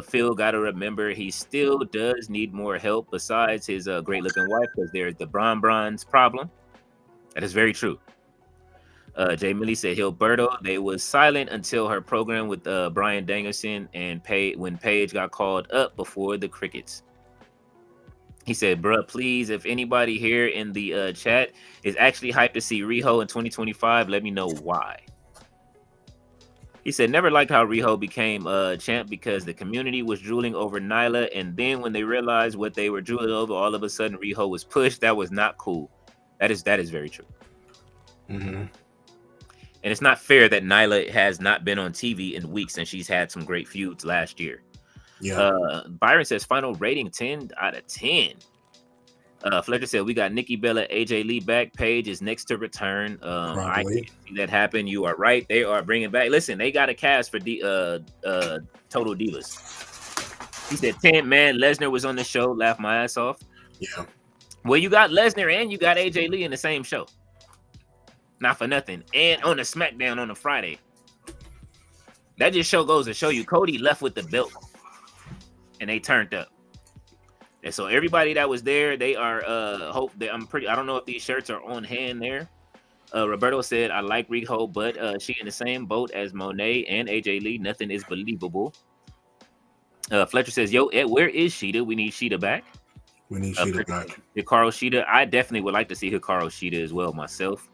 Phil got to remember he still does need more help besides his great looking wife, because there's the bronze problem. That is very true. Jay Millie said Hilberto, they was silent until her program with Bryan Danielson and when Paige got called up before the crickets. He said, bruh, please, if anybody here in the chat is actually hyped to see Riho in 2025, let me know why. He said, never liked how Riho became champ because the community was drooling over Nyla, and then when they realized what they were drooling over, all of a sudden Riho was pushed. That was not cool. That is very true. And it's not fair that Nyla has not been on TV in weeks, and she's had some great feuds last year. Byron says, final rating 10 out of 10. Fletcher said, we got Nikki Bella, AJ Lee back. Paige is next to return. I can't see that happen. You are right. They are bringing back. Listen, they got a cast for Total Divas. He said 10. Man, Lesnar was on the show. Laughed my ass off. Yeah. Well, you got Lesnar and you got AJ Lee in the same show. Not for nothing. And on the SmackDown on a Friday. That just goes to show you Cody left with the belt. And they turned up. And so everybody that was there, they are I don't know if these shirts are on hand there. Roberto said, I like Riho, but she in the same boat as Monet and AJ Lee. Nothing is believable. Fletcher says, yo, Ed, where is Sheeta? We need Sheeta back. We need Sheeta back. Hikaru Shida. I definitely would like to see Hikaru Shida as well myself.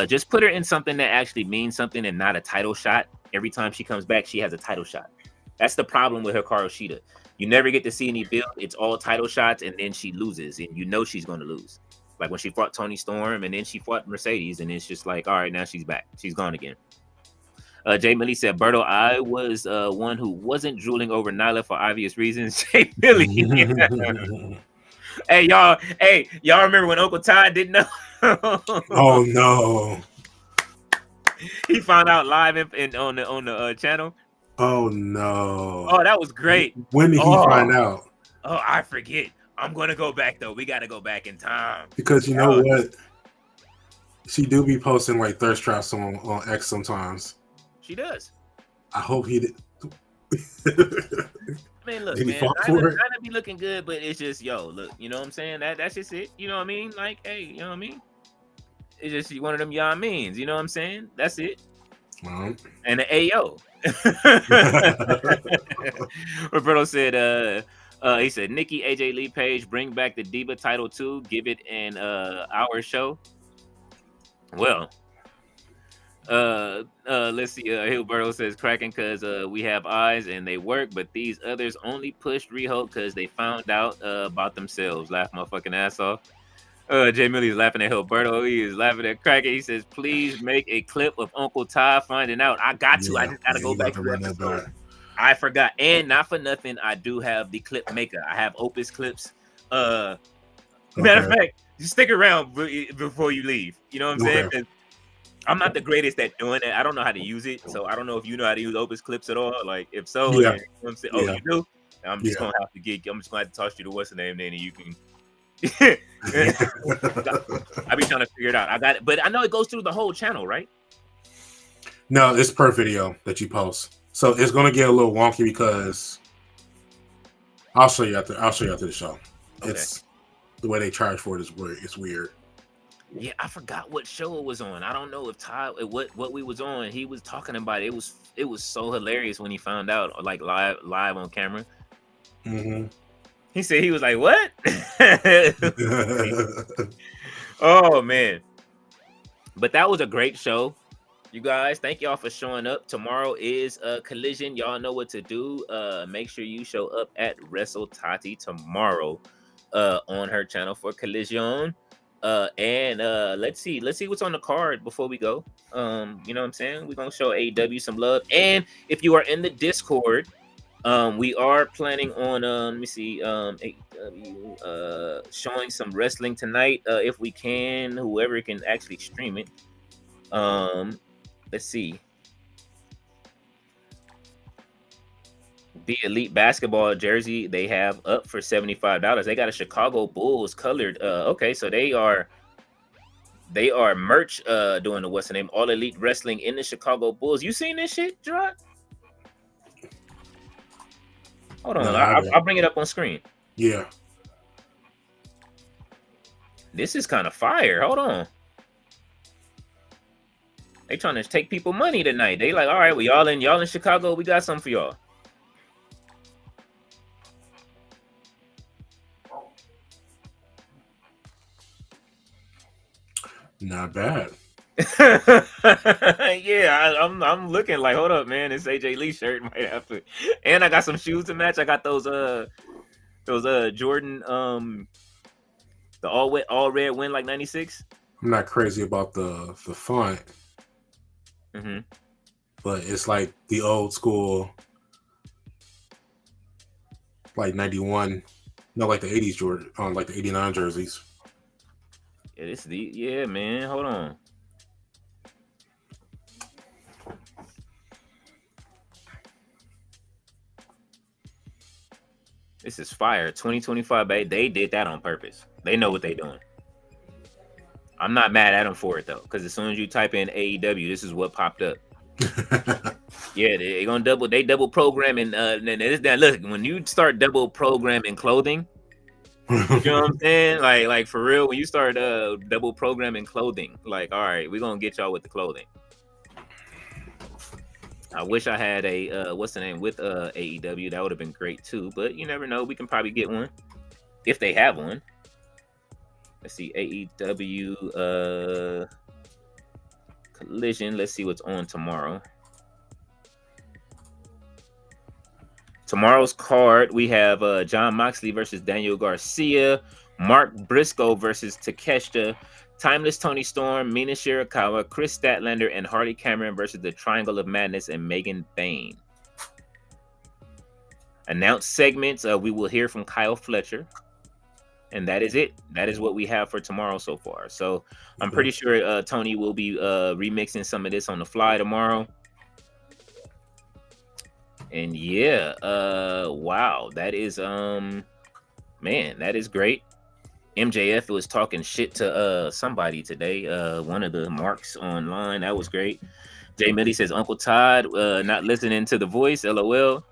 Just put her in something that actually means something and not a title shot. Every time she comes back, she has a title shot. That's the problem with Hikaru Shida. You never get to see any build. It's all title shots, and then she loses, and you know she's going to lose. Like when she fought Toni Storm, and then she fought Mercedes, and it's just like, all right, now she's back. She's gone again. Jay Millie said, Berto, I was one who wasn't drooling over Nyla for obvious reasons. Jay Millie. Hey, y'all remember when Uncle Todd didn't know? Oh, no. He found out live on the channel. Oh, no. Oh, that was great. When did he find out? Oh, I forget. I'm going to go back, though. We got to go back in time. Because you know what? She do be posting like thirst traps on X sometimes. She does. I hope he did. I mean, look, did he man, fall for it? Nyla be looking good, but it's just, look, you know what I'm saying? That's just it. You know what I mean? Like, hey, you know what I mean? It's just one of them y'all means. You know what I'm saying? That's it. And the Ayo. Roberto said, he said, Nikki, AJ Lee, Paige, bring back the Diva title too. Give it an hour show. Well, let's see. Hilberto says, cracking because we have eyes and they work, but these others only pushed Riho because they found out about themselves. Laugh my fucking ass off. Jay Millie's laughing at Hilberto. He is laughing at Kraken. He says, please make a clip of Uncle Todd finding out. I got to. I just got to go back to the episode. I forgot. And not for nothing, I do have the clip maker. I have Opus clips. Matter of fact, just stick around before you leave. You know what I'm saying? I'm not the greatest at doing it. I don't know how to use it. So I don't know if you know how to use Opus clips at all. Like, if so, you know what I'm saying? Oh, you do? I'm just going to have to toss you to what's the name then, and you can. I be trying to figure it out. I got it, but I know it goes through the whole channel, right? No, it's per video that you post, so it's gonna get a little wonky because I'll show you after the show. Okay. It's the way they charge for it is weird. It's weird. Yeah, I forgot what show it was on. I don't know if Todd what we was on. He was talking about it. It was so hilarious when he found out, like live on camera. Mm-hmm. He said he was like, what? Oh, man. But that was a great show. You guys, thank y'all for showing up. Tomorrow is Collision. Y'all know what to do. Make sure you show up at Wrestle Tati tomorrow on her channel for Collision. And let's see what's on the card before we go. You know what I'm saying? We're going to show AEW some love. And if you are in the Discord, we are planning on let me see showing some wrestling tonight if we can, whoever can actually stream it. Let's see, the Elite basketball jersey they have up for $75. They got a Chicago Bulls colored. Okay, so they are merch doing the what's the name, All Elite Wrestling in the Chicago Bulls. You seen this shit, Jarrod? Hold on, No, I'll bring it up on screen. Yeah. This is kind of fire. Hold on. They trying to take people money tonight. They like, all right, well, y'all in Chicago, we got something for y'all. Not bad. Yeah, I'm looking like, hold up, man. This AJ Lee shirt might have to. And I got some shoes to match. I got those Jordan the all red win like 96. I'm not crazy about the font. Mm-hmm. But it's like the old school, like 91, no, like the 80s Jordan, like the 89 jerseys. Yeah, man. Hold on. This is fire. 2025, babe. They did that on purpose. They know what they're doing. I'm not mad at them for it though, because as soon as you type in AEW, this is what popped up. Yeah, they're gonna double programming. Look, when you start double programming clothing, you know what I'm saying? Like for real, when you start double programming clothing, like, all right, we're gonna get y'all with the clothing. I wish I had a what's the name with AEW. That would have been great too, but you never know. We can probably get one if they have one. Let's see, AEW Collision. Let's see what's on tomorrow. Tomorrow's card, we have Jon Moxley versus Daniel Garcia, Mark Briscoe versus Takeshita, Timeless Tony Storm, Mina Shirakawa, Chris Statlander, and Harley Cameron versus the Triangle of Madness and Megan Bayne. Announced segments, we will hear from Kyle Fletcher. And that is it. That is what we have for tomorrow so far. So I'm pretty sure Tony will be remixing some of this on the fly tomorrow. And yeah, wow, that is man, that is great. MJF was talking shit to somebody today, one of the marks online. That was great. Jay Millie says Uncle Todd not listening to the voice, LOL.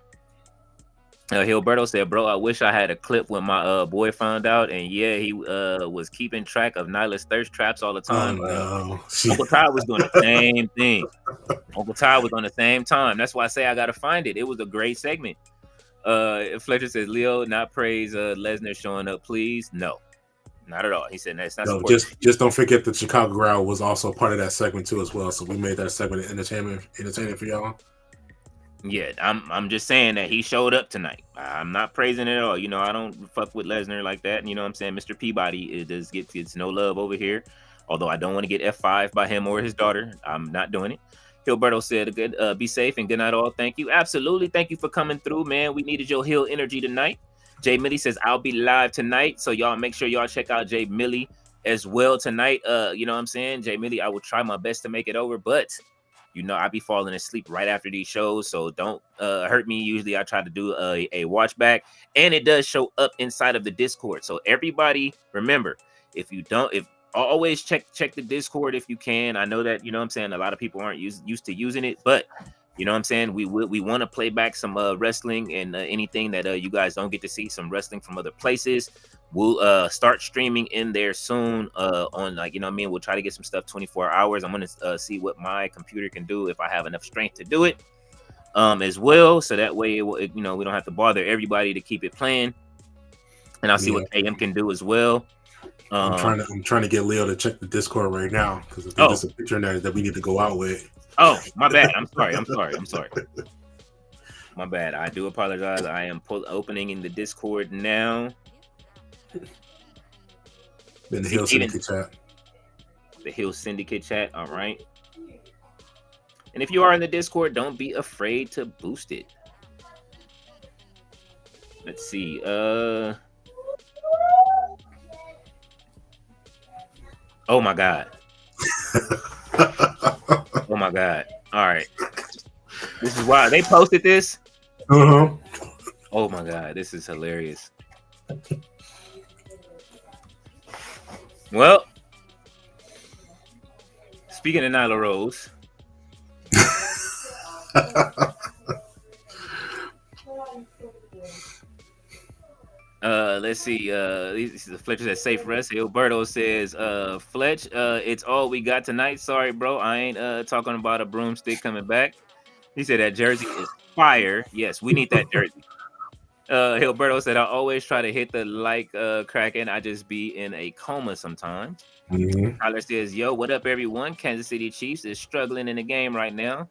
Hilberto said, bro, I wish I had a clip when my boy found out. And yeah, he was keeping track of Nyla's thirst traps all the time. Oh, no. Uncle Todd was doing the same thing. Uncle Todd was on the same time. That's why I say I gotta find it. It was a great segment. Fletcher says, Leo, not praise Lesnar showing up, please. No, not at all. He said that's not. No, just don't forget that Chicago Growl was also part of that segment too as well. So we made that segment entertaining for y'all. Yeah, I'm just saying that he showed up tonight. I'm not praising it at all. You know, I don't fuck with Lesnar like that. You know what I'm saying? Mr. Peabody gets no love over here. Although I don't want to get F5 by him or his daughter. I'm not doing it. Gilberto said, "Good, be safe and good night all." Thank you. Absolutely. Thank you for coming through, man. We needed your heel energy tonight. Jay Millie says, I'll be live tonight. So y'all make sure y'all check out Jay Millie as well tonight. You know what I'm saying? Jay Millie, I will try my best to make it over, but you know, I be falling asleep right after these shows, so don't hurt me. Usually I try to do a watch back, and it does show up inside of the Discord. So everybody, remember, if always check the Discord if you can. I know that, you know what I'm saying, a lot of people aren't used to using it, but you know what I'm saying, we want to play back some wrestling and anything that you guys don't get to see, some wrestling from other places. We'll start streaming in there soon on, like, you know what I mean, we'll try to get some stuff 24 hours. I'm going to see what my computer can do, if I have enough strength to do it as well. So that way, you know, we don't have to bother everybody to keep it playing. And I'll see what AM can do as well. I'm trying to get Leo to check the Discord right now, because I think there's a picture in there that we need to go out with. Oh, my bad. I'm sorry. My bad. I do apologize. I am opening in the Discord now. In the Hill Syndicate chat. The Hill Syndicate chat. All right. And if you are in the Discord, don't be afraid to boost it. Let's see. Oh my God. Oh my God. All right. This is why they posted this. Uh-huh. Oh my God. This is hilarious. Well, speaking of Nyla Rose, let's see. Fletcher says safe rest. Alberto says, Fletch, it's all we got tonight. Sorry, bro. I ain't talking about a broomstick coming back. He said that jersey is fire. Yes, we need that jersey. Hilberto said, I always try to hit the Kraken. I just be in a coma sometimes. Tyler says, yo, what up, everyone? Kansas City Chiefs is struggling in the game right now.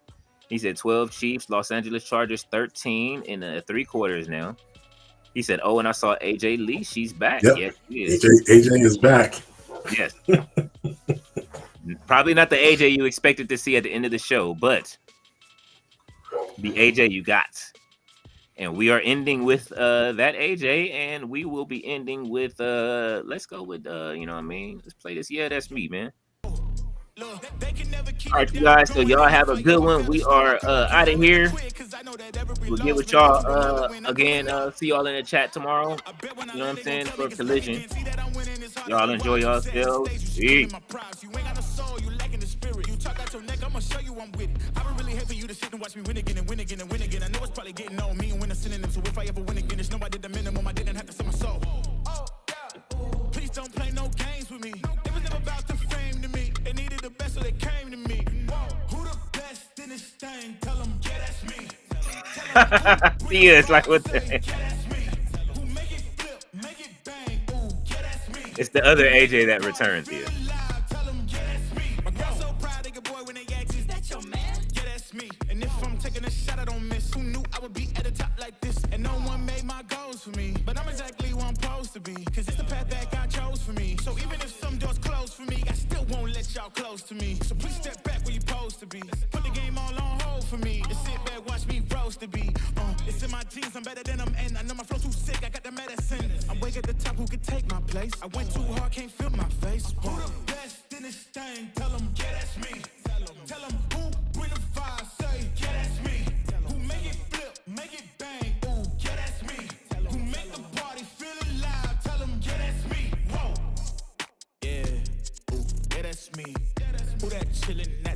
He said 12 Chiefs, Los Angeles Chargers 13 in 3 quarters now. He said, oh, and I saw AJ Lee. She's back. Yep. Yes, she is. AJ is back. Yes. Probably not the AJ you expected to see at the end of the show, but the AJ you got. And we are ending with that AJ, and we will be ending with let's go with you know what I mean? Let's play this. Yeah, that's me, man. All right, you guys. So y'all have a good one. We are out of here. We'll get with y'all again. See y'all in the chat tomorrow. You know what I'm saying? For Collision. Y'all enjoy yourselves. Peace. I'ma show you I'm with it. I would really hate for you to sit and watch me win again and win again and win again. I know it's probably getting on me and win a synonym. So if I ever win again, it's no I did the minimum. I didn't have to sell my soul. Please don't play no games with me. It was never about the fame to me. They needed the best, so they came to me. Who the best in this thing? Tell them, yeah, that's me. Yeah, it's like what the It's the other AJ that returns here. But I'm exactly where I'm supposed to be. Cause it's the path that God chose for me. So even if some doors close for me, I still won't let y'all close to me. So please step back where you're supposed to be. Put the game all on hold for me. Just sit back, watch me roast to be. It's in my genes, I'm better than them. And I know my flow too sick, I got the medicine. I'm way at the top, who could take my place? I went too hard, can't feel my face. Who the best in this thing? Tell them, yeah, that's me. Tell them who bring the fire, say, yeah, that's me. Who make it flip, make it bang, ooh, yeah, that's me. Who make the party feel alive, tell them, yeah, that's me. Whoa. Yeah, ooh, yeah, that's me. Who that chillin'?